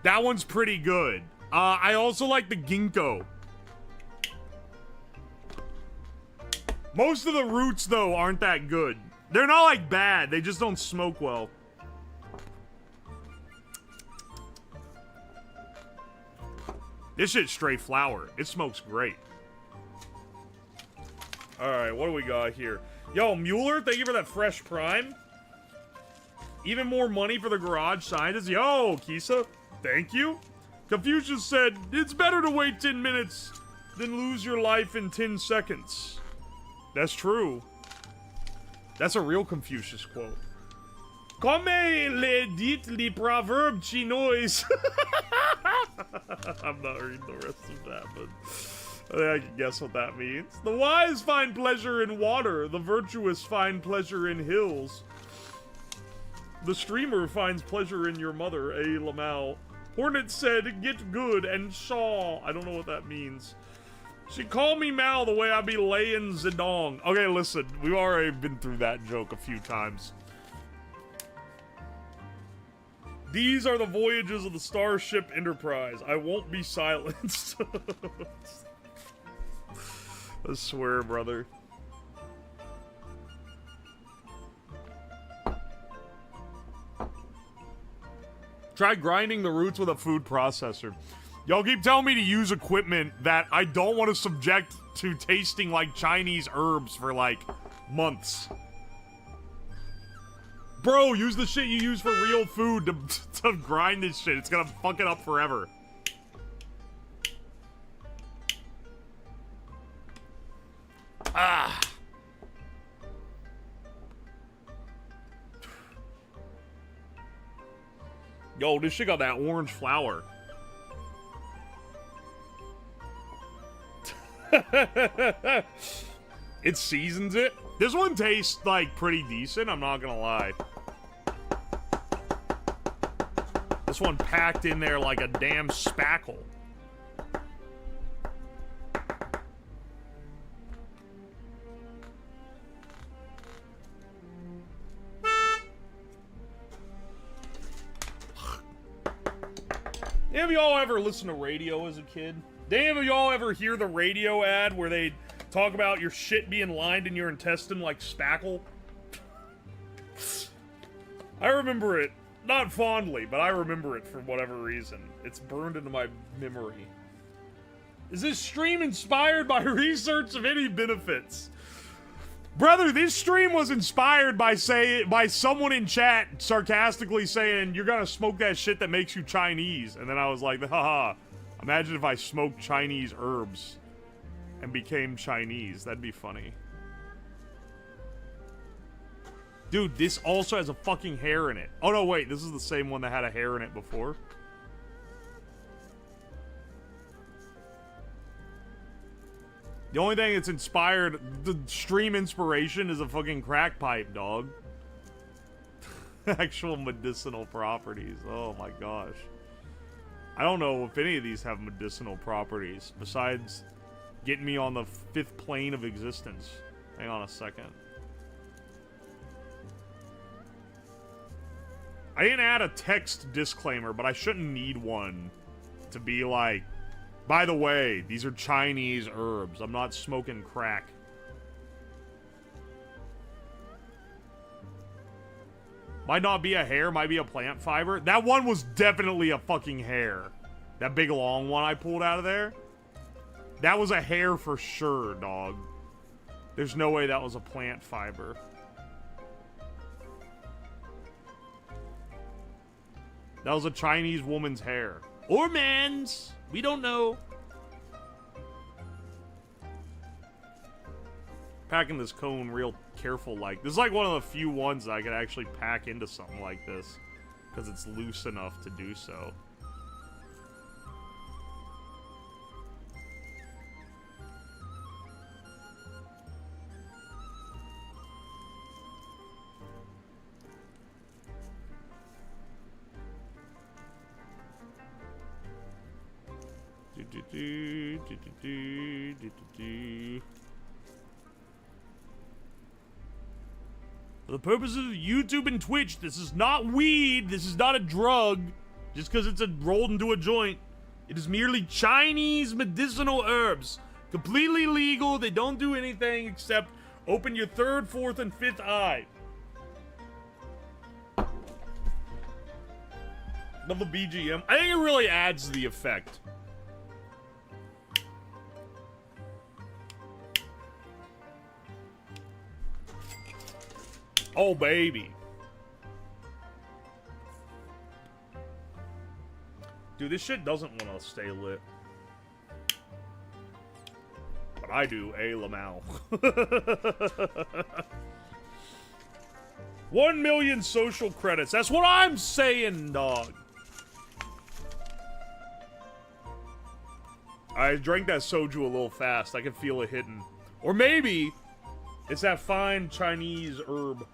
That one's pretty good. I also like the ginkgo. Most of the roots, though, aren't that good. They're not, like, bad. They just don't smoke well. This shit's straight flower. It smokes great. Alright, what do we got here? Yo, Mueller, thank you for that fresh prime. Even more money for the garage scientist. Yo, Kisa, thank you. Confucius said, it's better to wait 10 minutes than lose your life in 10 seconds. That's true. That's a real Confucius quote. Comme le dit le proverbe chinois. I'm not reading the rest of that, but I think I can guess what that means. The wise find pleasure in water. The virtuous find pleasure in hills. The streamer finds pleasure in your mother, A. Lamau. Hornet said, get good and shaw. I don't know what that means. She called me Mal the way I be laying Zedong. Okay, listen, we've already been through that joke a few times. These are the voyages of the Starship Enterprise. I won't be silenced. I swear, brother. Try grinding the roots with a food processor. Y'all keep telling me to use equipment that I don't want to subject to tasting like Chinese herbs for, like, months. Bro, use the shit you use for real food to grind this shit. It's gonna fuck it up forever. Ah. Yo, this shit got that orange flower. It seasons it. This one tastes, like, pretty decent, I'm not gonna lie. This one packed in there like a damn spackle. Any of y'all ever listen to radio as a kid? Did any of y'all ever hear the radio ad where they talk about your shit being lined in your intestine like spackle? I remember it. Not fondly, but I remember it for whatever reason. It's burned into my memory. Is this stream inspired by research of any benefits? Brother, this stream was inspired by someone in chat sarcastically saying, you're gonna smoke that shit that makes you Chinese. And then I was like, haha, imagine if I smoked Chinese herbs and became Chinese. That'd be funny. Dude, this also has a fucking hair in it. Oh no, wait, this is the same one that had a hair in it before. The only thing that's inspired, the stream inspiration is a fucking crack pipe, dog. Actual medicinal properties. Oh my gosh. I don't know if any of these have medicinal properties, besides getting me on the 5th plane of existence. Hang on a second. I didn't add a text disclaimer, but I shouldn't need one to be like, by the way, these are Chinese herbs. I'm not smoking crack. Might not be a hair, might be a plant fiber. That one was definitely a fucking hair. That big long one I pulled out of there. That was a hair for sure, dog. There's no way that was a plant fiber. That was a Chinese woman's hair. Or man's. We don't know. Packing this cone real careful like. This is like one of the few ones that I could actually pack into something like this. Because it's loose enough to do so. For the purposes of YouTube and Twitch, this is not weed, this is not a drug, just because it's rolled into a joint. It is merely Chinese medicinal herbs. Completely legal, they don't do anything except open your 3rd, 4th, and 5th eye. Love the BGM. I think it really adds to the effect. Oh, baby. Dude, this shit doesn't want to stay lit. But I do, Lamau. 1 million social credits. That's what I'm saying, dog. I drank that soju a little fast. I can feel it hitting. Or maybe it's that fine Chinese herb.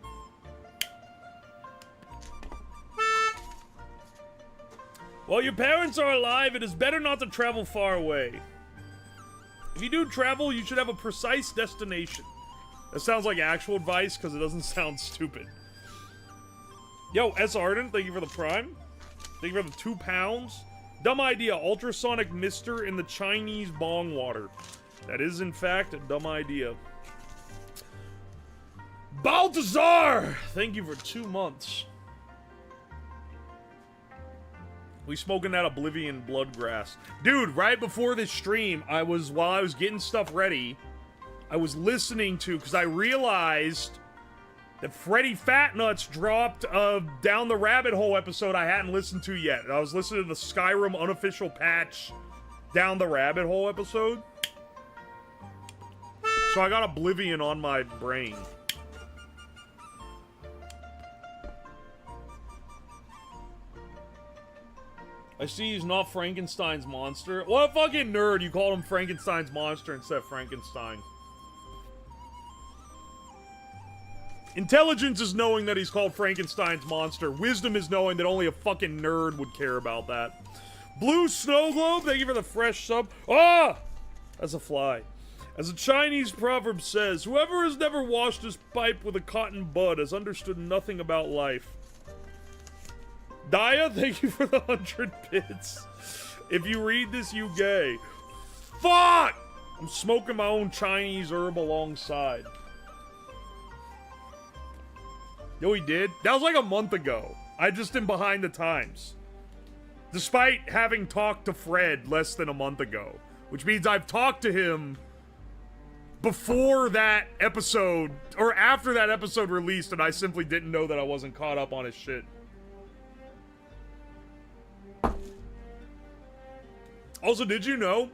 While your parents are alive, it is better not to travel far away. If you do travel, you should have a precise destination. That sounds like actual advice, because it doesn't sound stupid. Yo, S. Arden, thank you for the prime. Thank you for the 2 pounds. Dumb idea, ultrasonic mister in the Chinese bong water. That is, in fact, a dumb idea. Baltazar! Thank you for 2 months. We smoking that Oblivion Bloodgrass. Dude, right before this stream, while I was getting stuff ready, I was listening to, because I realized that Freddy Fatnuts dropped a Down the Rabbit Hole episode I hadn't listened to yet. I was listening to the Skyrim unofficial patch Down the Rabbit Hole episode. So I got Oblivion on my brain. I see he's not Frankenstein's monster. What a fucking nerd. You called him Frankenstein's monster instead of Frankenstein. Intelligence is knowing that he's called Frankenstein's monster. Wisdom is knowing that only a fucking nerd would care about that. Blue Snow Globe, thank you for the fresh sub. Ah! That's a fly. As a Chinese proverb says, whoever has never washed his pipe with a cotton bud has understood nothing about life. Daya, thank you for the 100 bits. If you read this, you gay. Fuck! I'm smoking my own Chinese herb alongside. Yo, he did? That was like a month ago. I just am behind the times. Despite having talked to Fred less than a month ago. Which means I've talked to him before that episode, or after that episode released, and I simply didn't know that I wasn't caught up on his shit. Also, did you know?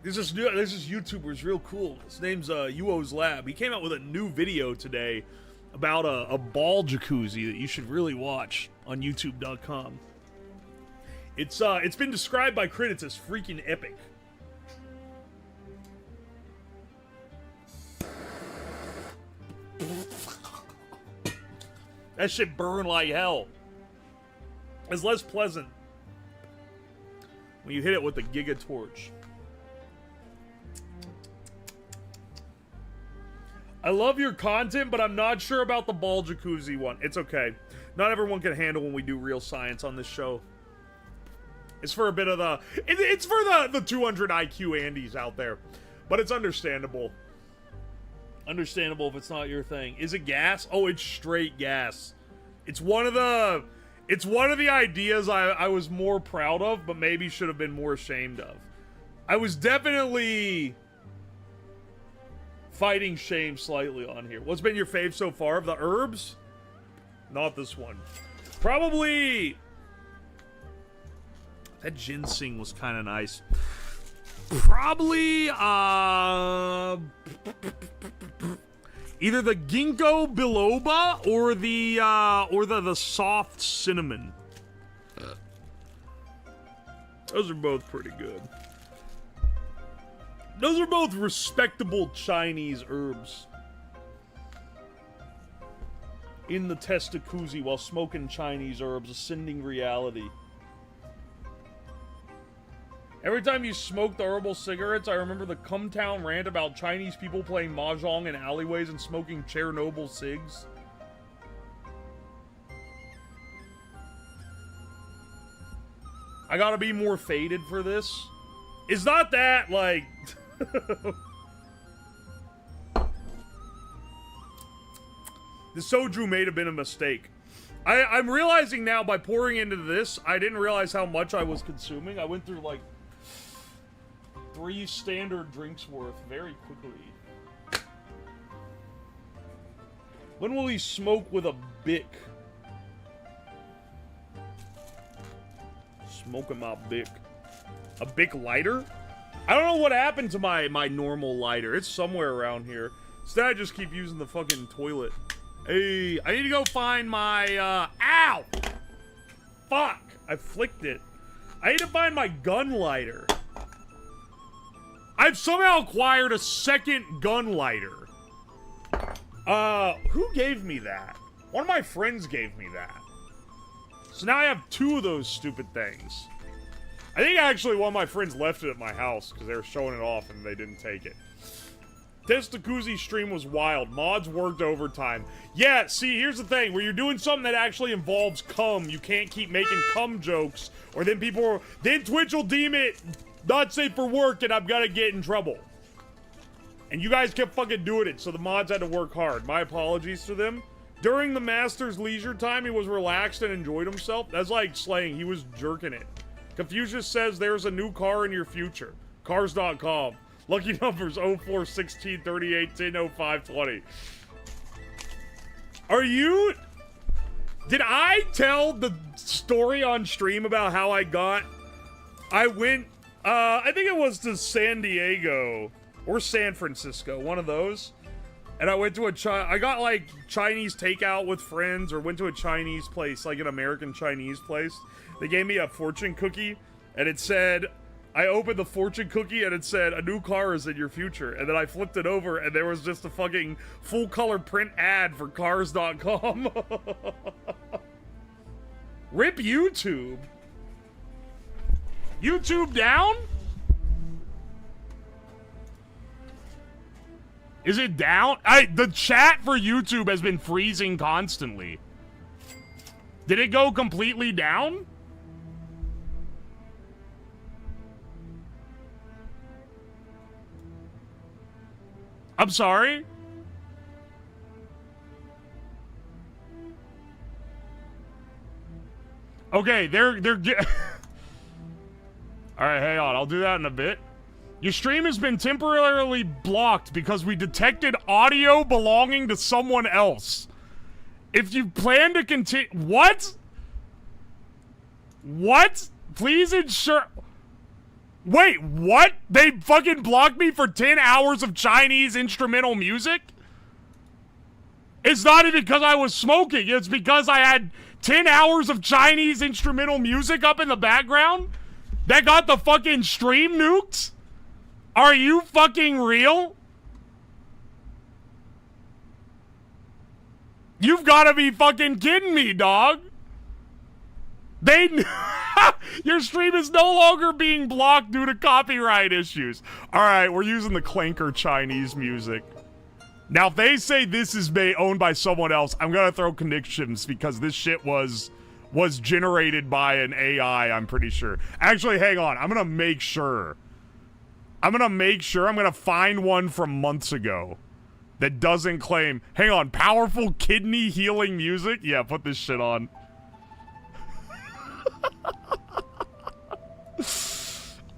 This YouTuber's real cool. His name's Uo's Lab. He came out with a new video today about a ball jacuzzi that you should really watch on YouTube.com. It's been described by critics as freaking epic. That shit burned like hell. It's less pleasant when you hit it with the Giga Torch. I love your content, but I'm not sure about the ball jacuzzi one. It's okay. Not everyone can handle when we do real science on this show. It's for a bit of the... It's for the 200 IQ Andes out there. But it's understandable. Understandable if it's not your thing. Is it gas? Oh, it's straight gas. It's one of the... It's one of the ideas I was more proud of, but maybe should have been more ashamed of. I was definitely fighting shame slightly on here. What's been your fave so far of the herbs? Not this one. Probably... That ginseng was kind of nice. Probably, either the ginkgo biloba or the soft cinnamon. Those are both pretty good. Those are both respectable Chinese herbs. In the testacuzzi while smoking Chinese herbs, ascending reality. Every time you smoke the herbal cigarettes, I remember the Cumtown rant about Chinese people playing mahjong in alleyways and smoking Chernobyl cigs. I gotta be more faded for this. It's not that, like... The soju may have been a mistake. I'm realizing now by pouring into this, I didn't realize how much I was consuming. I went through, like... 3 standard drinks worth very quickly. When will he smoke with a Bic? Smoking my Bic. A Bic lighter? I don't know what happened to my normal lighter. It's somewhere around here. Instead, I just keep using the fucking toilet. Hey, I need to go find my, ow! Fuck! I flicked it. I need to find my gun lighter. I've somehow acquired a second gun lighter. Who gave me that? One of my friends gave me that. So now I have 2 of those stupid things. I think actually one of my friends left it at my house because they were showing it off and they didn't take it. Testacuzzi stream was wild. Mods worked overtime. Yeah, see, here's the thing. Where you're doing something that actually involves cum, you can't keep making cum jokes, or then then Twitch will deem it not safe for work, and I'm gonna get in trouble. And you guys kept fucking doing it, so the mods had to work hard. My apologies to them. During the master's leisure time, he was relaxed and enjoyed himself. That's like slaying. He was jerking it. Confucius says there's a new car in your future. Cars.com. Lucky numbers 04, 16, 38, 10, 05, 20. Are you... Did I tell the story on stream about how I went, I think it was to San Diego or San Francisco, one of those. And I went to I got like Chinese takeout with friends, or went to a Chinese place, like an American Chinese place. They gave me a fortune cookie, and it said, I opened the fortune cookie and it said, a new car is in your future. And then I flipped it over and there was just a fucking full color print ad for cars.com. Rip YouTube. YouTube down? Is it down? The chat for YouTube has been freezing constantly. Did it go completely down? I'm sorry? Okay, they're Alright, hang on. I'll do that in a bit. Your stream has been temporarily blocked because we detected audio belonging to someone else. If you plan to continue... What? What? Please ensure... Wait, what? They fucking blocked me for 10 hours of Chinese instrumental music? It's not even because I was smoking. It's because I had 10 hours of Chinese instrumental music up in the background that got the fucking stream nuked? Are you fucking real? You've got to be fucking kidding me, dog. Your stream is no longer being blocked due to copyright issues. Alright, we're using the clanker Chinese music. Now, if they say this is owned by someone else, I'm gonna throw connections because this shit was generated by an AI, I'm pretty sure. Actually, hang on. I'm gonna make sure. I'm gonna find one from months ago that doesn't claim... Hang on, powerful kidney healing music? Yeah, put this shit on.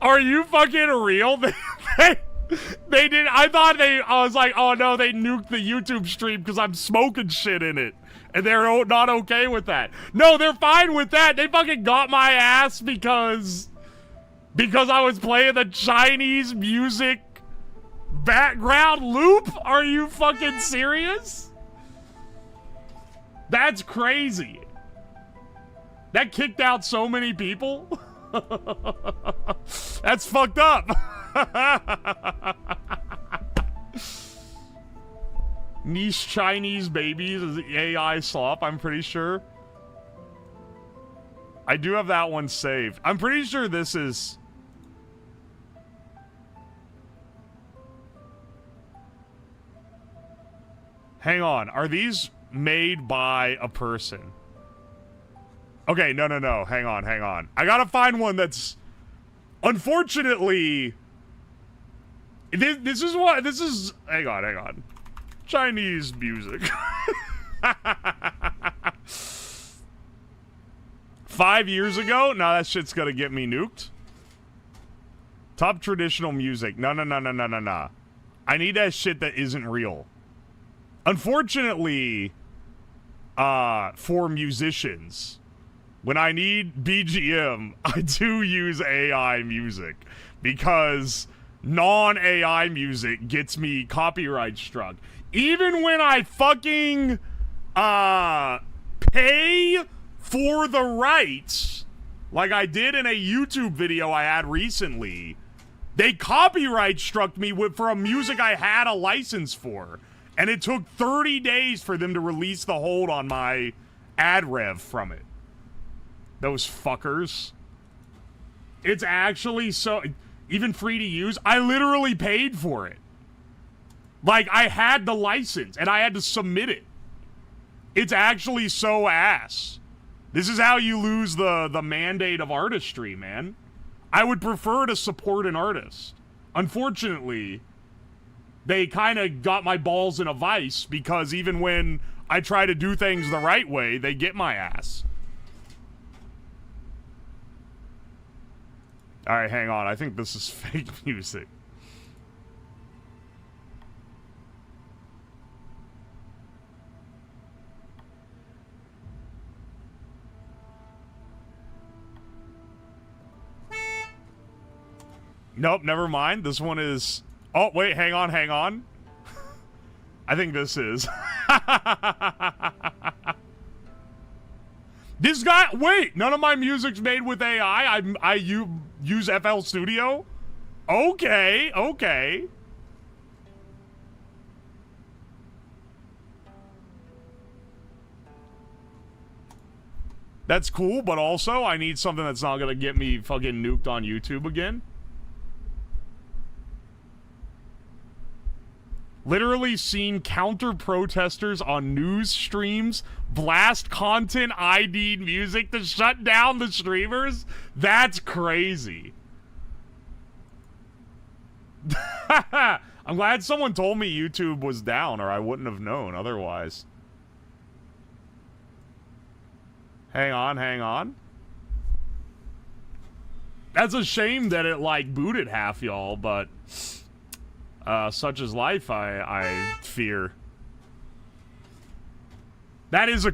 Are you fucking real? They did. I was like, oh no, they nuked the YouTube stream because I'm smoking shit in it. And they're not okay with that. No, they're fine with that. They fucking got my ass because I was playing the Chinese music background loop? Are you fucking serious? That's crazy. That kicked out so many people. That's fucked up. Niche Chinese babies is AI slop, I'm pretty sure. I do have that one saved. I'm pretty sure this is... Hang on, are these made by a person? Okay, no. Hang on. I gotta find one that's... Unfortunately... This is... Hang on. Chinese music. 5 years ago? No, that shit's gonna get me nuked. Top traditional music. No. I need that shit that isn't real. Unfortunately, for musicians... When I need BGM, I do use AI music because non-AI music gets me copyright struck. Even when I fucking pay for the rights, like I did in a YouTube video I had recently, they copyright struck me for a music I had a license for. And it took 30 days for them to release the hold on my ad rev from it. Those fuckers. It's actually so... Even free to use? I literally paid for it. Like, I had the license, and I had to submit it. It's actually so ass. This is how you lose the mandate of artistry, man. I would prefer to support an artist. Unfortunately, they kind of got my balls in a vice, because even when I try to do things the right way, they get my ass. Alright, hang on. I think this is fake music. Nope, never mind. This one is... Oh, wait, hang on, hang on. I think this is. This guy... Wait, none of my music's made with AI? I use FL Studio? Okay, okay. That's cool, but also I need something that's not gonna get me fucking nuked on YouTube again. Literally seen counter-protesters on news streams blast content ID'd music to shut down the streamers? That's crazy. I'm glad someone told me YouTube was down, or I wouldn't have known otherwise. Hang on, hang on. That's a shame that it, like, booted half y'all, but... such is life, I fear. That is a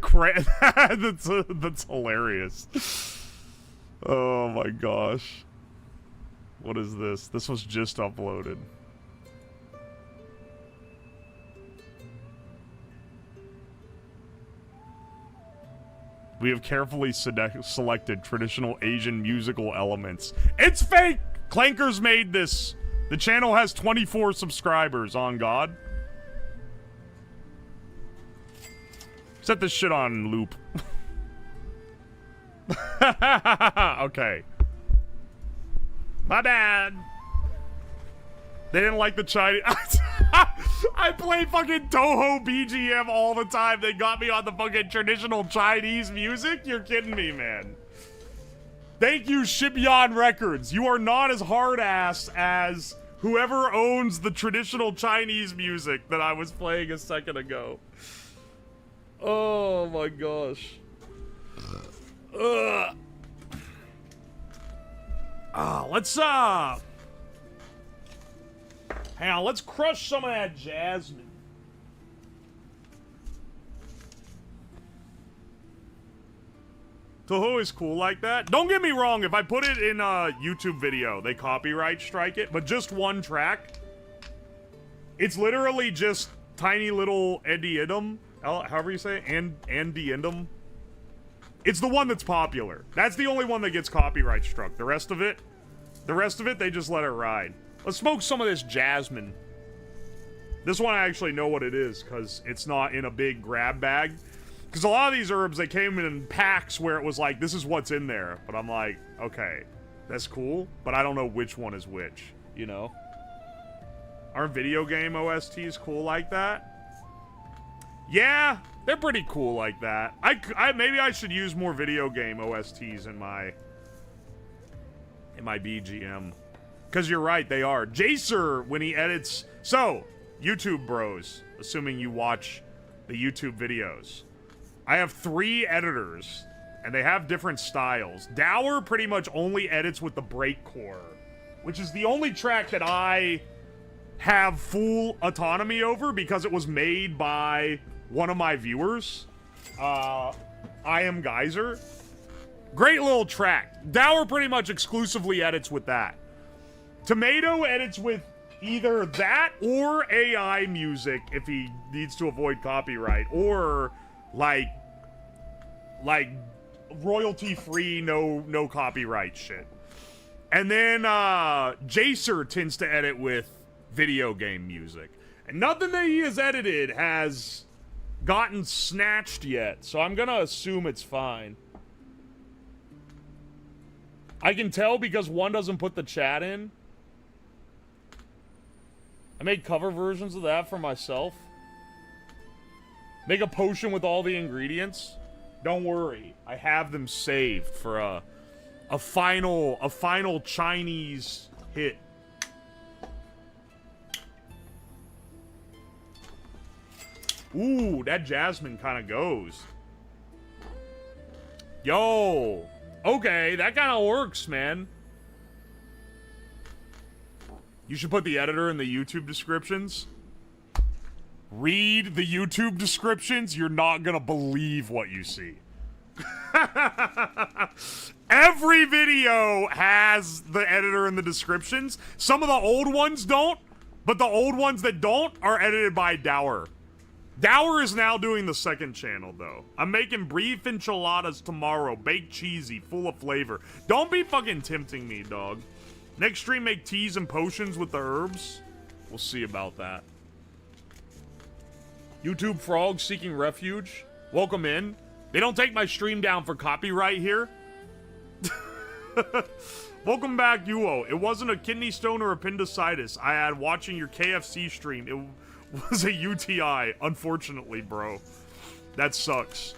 that's hilarious. Oh my gosh. What is this? This was just uploaded. We have carefully selected traditional Asian musical elements. It's fake! Clankers made this. The channel has 24 subscribers, on God. Set this shit on loop. Okay. My bad. They didn't like the Chinese... I play fucking Toho BGM all the time. They got me on the fucking traditional Chinese music? You're kidding me, man. Thank you, Shibyan Records. You are not as hard-ass as whoever owns the traditional Chinese music that I was playing a second ago. Oh my gosh. Let's hang on, let's crush some of that jasmine. Toho is cool like that. Don't get me wrong, if I put it in a YouTube video, they copyright strike it, but just one track. It's literally just tiny little endiendum, however you say it, endiendum. It's the one that's popular. That's the only one that gets copyright struck. The rest of it, they just let it ride. Let's smoke some of this jasmine. This one I actually know what it is, because it's not in a big grab bag. Because a lot of these herbs, they came in packs where it was like, this is what's in there. But I'm like, okay, that's cool, but I don't know which one is which, you know? Aren't video game OSTs cool like that? Yeah, they're pretty cool like that. Maybe I should use more video game OSTs in my BGM. Because you're right, they are. Jacer, when he edits... So, YouTube bros, assuming you watch the YouTube videos. I have 3 editors, and they have different styles. Dower pretty much only edits with the breakcore, which is the only track that I have full autonomy over because it was made by one of my viewers. I Am Geyser. Great little track. Dower pretty much exclusively edits with that. Tomato edits with either that or AI music if he needs to avoid copyright, or like royalty-free, no copyright shit. And then Jacer tends to edit with video game music. And nothing that he has edited has gotten snatched yet, so I'm gonna assume it's fine. I can tell because one doesn't put the chat in. I made cover versions of that for myself. Make a potion with all the ingredients. Don't worry, I have them saved for a final Chinese hit. Ooh, that jasmine kind of goes. Yo. Okay, that kind of works, man. You should put the editor in the YouTube descriptions. Read the YouTube descriptions. You're not gonna believe what you see. Every video has the editor in the descriptions. Some of the old ones don't, but the old ones that don't are edited by Dower. Dower is now doing the second channel, though. I'm making beef enchiladas tomorrow. Baked cheesy, full of flavor. Don't be fucking tempting me, dog. Next stream, make teas and potions with the herbs. We'll see about that. YouTube frogs seeking refuge. Welcome in. They don't take my stream down for copyright here. Welcome back, Yuo. It wasn't a kidney stone or appendicitis I had watching your KFC stream. It was a UTI, unfortunately, bro. That sucks.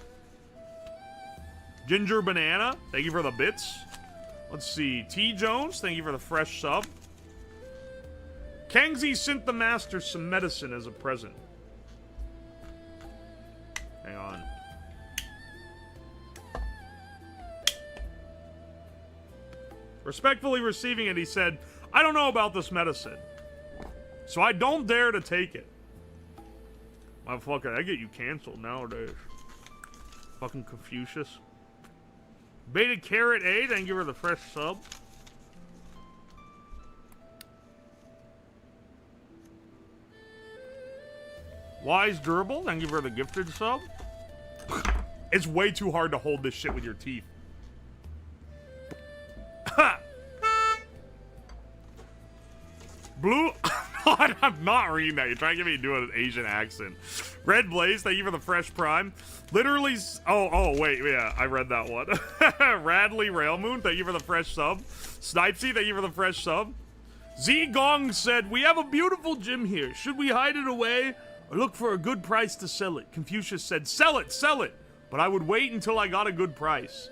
Ginger Banana, thank you for the bits. Let's see. T. Jones, thank you for the fresh sub. Kangzi sent the master some medicine as a present. Hang on. Respectfully receiving it, he said, I don't know about this medicine, so I don't dare to take it. Motherfucker, I get you canceled nowadays. Fucking Confucius. Beta Carrot A, thank you for the fresh sub. Wise Gerbil, thank you for the gifted sub. It's way too hard to hold this shit with your teeth. Blue. I'm not reading that. You're trying to get me to do an Asian accent. Red Blaze, thank you for the fresh prime. Literally. Oh, wait. Yeah, I read that one. Radley Railmoon, thank you for the fresh sub. Snipesy, thank you for the fresh sub. Z Gong said, we have a beautiful gym here. Should we hide it away or look for a good price to sell it? Confucius said, sell it, sell it. But I would wait until I got a good price.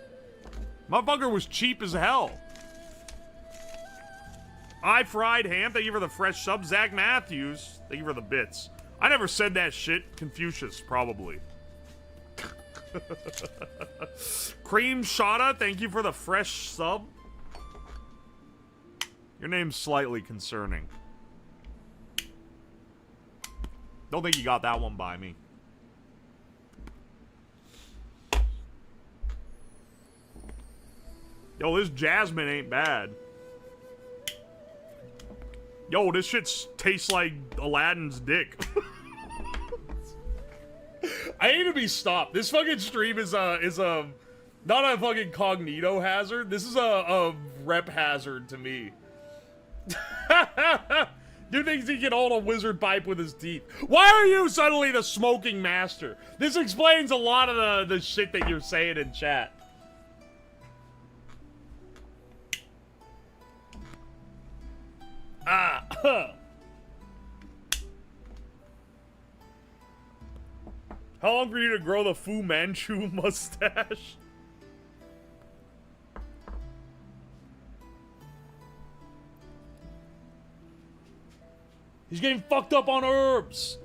Motherfucker was cheap as hell. I Fried Ham, thank you for the fresh sub. Zach Matthews, thank you for the bits. I never said that shit. Confucius, probably. Cream Shada, thank you for the fresh sub. Your name's slightly concerning. Don't think you got that one by me. Yo, this jasmine ain't bad. Yo, this shit tastes like Aladdin's dick. I need to be stopped. This fucking stream is a not a fucking cognito hazard. This is a rep hazard to me. Dude thinks he can hold a wizard pipe with his teeth. Why are you suddenly the smoking master? This explains a lot of the shit that you're saying in chat. How long for you to grow the Fu Manchu mustache? He's getting fucked up on herbs.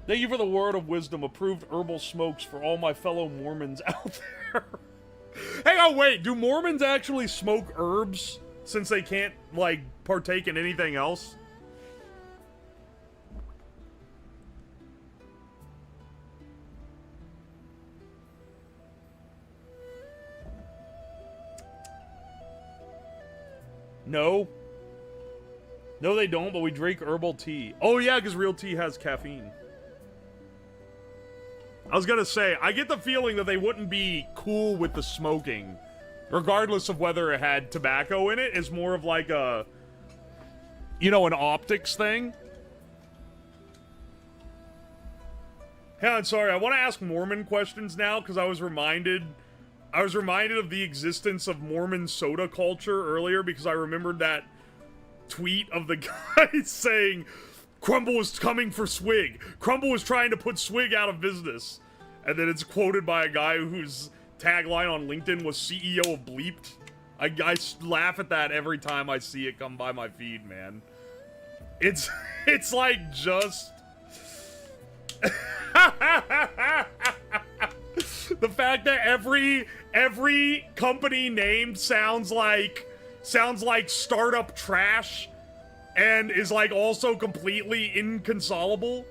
Thank you for the word of wisdom. Approved herbal smokes for all my fellow Mormons out there. Hang on, wait. Do Mormons actually smoke herbs since they can't, like, partake in anything else? No. No, they don't, but we drink herbal tea. Oh, yeah, because real tea has caffeine. I was gonna say, I get the feeling that they wouldn't be cool with the smoking, regardless of whether it had tobacco in it. It's more of like a, you know, an optics thing. Hang on, sorry, I want to ask Mormon questions now, because I was reminded of the existence of Mormon soda culture earlier, because I remembered that tweet of the guy saying, Crumble was coming for Swig. Crumble was trying to put Swig out of business. And then it's quoted by a guy whose tagline on LinkedIn was CEO of Bleeped. I laugh at that every time I see it come by my feed, man. It's like just the fact that every company name sounds like startup trash and is like also completely inconsolable.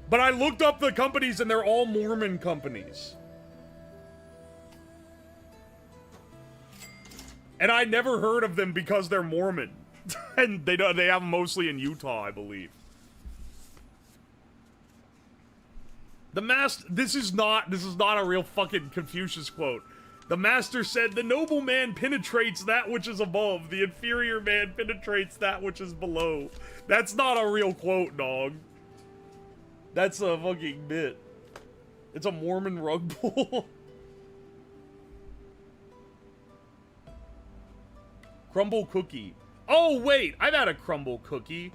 But I looked up the companies and they're all Mormon companies. And I never heard of them because they're Mormon. And they have them mostly in Utah, I believe. This is not a real fucking Confucius quote. The master said, "The noble man penetrates that which is above. The inferior man penetrates that which is below." That's not a real quote, dog. That's a fucking bit. It's a Mormon rug pull. Crumble cookie. Oh, wait. I've had a crumble cookie.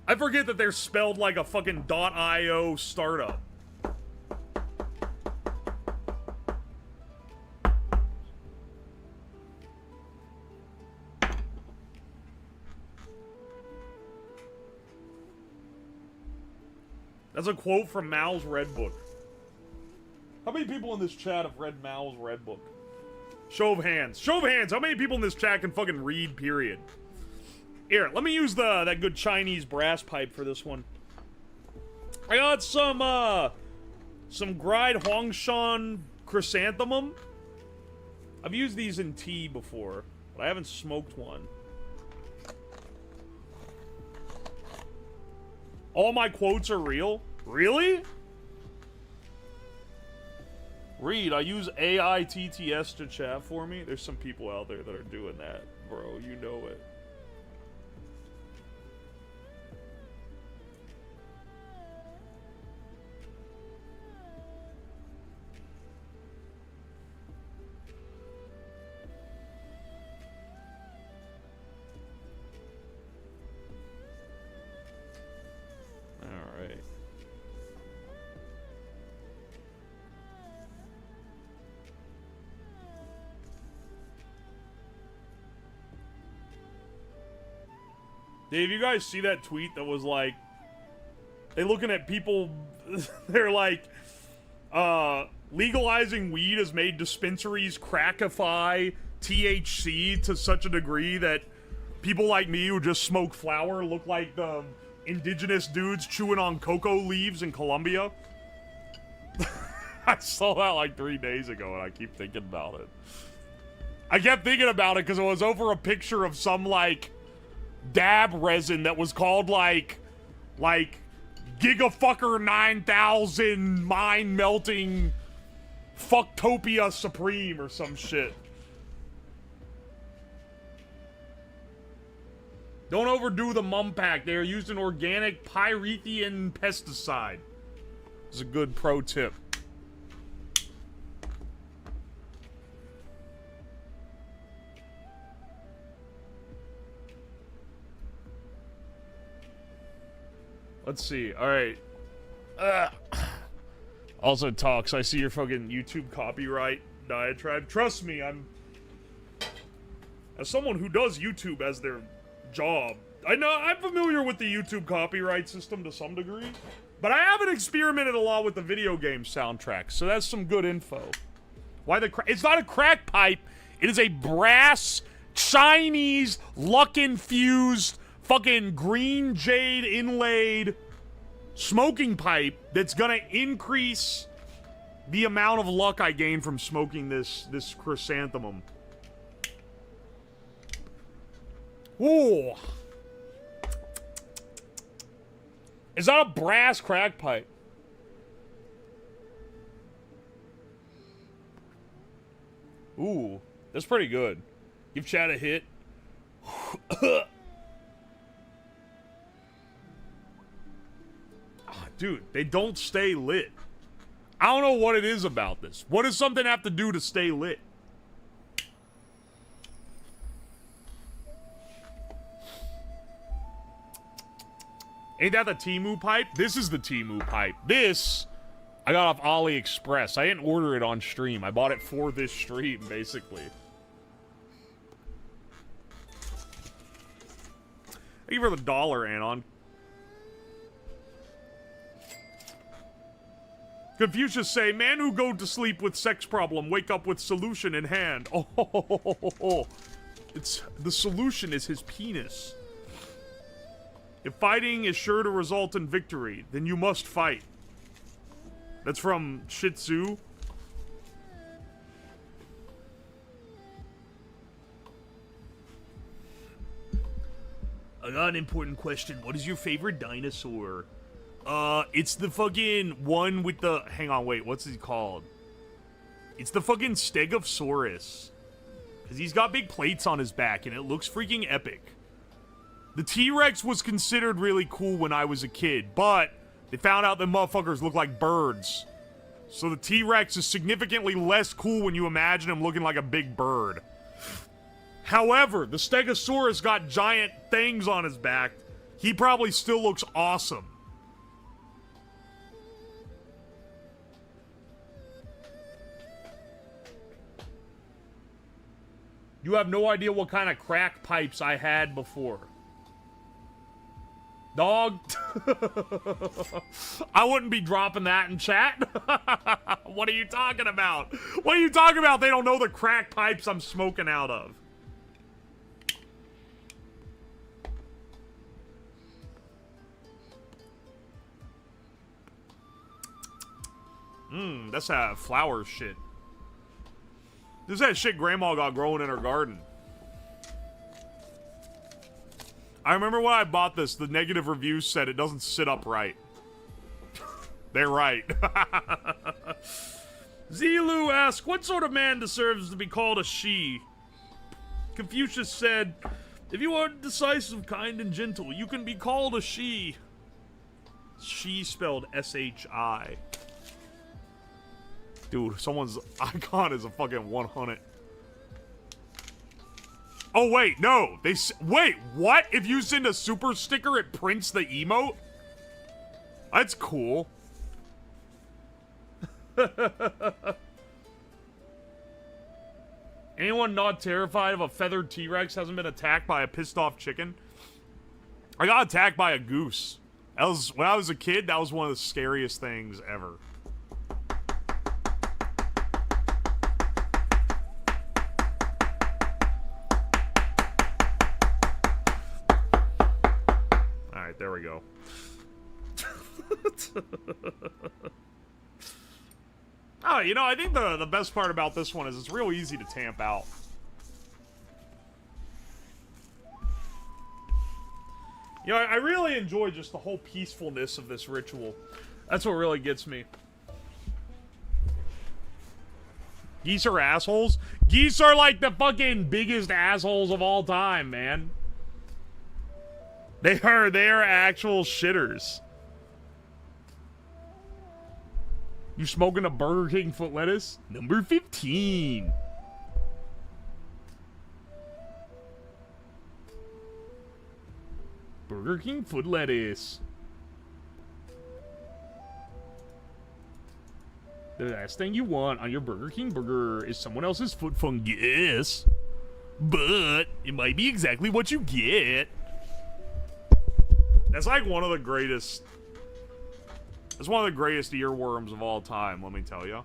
I forget that they're spelled like a fucking .io startup. That's a quote from Mal's Red Book. How many people in this chat have read Mal's Red Book? Show of hands. Show of hands. How many people in this chat can fucking read, period? Here, let me use that good Chinese brass pipe for this one. I got some dried Hongshan chrysanthemum. I've used these in tea before, but I haven't smoked one. All my quotes are real? Really? Reed, I use AITTS to chat for me. There's some people out there that are doing that, bro. You know it. Dave, you guys see that tweet that was like, they looking at people, they're like, legalizing weed has made dispensaries crackify THC to such a degree that people like me who just smoke flower look like the indigenous dudes chewing on cocoa leaves in Colombia. I saw that like 3 days ago and I keep thinking about it. I kept thinking about it because it was over a picture of some like dab resin that was called like Gigafucker 9000 mind melting Fucktopia Supreme or some shit. Don't overdo the mum pack. They are used an organic pyrethian pesticide. This is a good pro tip. Let's see. All right. Also, Talks, I see your fucking YouTube copyright diatribe. Trust me, as someone who does YouTube as their job, I'm familiar with the YouTube copyright system to some degree, but I haven't experimented a lot with the video game soundtracks, so that's some good info. It's not a crack pipe. It is a brass, Chinese, luck-infused, fucking green jade inlaid smoking pipe that's gonna increase the amount of luck I gain from smoking this chrysanthemum. Ooh. Is that a brass crack pipe? Ooh, that's pretty good. Give chat a hit. Dude, they don't stay lit. I don't know what it is about this. What does something have to do to stay lit? Ain't that the Temu pipe? This is the Temu pipe. This, I got off AliExpress. I didn't order it on stream. I bought it for this stream, basically. Thank you for the $1, Anon. Confucius say, man who go to sleep with sex problem, wake up with solution in hand. Oh, it's the solution is his penis. If fighting is sure to result in victory, then you must fight. That's from Shih Tzu. I got an important question. What is your favorite dinosaur? It's the fucking one with the... Hang on, wait. What's he called? It's the fucking Stegosaurus. Because he's got big plates on his back, and it looks freaking epic. The T-Rex was considered really cool when I was a kid, but they found out that motherfuckers look like birds. So the T-Rex is significantly less cool when you imagine him looking like a big bird. However, the Stegosaurus got giant things on his back. He probably still looks awesome. You have no idea what kind of crack pipes I had before. Dog. I wouldn't be dropping that in chat. What are you talking about? What are you talking about? They don't know the crack pipes I'm smoking out of. That's that flower shit. This is that shit Grandma got growing in her garden. I remember when I bought this, the negative reviews said it doesn't sit upright. They're right. Zilu asks, what sort of man deserves to be called a she? Confucius said, if you are decisive, kind, and gentle, you can be called a she. She spelled S-H-I. Dude, someone's icon is a fucking 100. Oh, wait, no. Wait, what? If you send a super sticker, it prints the emote? That's cool. Anyone not terrified of a feathered T-Rex hasn't been attacked by a pissed-off chicken? I got attacked by a goose. That was, when I was a kid, that was one of the scariest things ever. There we go. Oh, you know, I think the best part about this one is it's real easy to tamp out. You know, I really enjoy just the whole peacefulness of this ritual. That's what really gets me. Geese are assholes? Geese are like the fucking biggest assholes of all time, man. They are actual shitters. You smoking a Burger King foot lettuce? Number 15. Burger King foot lettuce. The last thing you want on your Burger King burger is someone else's foot fungus. But it might be exactly what you get. That's like one of the greatest... It's one of the greatest earworms of all time, let me tell you.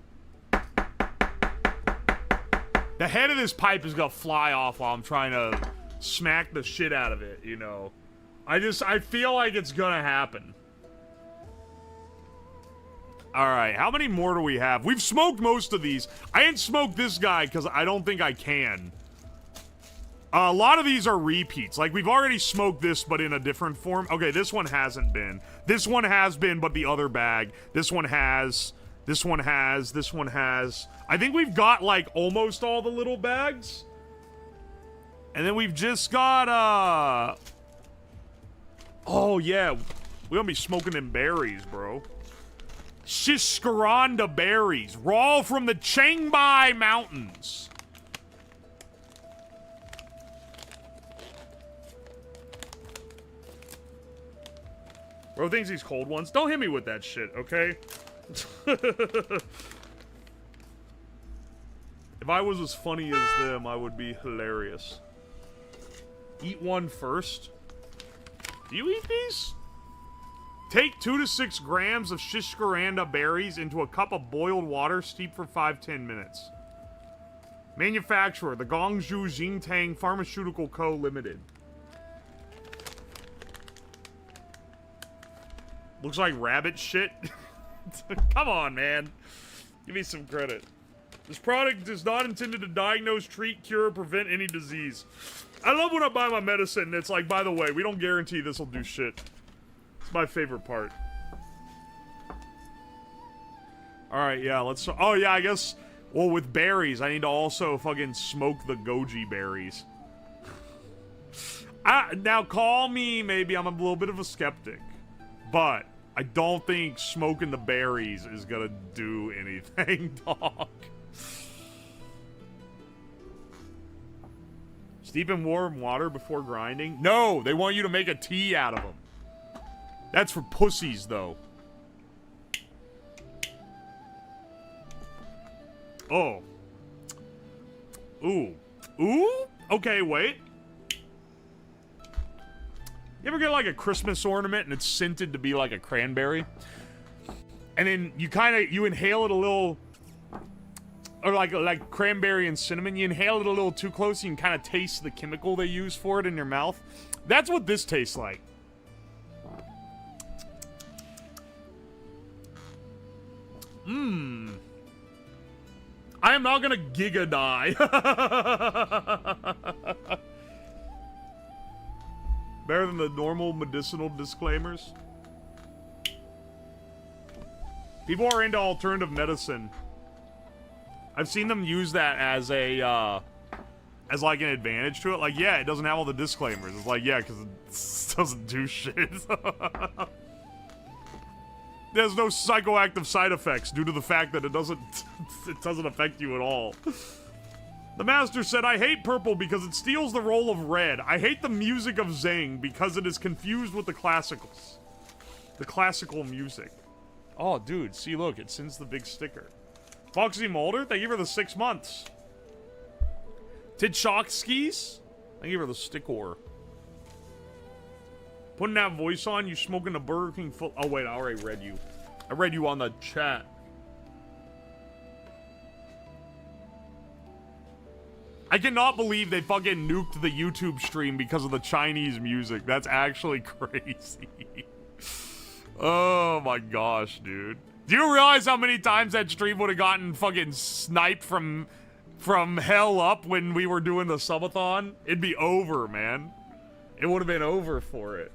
The head of this pipe is gonna fly off while I'm trying to smack the shit out of it, you know. I feel like it's gonna happen. Alright, how many more do we have? We've smoked most of these. I didn't smoke this guy because I don't think I can. A lot of these are repeats. Like, we've already smoked this, but in a different form. Okay, this one hasn't been. This one has been, but the other bag. This one has. This one has. This one has. I think we've got, like, almost all the little bags. And then we've just got, Oh, yeah. We're gonna be smoking them berries, bro. Shiskaranda berries. Raw from the Changbai Mountains. Bro thinks he's cold ones. Don't hit me with that shit, okay? If I was as funny as them, I would be hilarious. Eat one first. Do you eat these? Take 2 to 6 grams of shishkaranda berries into a cup of boiled water, steep for 5-10 minutes. Manufacturer, the Gongju Jingtang Pharmaceutical Co. Limited. Looks like rabbit shit. Come on, man. Give me some credit. This product is not intended to diagnose, treat, cure, or prevent any disease. I love when I buy my medicine and it's like, by the way, we don't guarantee this will do shit. It's my favorite part. Alright, yeah, let's... Oh, yeah, I guess... Well, with berries, I need to also fucking smoke the goji berries. Now, call me, maybe I'm a little bit of a skeptic. But I don't think smoking the berries is gonna do anything, dog. Steep in warm water before grinding? No, they want you to make a tea out of them. That's for pussies, though. Oh. Ooh. Ooh? Okay, wait. You ever get like a Christmas ornament and it's scented to be like a cranberry? And then you inhale it a little, or like cranberry and cinnamon, you inhale it a little too close, you can kind of taste the chemical they use for it in your mouth. That's what this tastes like. Mmm. I am not gonna giga die. Better than the normal medicinal disclaimers. People are into alternative medicine. I've seen them use that as a, as like an advantage to it. Like, yeah, it doesn't have all the disclaimers. It's like, yeah, because it doesn't do shit. There's no psychoactive side effects due to the fact that it doesn't affect you at all. The master said, I hate purple because it steals the role of red. I hate the music of Zing because it is confused with the classicals. The classical music. Oh, dude, see, look, it sends the big sticker. Foxy Mulder, thank you for the 6 months. Tidshokskis, thank you for the stickor. Putting that voice on, you smoking a Burger King full... Oh, wait, I already read you. I read you on the chat. I cannot believe they fucking nuked the YouTube stream because of the Chinese music. That's actually crazy. Oh my gosh, dude. Do you realize how many times that stream would have gotten fucking sniped from hell up when we were doing the subathon? It'd be over, man. It would have been over for it.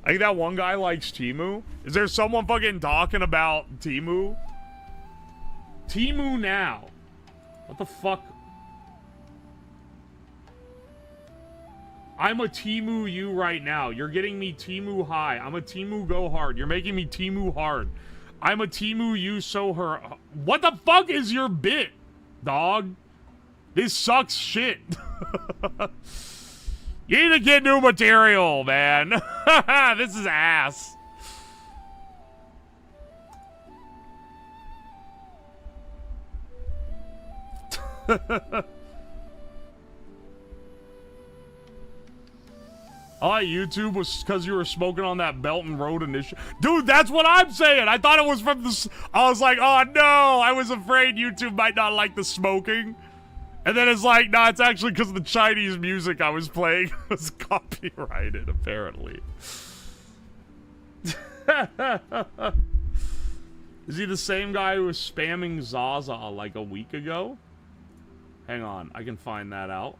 I think that one guy likes Temu. Is there someone fucking talking about Temu? Temu now. What the fuck? I'm a Temu you right now. You're getting me Temu high. I'm a Temu go hard. You're making me Temu hard. I'm a Temu you so her. What the fuck is your bit, dog? This sucks shit. You need to get new material, man. This is ass. YouTube was because you were smoking on that Belt and Road initiative. Dude, that's what I'm saying. I thought it was from the... I was like, oh no, I was afraid YouTube might not like the smoking. And then it's like, nah, it's actually because the Chinese music I was playing was copyrighted, apparently. Is he the same guy who was spamming Zaza like a week ago? Hang on, I can find that out.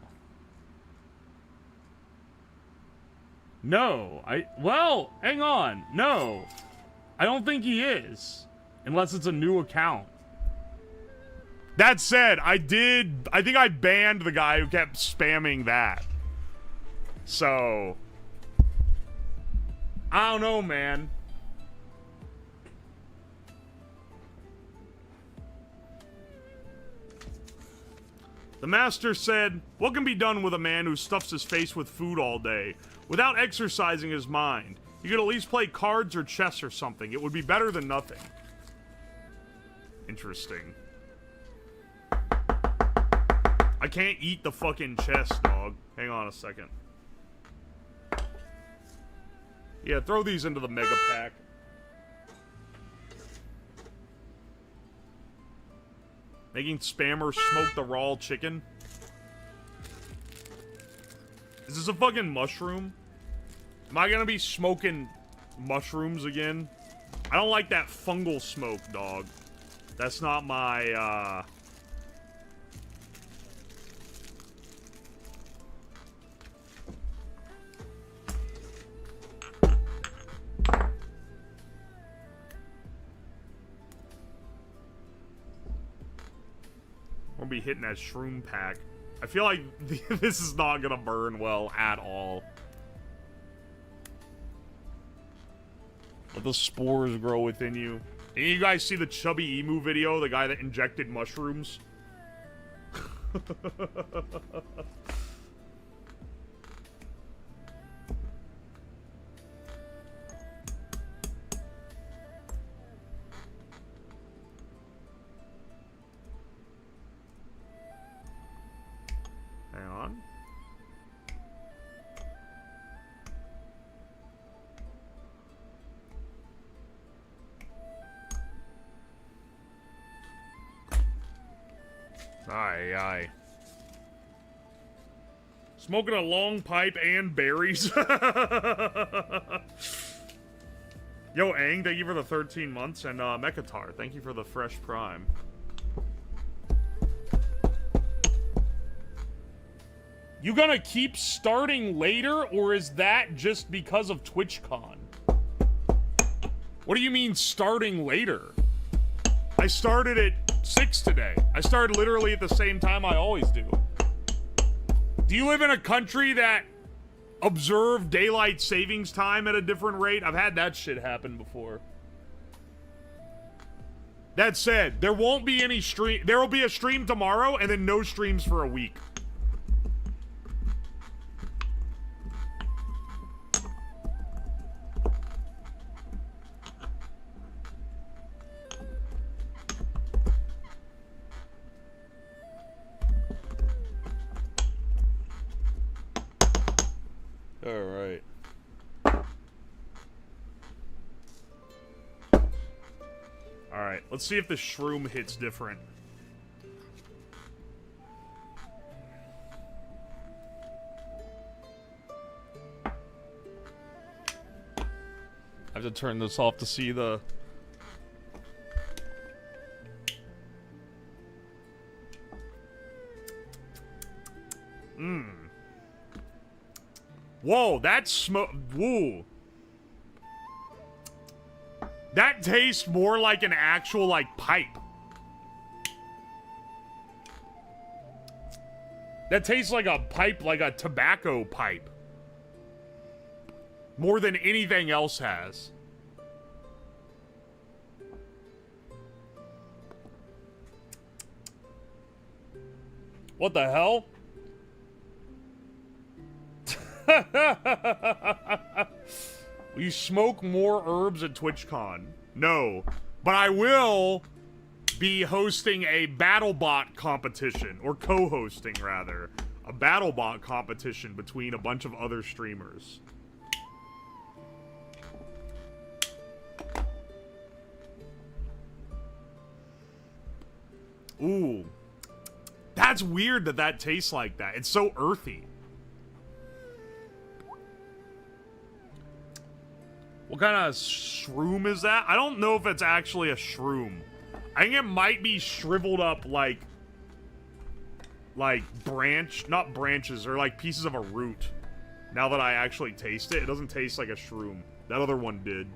No, well, hang on. No, I don't think he is. Unless it's a new account. That said, I think I banned the guy who kept spamming that. So, I don't know, man. The master said, what can be done with a man who stuffs his face with food all day without exercising his mind? You could at least play cards or chess or something. It would be better than nothing. Interesting. I can't eat the fucking chess, dog. Hang on a second. Yeah, throw these into the mega pack. Making spammers smoke the raw chicken. Is this a fucking mushroom? Am I gonna be smoking mushrooms again? I don't like that fungal smoke, dog. That's not my, We'll be hitting that shroom pack. I feel like this is not gonna burn well at all. Let the spores grow within you. And you guys see the Chubby Emu video? The guy that injected mushrooms? Hang on. Aye, aye. Smoking a long pipe and berries. Yo, Aang, thank you for the 13 months. And Mechatar, thank you for the fresh prime. You gonna keep starting later, or is that just because of TwitchCon? What do you mean starting later? I started at 6 today. I started literally at the same time I always do. Do you live in a country that observe daylight savings time at a different rate? I've had that shit happen before. That said, there won't be any stream. There will be a stream tomorrow and then no streams for a week. Alright. Alright, let's see if the shroom hits different. I have to turn this off to see the... Mmm. Whoa, that smoke. Woo. That tastes more like an actual, like, pipe. That tastes like a pipe, like a tobacco pipe. More than anything else has. What the hell? Will you smoke more herbs at TwitchCon? No. But I will be hosting a BattleBot competition, or co-hosting, rather. A BattleBot competition between a bunch of other streamers. Ooh. That's weird that that tastes like that. It's so earthy. What kind of shroom is that? I don't know if it's actually a shroom. I think it might be shriveled up like not branches, or like pieces of a root. Now that I actually taste it, it doesn't taste like a shroom. That other one did.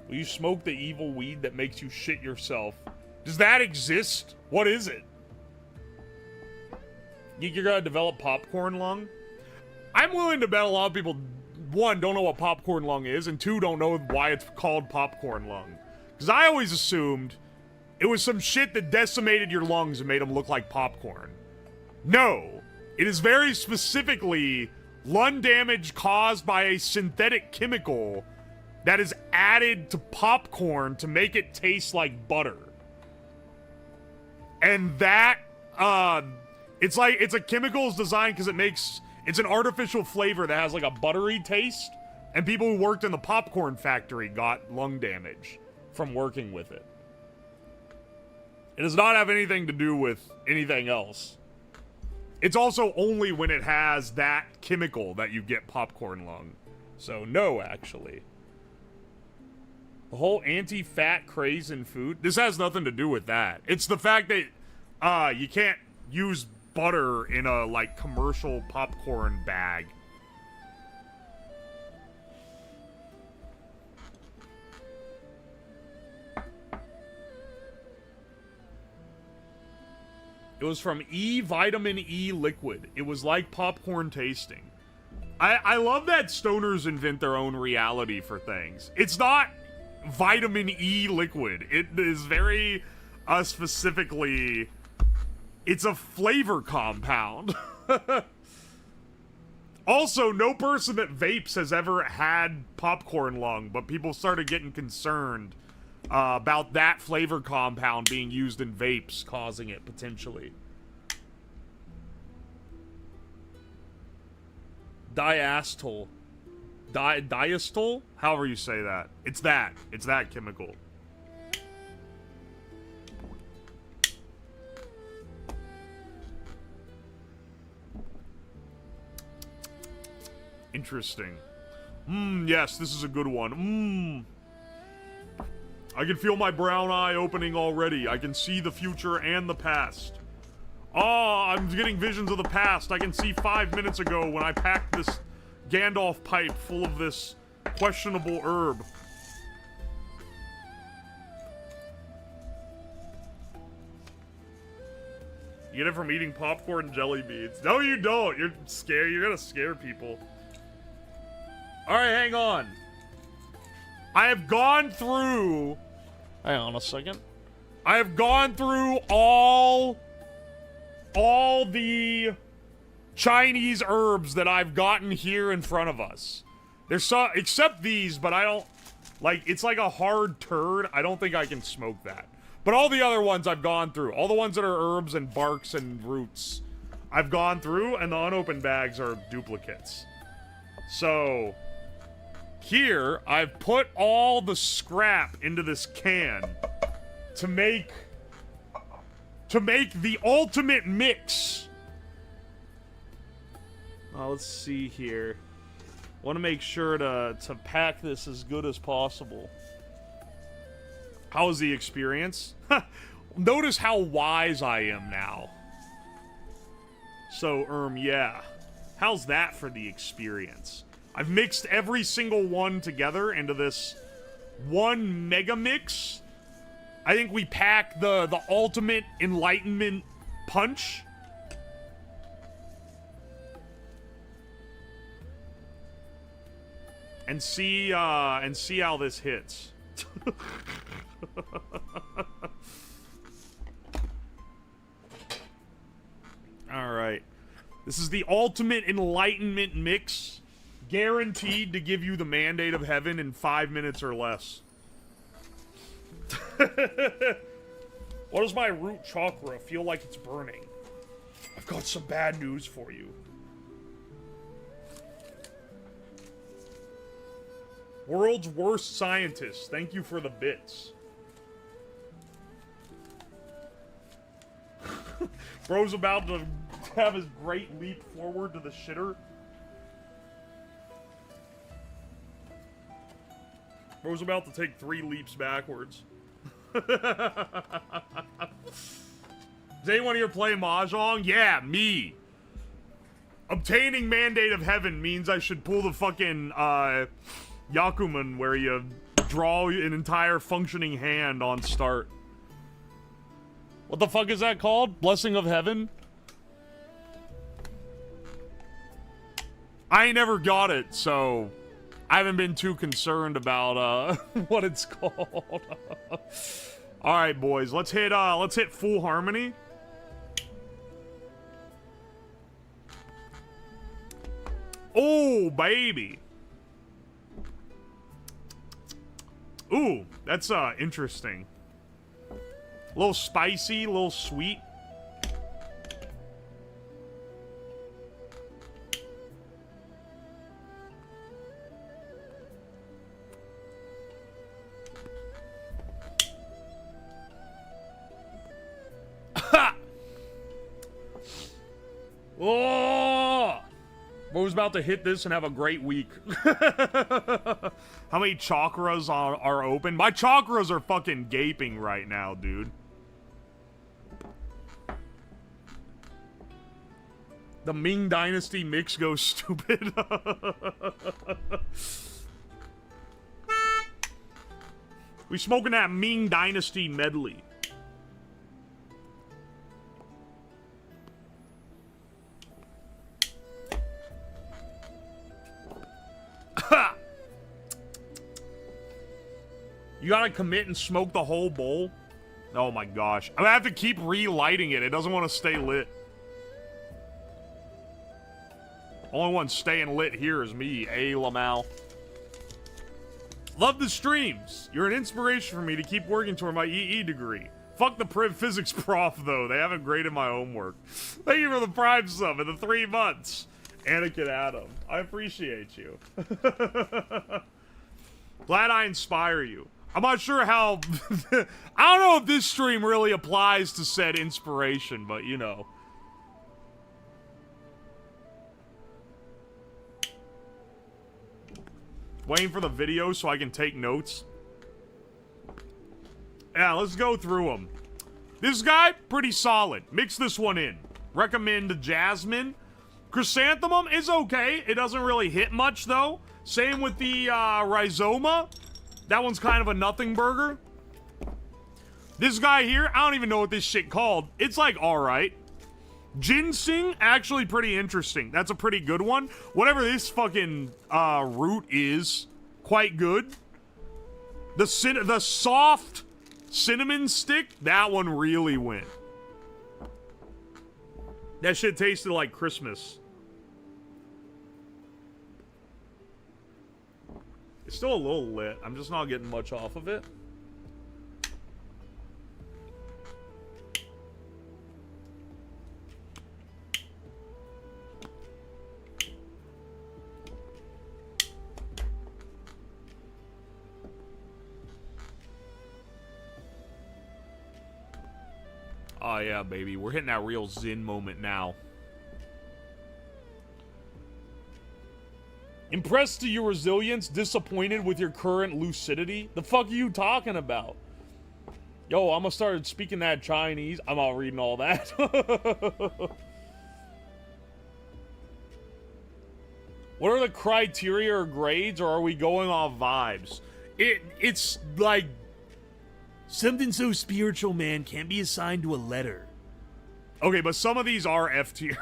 Will you smoke the evil weed that makes you shit yourself? Does that exist? What is it? You're gonna develop popcorn lung? I'm willing to bet a lot of people, one, don't know what popcorn lung is, and two, don't know why it's called popcorn lung. Because I always assumed it was some shit that decimated your lungs and made them look like popcorn. No. It is very specifically lung damage caused by a synthetic chemical that is added to popcorn to make it taste like butter. And that, it's like, it's a chemicals design because it's an artificial flavor that has like a buttery taste. And people who worked in the popcorn factory got lung damage from working with it. It does not have anything to do with anything else. It's also only when it has that chemical that you get popcorn lung. So no, actually. The whole anti-fat craze in food, this has nothing to do with that. It's the fact that you can't use butter in a like commercial popcorn bag. It was from vitamin E liquid. It was like popcorn tasting. I love that stoners invent their own reality for things. It's not vitamin E liquid. It is very specifically, it's a flavor compound. Also, no person that vapes has ever had popcorn lung, but people started getting concerned about that flavor compound being used in vapes, causing it potentially. Diastole. Diastole? However you say that. It's that. It's that chemical. Interesting. Yes, this is a good one. I can feel my brown eye opening already. I can see the future and the past. Oh, I'm getting visions of the past. I can see 5 minutes ago when I packed this Gandalf pipe full of this questionable herb. You get it from eating popcorn and jelly beans. No, you don't. You're scared. You're gonna scare people. Alright, hang on. I have gone through... Hang on a second. I have gone through all the Chinese herbs that I've gotten here in front of us. There's some... Except these, but I don't... Like, it's like a hard turd. I don't think I can smoke that. But all the other ones I've gone through. All the ones that are herbs and barks and roots. I've gone through, and the unopened bags are duplicates. So... Here, I've put all the scrap into this can to make the ultimate mix. Let's see here. Want to make sure to pack this as good as possible. How was the experience? Notice how wise I am now. So, yeah. How's that for the experience? I've mixed every single one together into this one mega mix. I think we pack the ultimate enlightenment punch. And see how this hits. All right. This is the ultimate enlightenment mix. Guaranteed to give you the mandate of heaven in 5 minutes or less. What does my root chakra feel like it's burning? I've got some bad news for you. World's worst scientist, thank you for the bits. Bro's about to have his great leap forward to the shitter. Bro's about to take 3 leaps backwards. Does anyone here play Mahjong? Yeah, me. Obtaining Mandate of Heaven means I should pull the fucking, Yakuman where you draw an entire functioning hand on start. What the fuck is that called? Blessing of Heaven? I ain't never got it, so... I haven't been too concerned about, what it's called. Alright, boys. Let's hit full harmony. Oh, baby. Ooh, that's, interesting. A little spicy, a little sweet. Oh! Bro's about to hit this and have a great week. How many chakras are open? My chakras are fucking gaping right now, dude. The Ming Dynasty mix goes stupid. We smoking that Ming Dynasty medley. You gotta commit and smoke the whole bowl? Oh my gosh. I'm gonna have to keep relighting it. It doesn't want to stay lit. Only one staying lit here is me, A. Lamal. Love the streams. You're an inspiration for me to keep working toward my EE degree. Fuck the Priv Physics prof, though. They haven't graded my homework. Thank you for the Prime sub in the 3 months. Anakin Adam. I appreciate you. Glad I inspire you. I'm not sure how... I don't know if this stream really applies to said inspiration, but you know. Waiting for the video so I can take notes. Yeah, let's go through them. This guy, pretty solid. Mix this one in. Recommend Jasmine. Chrysanthemum is okay. It doesn't really hit much, though. Same with the Rhizoma. That one's kind of a nothing burger. This guy here, I don't even know what this shit called. It's like alright. Ginseng, actually pretty interesting. That's a pretty good one. Whatever this fucking root is, quite good. The soft cinnamon stick, that one really went. That shit tasted like Christmas. It's still a little lit. I'm just not getting much off of it. Oh yeah, baby. We're hitting that real zen moment now. Impressed to your resilience, disappointed with your current lucidity? The fuck are you talking about? Yo, I'm gonna start speaking that Chinese. I'm all reading all that. What are the criteria or grades, or are we going off vibes? It's like something so spiritual, man, can't be assigned to a letter. Okay, but some of these are F tier.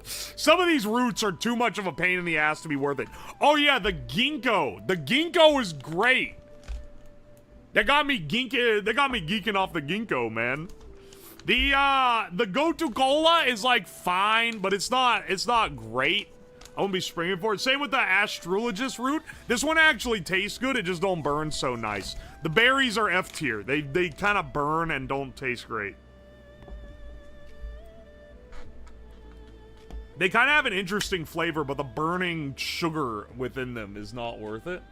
Some of these roots are too much of a pain in the ass to be worth it. Oh yeah, the ginkgo. The ginkgo is great. That got me geeking off the ginkgo, man. The go-to cola is like fine, but it's not great. I won't be springing for it. Same with the astrologist root. This one actually tastes good, it just don't burn so nice. The berries are F tier. They kind of burn and don't taste great. They kind of have an interesting flavor, but the burning sugar within them is not worth it.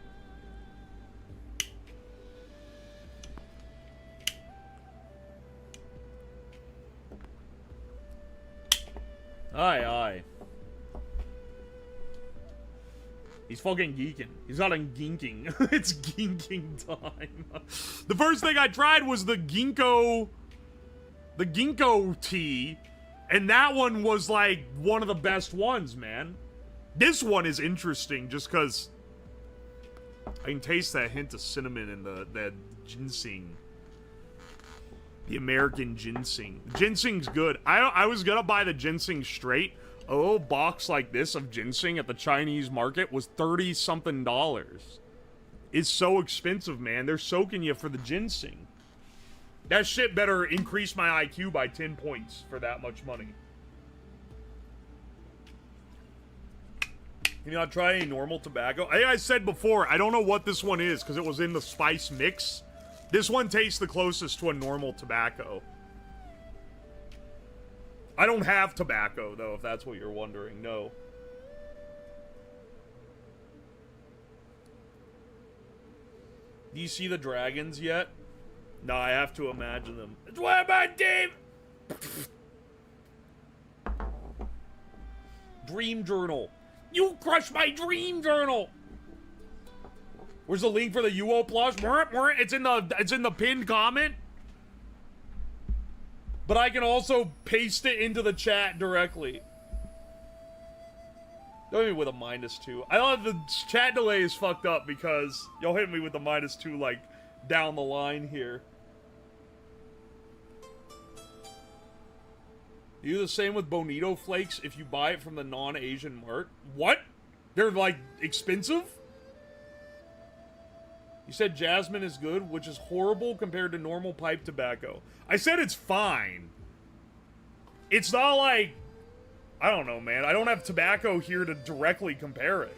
Aye, aye. He's fucking geeking. He's not in ginking. It's ginking time. The first thing I tried was the ginkgo tea. And that one was, like, one of the best ones, man. This one is interesting just because I can taste that hint of cinnamon in that ginseng. The American ginseng. Ginseng's good. I was gonna buy the ginseng straight. A little box like this of ginseng at the Chinese market was $30-something. It's so expensive, man. They're soaking you for the ginseng. That shit better increase my IQ by 10 points for that much money. You know, try any normal tobacco. I said before, I don't know what this one is because it was in the spice mix. This one tastes the closest to a normal tobacco. I don't have tobacco, though, if that's what you're wondering. No. Do you see the dragons yet? No, I have to imagine them. It's why my team! Dream journal. You crushed my dream journal! Where's the link for the UO plush? It's in the pinned comment. But I can also paste it into the chat directly. Don't hit me with a -2. I thought the chat delay is fucked up because y'all hit me with the -2 like down the line here. You do the same with Bonito Flakes if you buy it from the non-Asian mart. What? They're like expensive? You said jasmine is good, which is horrible compared to normal pipe tobacco. I said it's fine. It's not like... I don't know, man. I don't have tobacco here to directly compare it.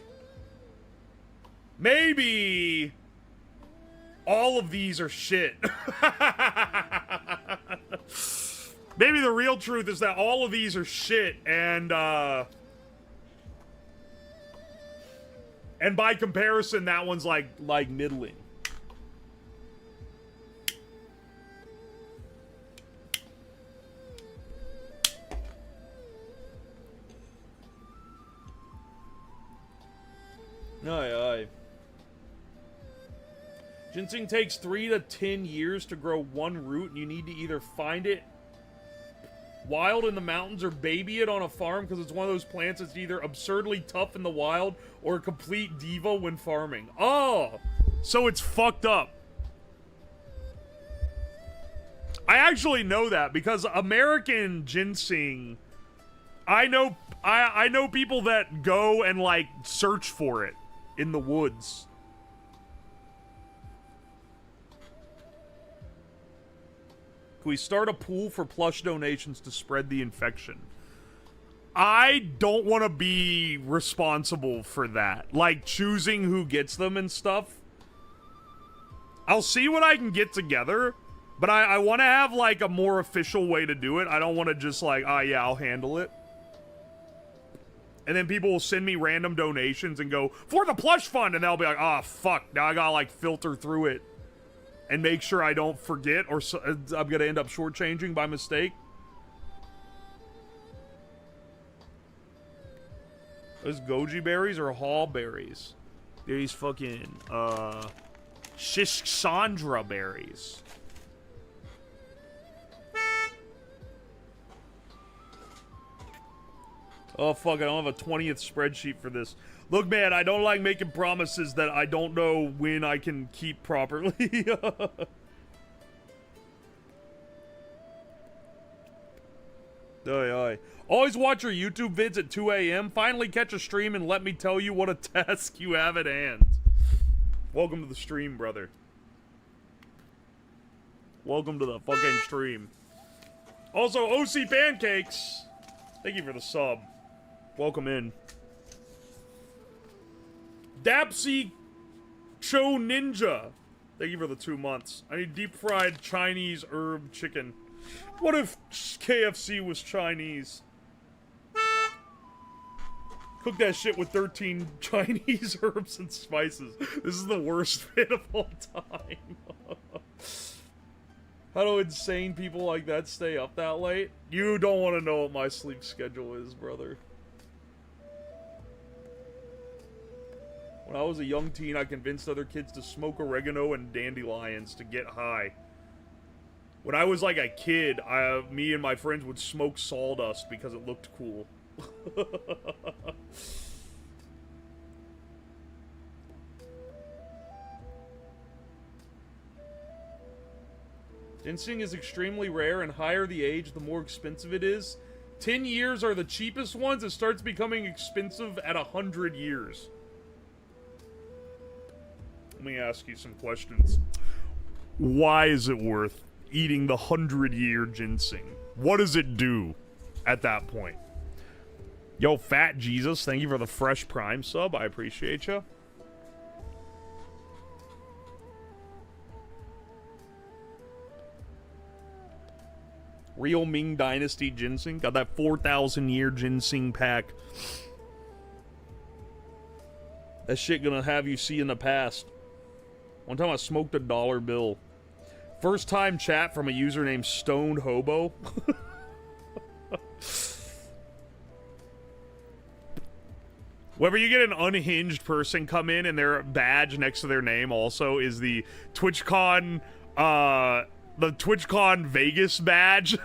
Maybe... all of these are shit. Maybe the real truth is that all of these are shit, and by comparison, that one's like middling. Aye. Ginseng takes 3 to 10 years to grow one root, and you need to either find it wild in the mountains or baby it on a farm because it's one of those plants that's either absurdly tough in the wild or a complete diva when farming. Oh, so it's fucked up. I actually know that because American ginseng, I know people that go and like search for it in the woods. Can we start a pool for plush donations to spread the infection? I don't want to be responsible for that. Like, choosing who gets them and stuff. I'll see what I can get together, but I want to have, like, a more official way to do it. I don't want to just, like, oh, yeah, I'll handle it. And then people will send me random donations and go, for the plush fund, and they'll be like, oh, fuck, now I gotta, like, filter through it and make sure I don't forget, or I'm gonna end up shortchanging by mistake. Those goji berries or hall berries? These fucking, Shishksandra berries. Oh, fuck, I don't have a 20th spreadsheet for this. Look, man, I don't like making promises that I don't know when I can keep properly. Aye. Always watch your YouTube vids at 2 a.m. Finally catch a stream and let me tell you what a task you have at hand. Welcome to the stream, brother. Welcome to the fucking stream. Also, OC Pancakes, thank you for the sub. Welcome in. Dapsy Cho Ninja, thank you for the 2 months. I need deep fried Chinese herb chicken. What if KFC was Chinese? Cook that shit with 13 Chinese herbs and spices. This is the worst bit of all time. How do insane people like that stay up that late? You don't want to know what my sleep schedule is, brother. When I was a young teen, I convinced other kids to smoke oregano and dandelions to get high. When I was like a kid, me and my friends would smoke sawdust because it looked cool. Ginseng is extremely rare, and higher the age, the more expensive it is. 10 years are the cheapest ones. It starts becoming expensive at 100 years. Let me ask you some questions. Why is it worth eating the 100-year ginseng? What does it do at that point? Yo, Fat Jesus, thank you for the fresh Prime sub. I appreciate you. Real Ming Dynasty ginseng. Got that 4,000 year ginseng pack. That shit gonna have you see in the past. One time I smoked a dollar bill. First time chat from a user named Stoned Hobo. Whenever you get an unhinged person come in and their badge next to their name also is the TwitchCon, Vegas badge.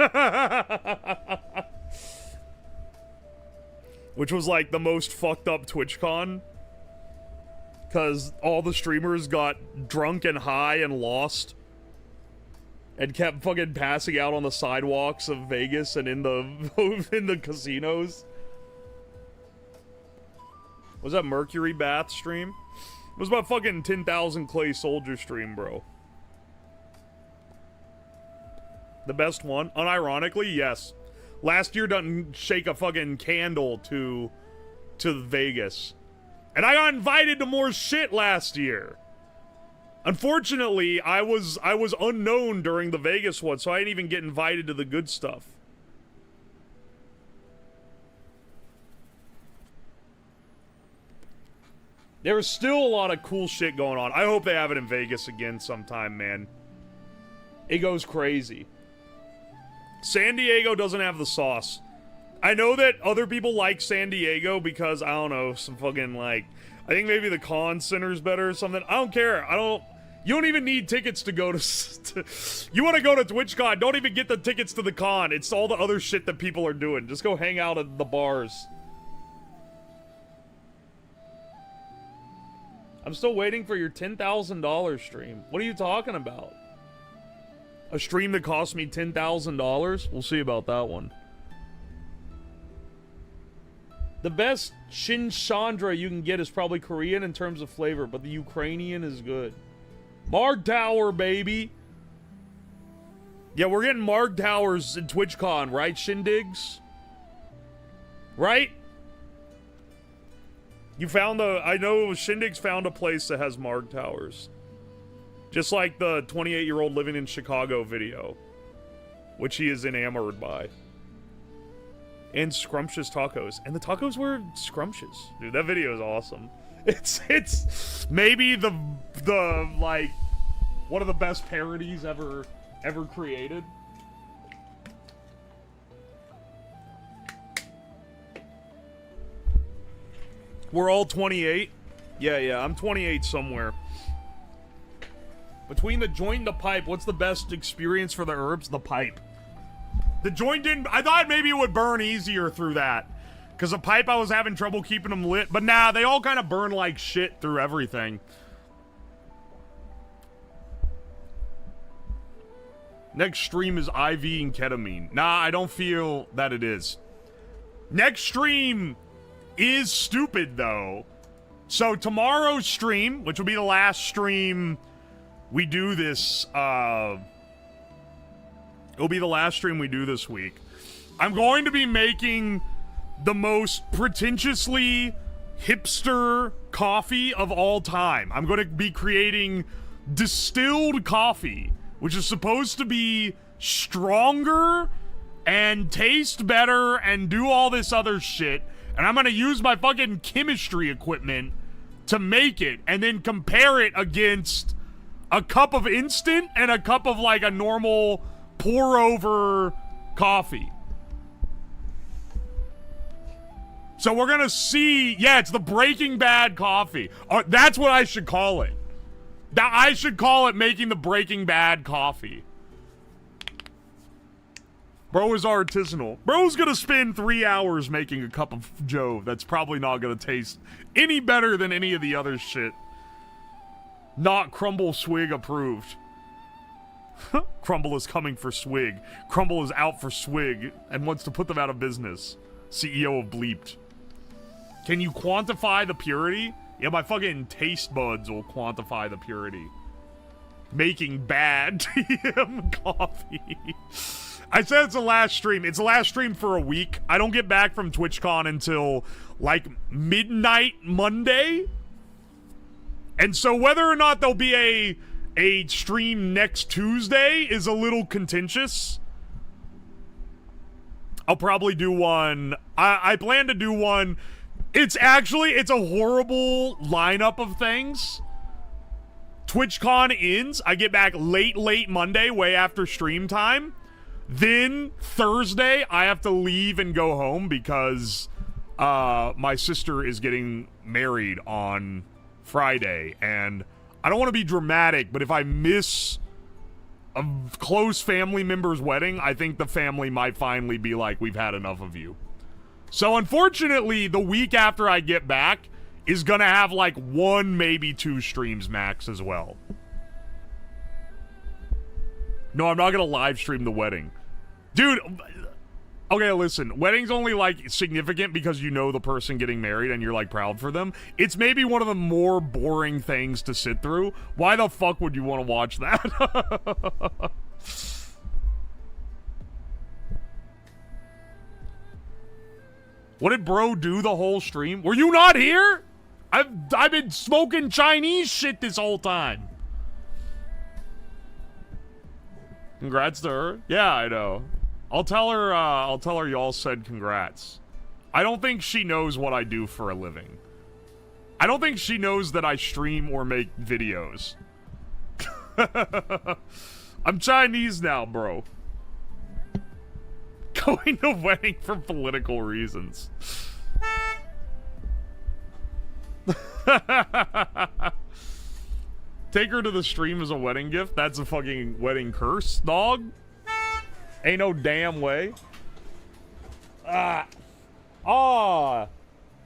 Which was like the most fucked up TwitchCon. Because all the streamers got drunk and high and lost. And kept fucking passing out on the sidewalks of Vegas and in the casinos. Was that Mercury Bath stream? It was about fucking 10,000 Clay Soldier stream, bro. The best one? Unironically, yes. Last year doesn't shake a fucking candle to Vegas. And I got invited to more shit last year. Unfortunately, I was unknown during the Vegas one, so I didn't even get invited to the good stuff. There was still a lot of cool shit going on. I hope they have it in Vegas again sometime, man. It goes crazy. San Diego doesn't have the sauce. I know that other people like San Diego because, I don't know, some fucking, like, I think maybe the con center's better or something. I don't care. You don't even need tickets to go to you want to go to TwitchCon, don't even get the tickets to the con. It's all the other shit that people are doing. Just go hang out at the bars. I'm still waiting for your $10,000 stream. What are you talking about? A stream that cost me $10,000? We'll see about that one. The best Shinchandra you can get is probably Korean in terms of flavor, but the Ukrainian is good. Margtower, baby! Yeah, we're getting Margtowers in TwitchCon, right, Shindigs? Right? You found I know Shindigs found a place that has Margtowers. Just like the 28-year-old living in Chicago video, which he is enamored by. And scrumptious tacos. And the tacos were scrumptious. Dude, that video is awesome. It's maybe the like one of the best parodies ever created. We're all 28. Yeah, I'm 28 somewhere. Between the joint and the pipe, what's the best experience for the herbs? The pipe. The joint didn't... I thought maybe it would burn easier through that. Because the pipe, I was having trouble keeping them lit. But nah, they all kind of burn like shit through everything. Next stream is IV and ketamine. Nah, I don't feel that it is. Next stream is stupid, though. So tomorrow's stream, which will be the last stream we do this, it'll be the last stream we do this week. I'm going to be making the most pretentiously hipster coffee of all time. I'm going to be creating distilled coffee, which is supposed to be stronger and taste better and do all this other shit. And I'm going to use my fucking chemistry equipment to make it and then compare it against a cup of instant and a cup of like a normal pour over coffee. So we're gonna see. Yeah, it's the Breaking Bad coffee. That's what I should call it. I should call it making the Breaking Bad coffee. Bro is artisanal. Bro's gonna spend 3 hours making a cup of Joe that's probably not gonna taste any better than any of the other shit. Not Crumble Swig approved. Crumble is coming for Swig. Crumble is out for Swig and wants to put them out of business. CEO of Bleeped. Can you quantify the purity? Yeah, my fucking taste buds will quantify the purity. Making bad TM coffee. I said it's the last stream. It's the last stream for a week. I don't get back from TwitchCon until like midnight Monday. And so whether or not there'll be a stream next Tuesday is a little contentious. I'll probably do one. I plan to do one. It's a horrible lineup of things. TwitchCon ends. I get back late Monday, way after stream time. Then Thursday, I have to leave and go home because my sister is getting married on Friday. And I don't want to be dramatic, but if I miss a close family member's wedding, I think the family might finally be like, we've had enough of you. So unfortunately, the week after I get back is gonna have like 1, maybe 2 streams max as well. No, I'm not gonna live stream the wedding. Dude, okay, listen, wedding's only like significant because you know the person getting married and you're like proud for them. It's maybe one of the more boring things to sit through. Why the fuck would you want to watch that? What did bro do the whole stream? Were you not here? I've been smoking Chinese shit this whole time. Congrats to her. Yeah, I know. I'll tell her y'all said congrats. I don't think she knows what I do for a living. I don't think she knows that I stream or make videos. I'm Chinese now, bro. Going to wedding for political reasons. Take her to the stream as a wedding gift? That's a fucking wedding curse, dog. Ain't no damn way.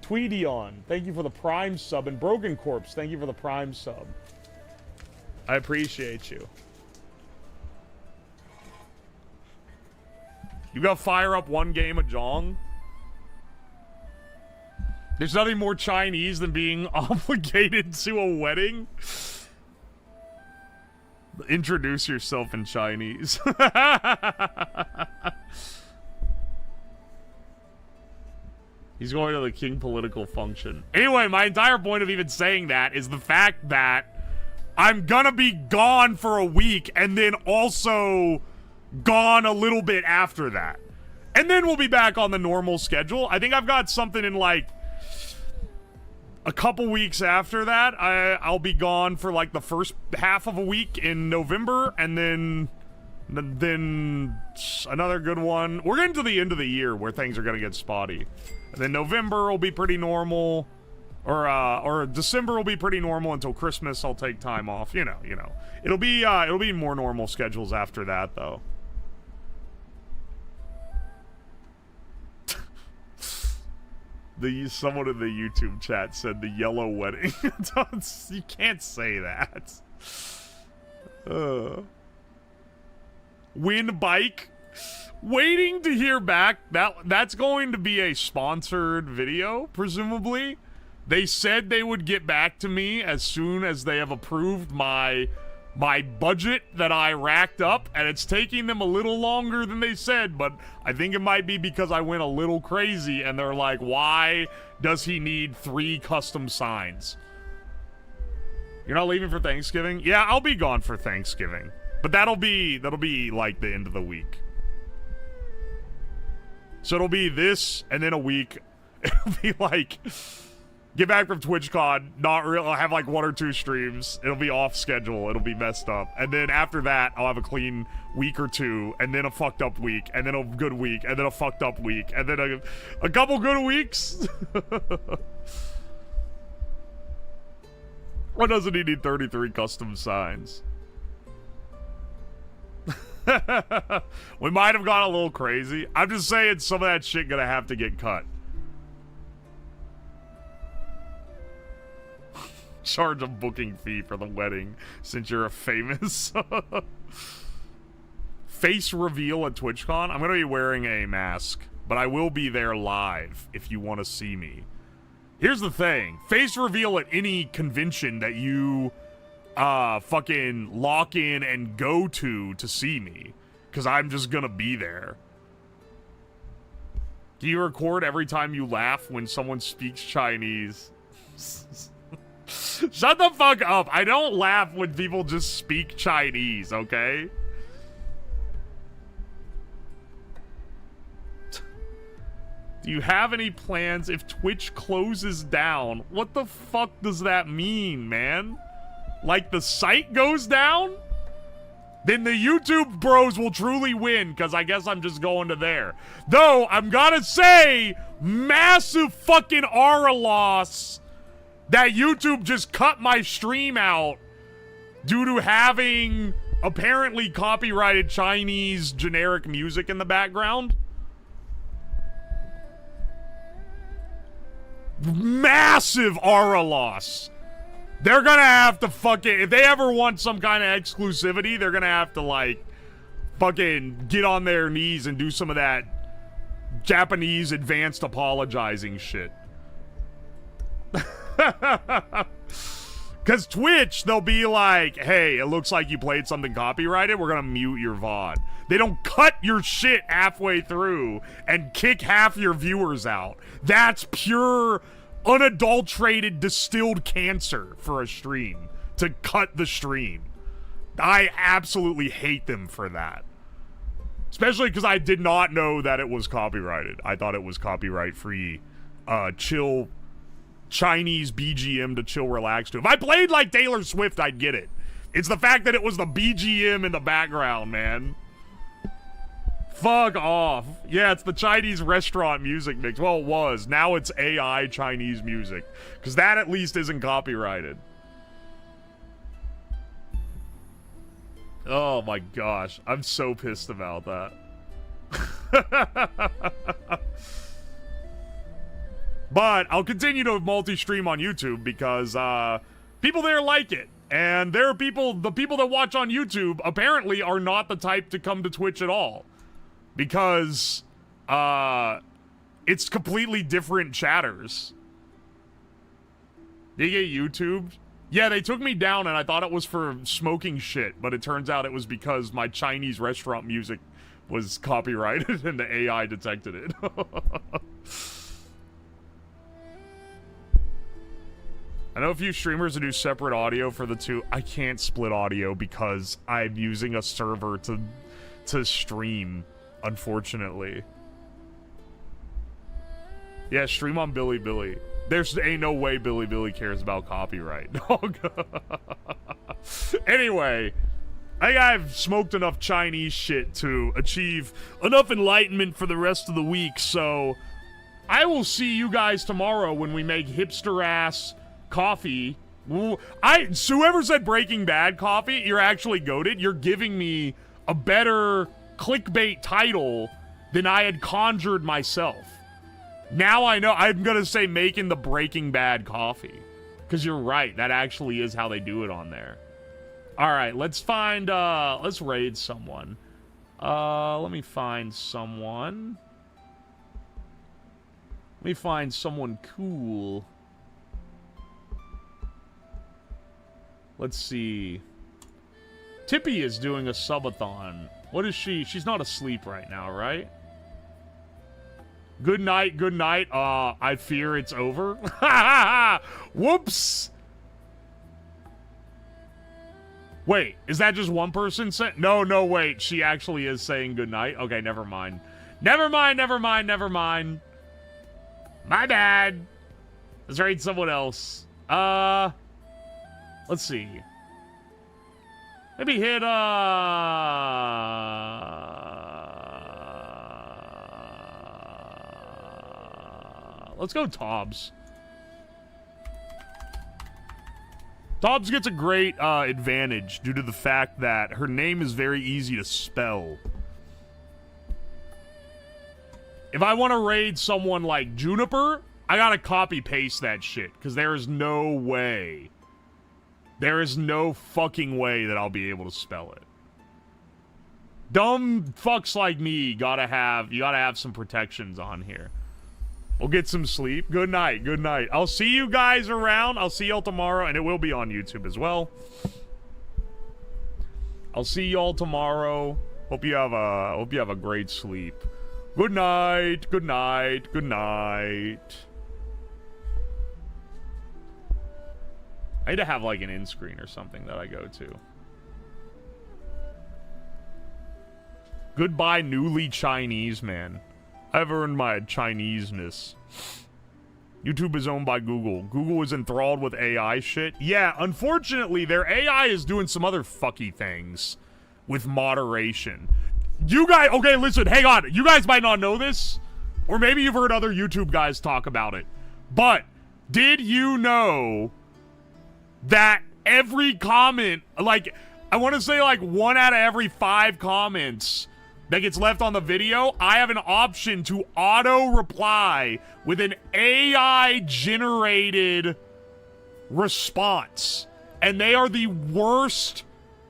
Tweedion, thank you for the Prime sub. And Broken Corpse, thank you for the Prime sub. I appreciate you. You gotta fire up one game of Jong? There's nothing more Chinese than being obligated to a wedding. Introduce yourself in Chinese. He's going to the king political function. Anyway, my entire point of even saying that is the fact that I'm gonna be gone for a week and then also gone a little bit after that. And then we'll be back on the normal schedule. I think I've got something in like a couple weeks after that. I'll be gone for like the first half of a week in November, and then another good one. We're getting to the end of the year where things are gonna get spotty. And then November will be pretty normal, or December will be pretty normal until Christmas. I'll take time off. You know. It'll be more normal schedules after that, though. Someone in the YouTube chat said the yellow wedding. You can't say that. Win bike. Waiting to hear back. That's going to be a sponsored video, presumably. They said they would get back to me as soon as they have approved my budget that I racked up, and it's taking them a little longer than they said, but I think it might be because I went a little crazy, and they're like, why does he need 3 custom signs? You're not leaving for Thanksgiving? Yeah, I'll be gone for Thanksgiving, but that'll be like the end of the week. So it'll be this, and then a week. It'll be like, get back from TwitchCon, not real. I'll have like 1 or 2 streams. It'll be off schedule. It'll be messed up. And then after that, I'll have a clean week or 2, and then a fucked up week, and then a good week, and then a fucked up week, and then a couple good weeks. Why doesn't he need 33 custom signs? We might have gone a little crazy. I'm just saying some of that shit gonna have to get cut. Charge a booking fee for the wedding since you're a famous face reveal at TwitchCon. I'm gonna be wearing a mask, but I will be there live if you want to see me. Here's the thing: face reveal at any convention that you fucking lock in and go to see me, because I'm just gonna be there. Do you record every time you laugh when someone speaks Chinese? Shut the fuck up. I don't laugh when people just speak Chinese, okay? Do you have any plans if Twitch closes down? What the fuck does that mean, man? Like the site goes down? Then the YouTube bros will truly win, because I guess I'm just going to there. Though, I'm gonna say, massive fucking aura loss that YouTube just cut my stream out due to having apparently copyrighted Chinese generic music in the background. Massive aura loss. They're gonna have to fucking, if they ever want some kind of exclusivity, they're gonna have to, like, fucking get on their knees and do some of that Japanese advanced apologizing shit. Because Twitch, they'll be like, hey, it looks like you played something copyrighted, we're gonna mute your VOD. They don't cut your shit halfway through and kick half your viewers out. That's pure, unadulterated, distilled cancer for a stream. To cut the stream. I absolutely hate them for that. Especially because I did not know that it was copyrighted. I thought it was copyright-free, chill, Chinese BGM to chill, relax to. If I played like Taylor Swift, I'd get it. It's the fact that it was the BGM in the background, man. Fuck off. Yeah, it's the Chinese restaurant music mix. Well, it was. Now it's AI Chinese music. Because that at least isn't copyrighted. Oh my gosh. I'm so pissed about that. But I'll continue to multi-stream on YouTube because people there like it. And there are people, the people that watch on YouTube apparently are not the type to come to Twitch at all. Because it's completely different chatters. They get YouTubed? Yeah, they took me down and I thought it was for smoking shit, but it turns out it was because my Chinese restaurant music was copyrighted and the AI detected it. I know a few streamers that do separate audio for the two. I can't split audio because I'm using a server to stream, unfortunately. Yeah, stream on Billy. There's ain't no way Billy cares about copyright, dog. Anyway, I think I've smoked enough Chinese shit to achieve enough enlightenment for the rest of the week, so I will see you guys tomorrow when we make hipster-ass coffee. Whoever said Breaking Bad coffee, you're actually goated. You're giving me a better clickbait title than I had conjured myself. Now I know. I'm gonna say making the Breaking Bad coffee. Because you're right. That actually is how they do it on there. Alright, let's find, let's raid someone. Let me find someone. Let me find someone cool. Let's see. Tippy is doing a subathon. What is she? She's not asleep right now, right? Good night, good night. I fear it's over. Whoops. Wait, is that just one person saying? No, wait. She actually is saying good night. Okay, never mind. Never mind. My bad. Let's raid someone else. Let's see. Maybe hit, let's go Tobbs. Tobbs gets a great advantage due to the fact that her name is very easy to spell. If I want to raid someone like Juniper, I gotta copy-paste that shit, because there is no way. There is no fucking way that I'll be able to spell it. Dumb fucks like me you gotta have some protections on here. We'll get some sleep. Good night. I'll see you guys around. I'll see y'all tomorrow, and it will be on YouTube as well. I'll see y'all tomorrow. Hope you have a great sleep. Good night. I need to have like an end screen or something that I go to. Goodbye, newly Chinese man. I've earned my Chineseness. YouTube is owned by Google. Google is enthralled with AI shit. Yeah, unfortunately, their AI is doing some other fucky things with moderation. You guys, okay, listen, hang on. You guys might not know this, or maybe you've heard other YouTube guys talk about it. But did you know that every comment, like, I want to say like 1 out of every 5 comments that gets left on the video, I have an option to auto-reply with an AI-generated response. And they are the worst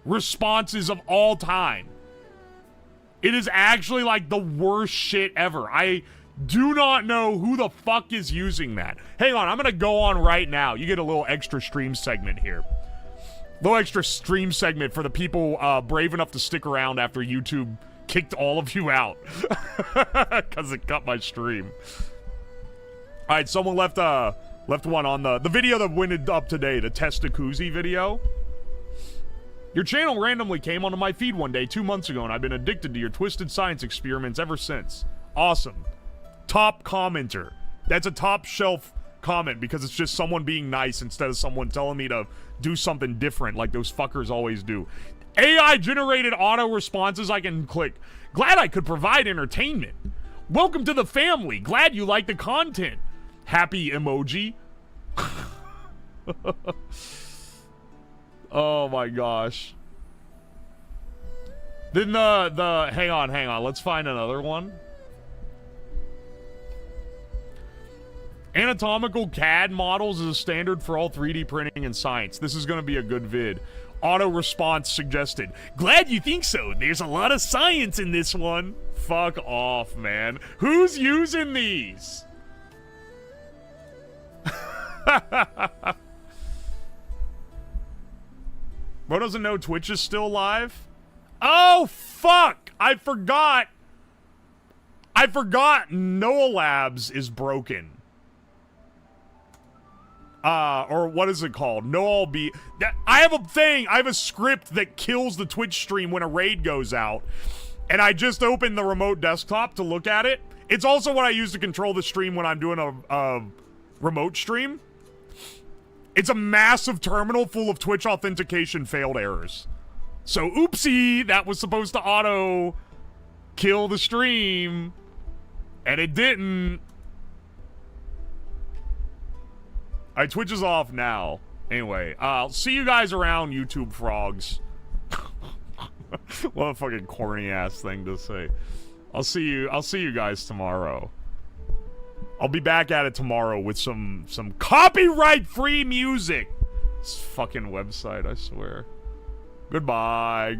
responses of all time. It is actually like the worst shit ever. I do not know who the fuck is using that. Hang on, I'm gonna go on right now. You get a little extra stream segment here. Little extra stream segment for the people brave enough to stick around after YouTube kicked all of you out because it cut my stream. All right, someone left one on the video that went up today, the Testacuzzi video. Your channel randomly came onto my feed one day 2 months ago, and I've been addicted to your twisted science experiments ever since. Awesome. Top commenter. That's a top shelf comment because it's just someone being nice instead of someone telling me to do something different like those fuckers always do. AI-generated auto responses I can click. Glad I could provide entertainment. Welcome to the family. Glad you like the content. Happy emoji. Oh my gosh. Then hang on. Let's find another one. Anatomical CAD models is a standard for all 3D printing and science. This is gonna be a good vid. Auto response suggested. Glad you think so. There's a lot of science in this one. Fuck off, man. Who's using these? Bro doesn't know Twitch is still live? Oh, fuck! I forgot Noah Labs is broken. Or what is it called? I have a script that kills the Twitch stream when a raid goes out. And I just opened the remote desktop to look at it. It's also what I use to control the stream when I'm doing a remote stream. It's a massive terminal full of Twitch authentication failed errors. So, oopsie, that was supposed to auto kill the stream. And it didn't. Alright, Twitch is off now. Anyway, I'll see you guys around, YouTube frogs. What a fucking corny ass thing to say. I'll see you guys tomorrow. I'll be back at it tomorrow with some copyright free music. This fucking website, I swear. Goodbye.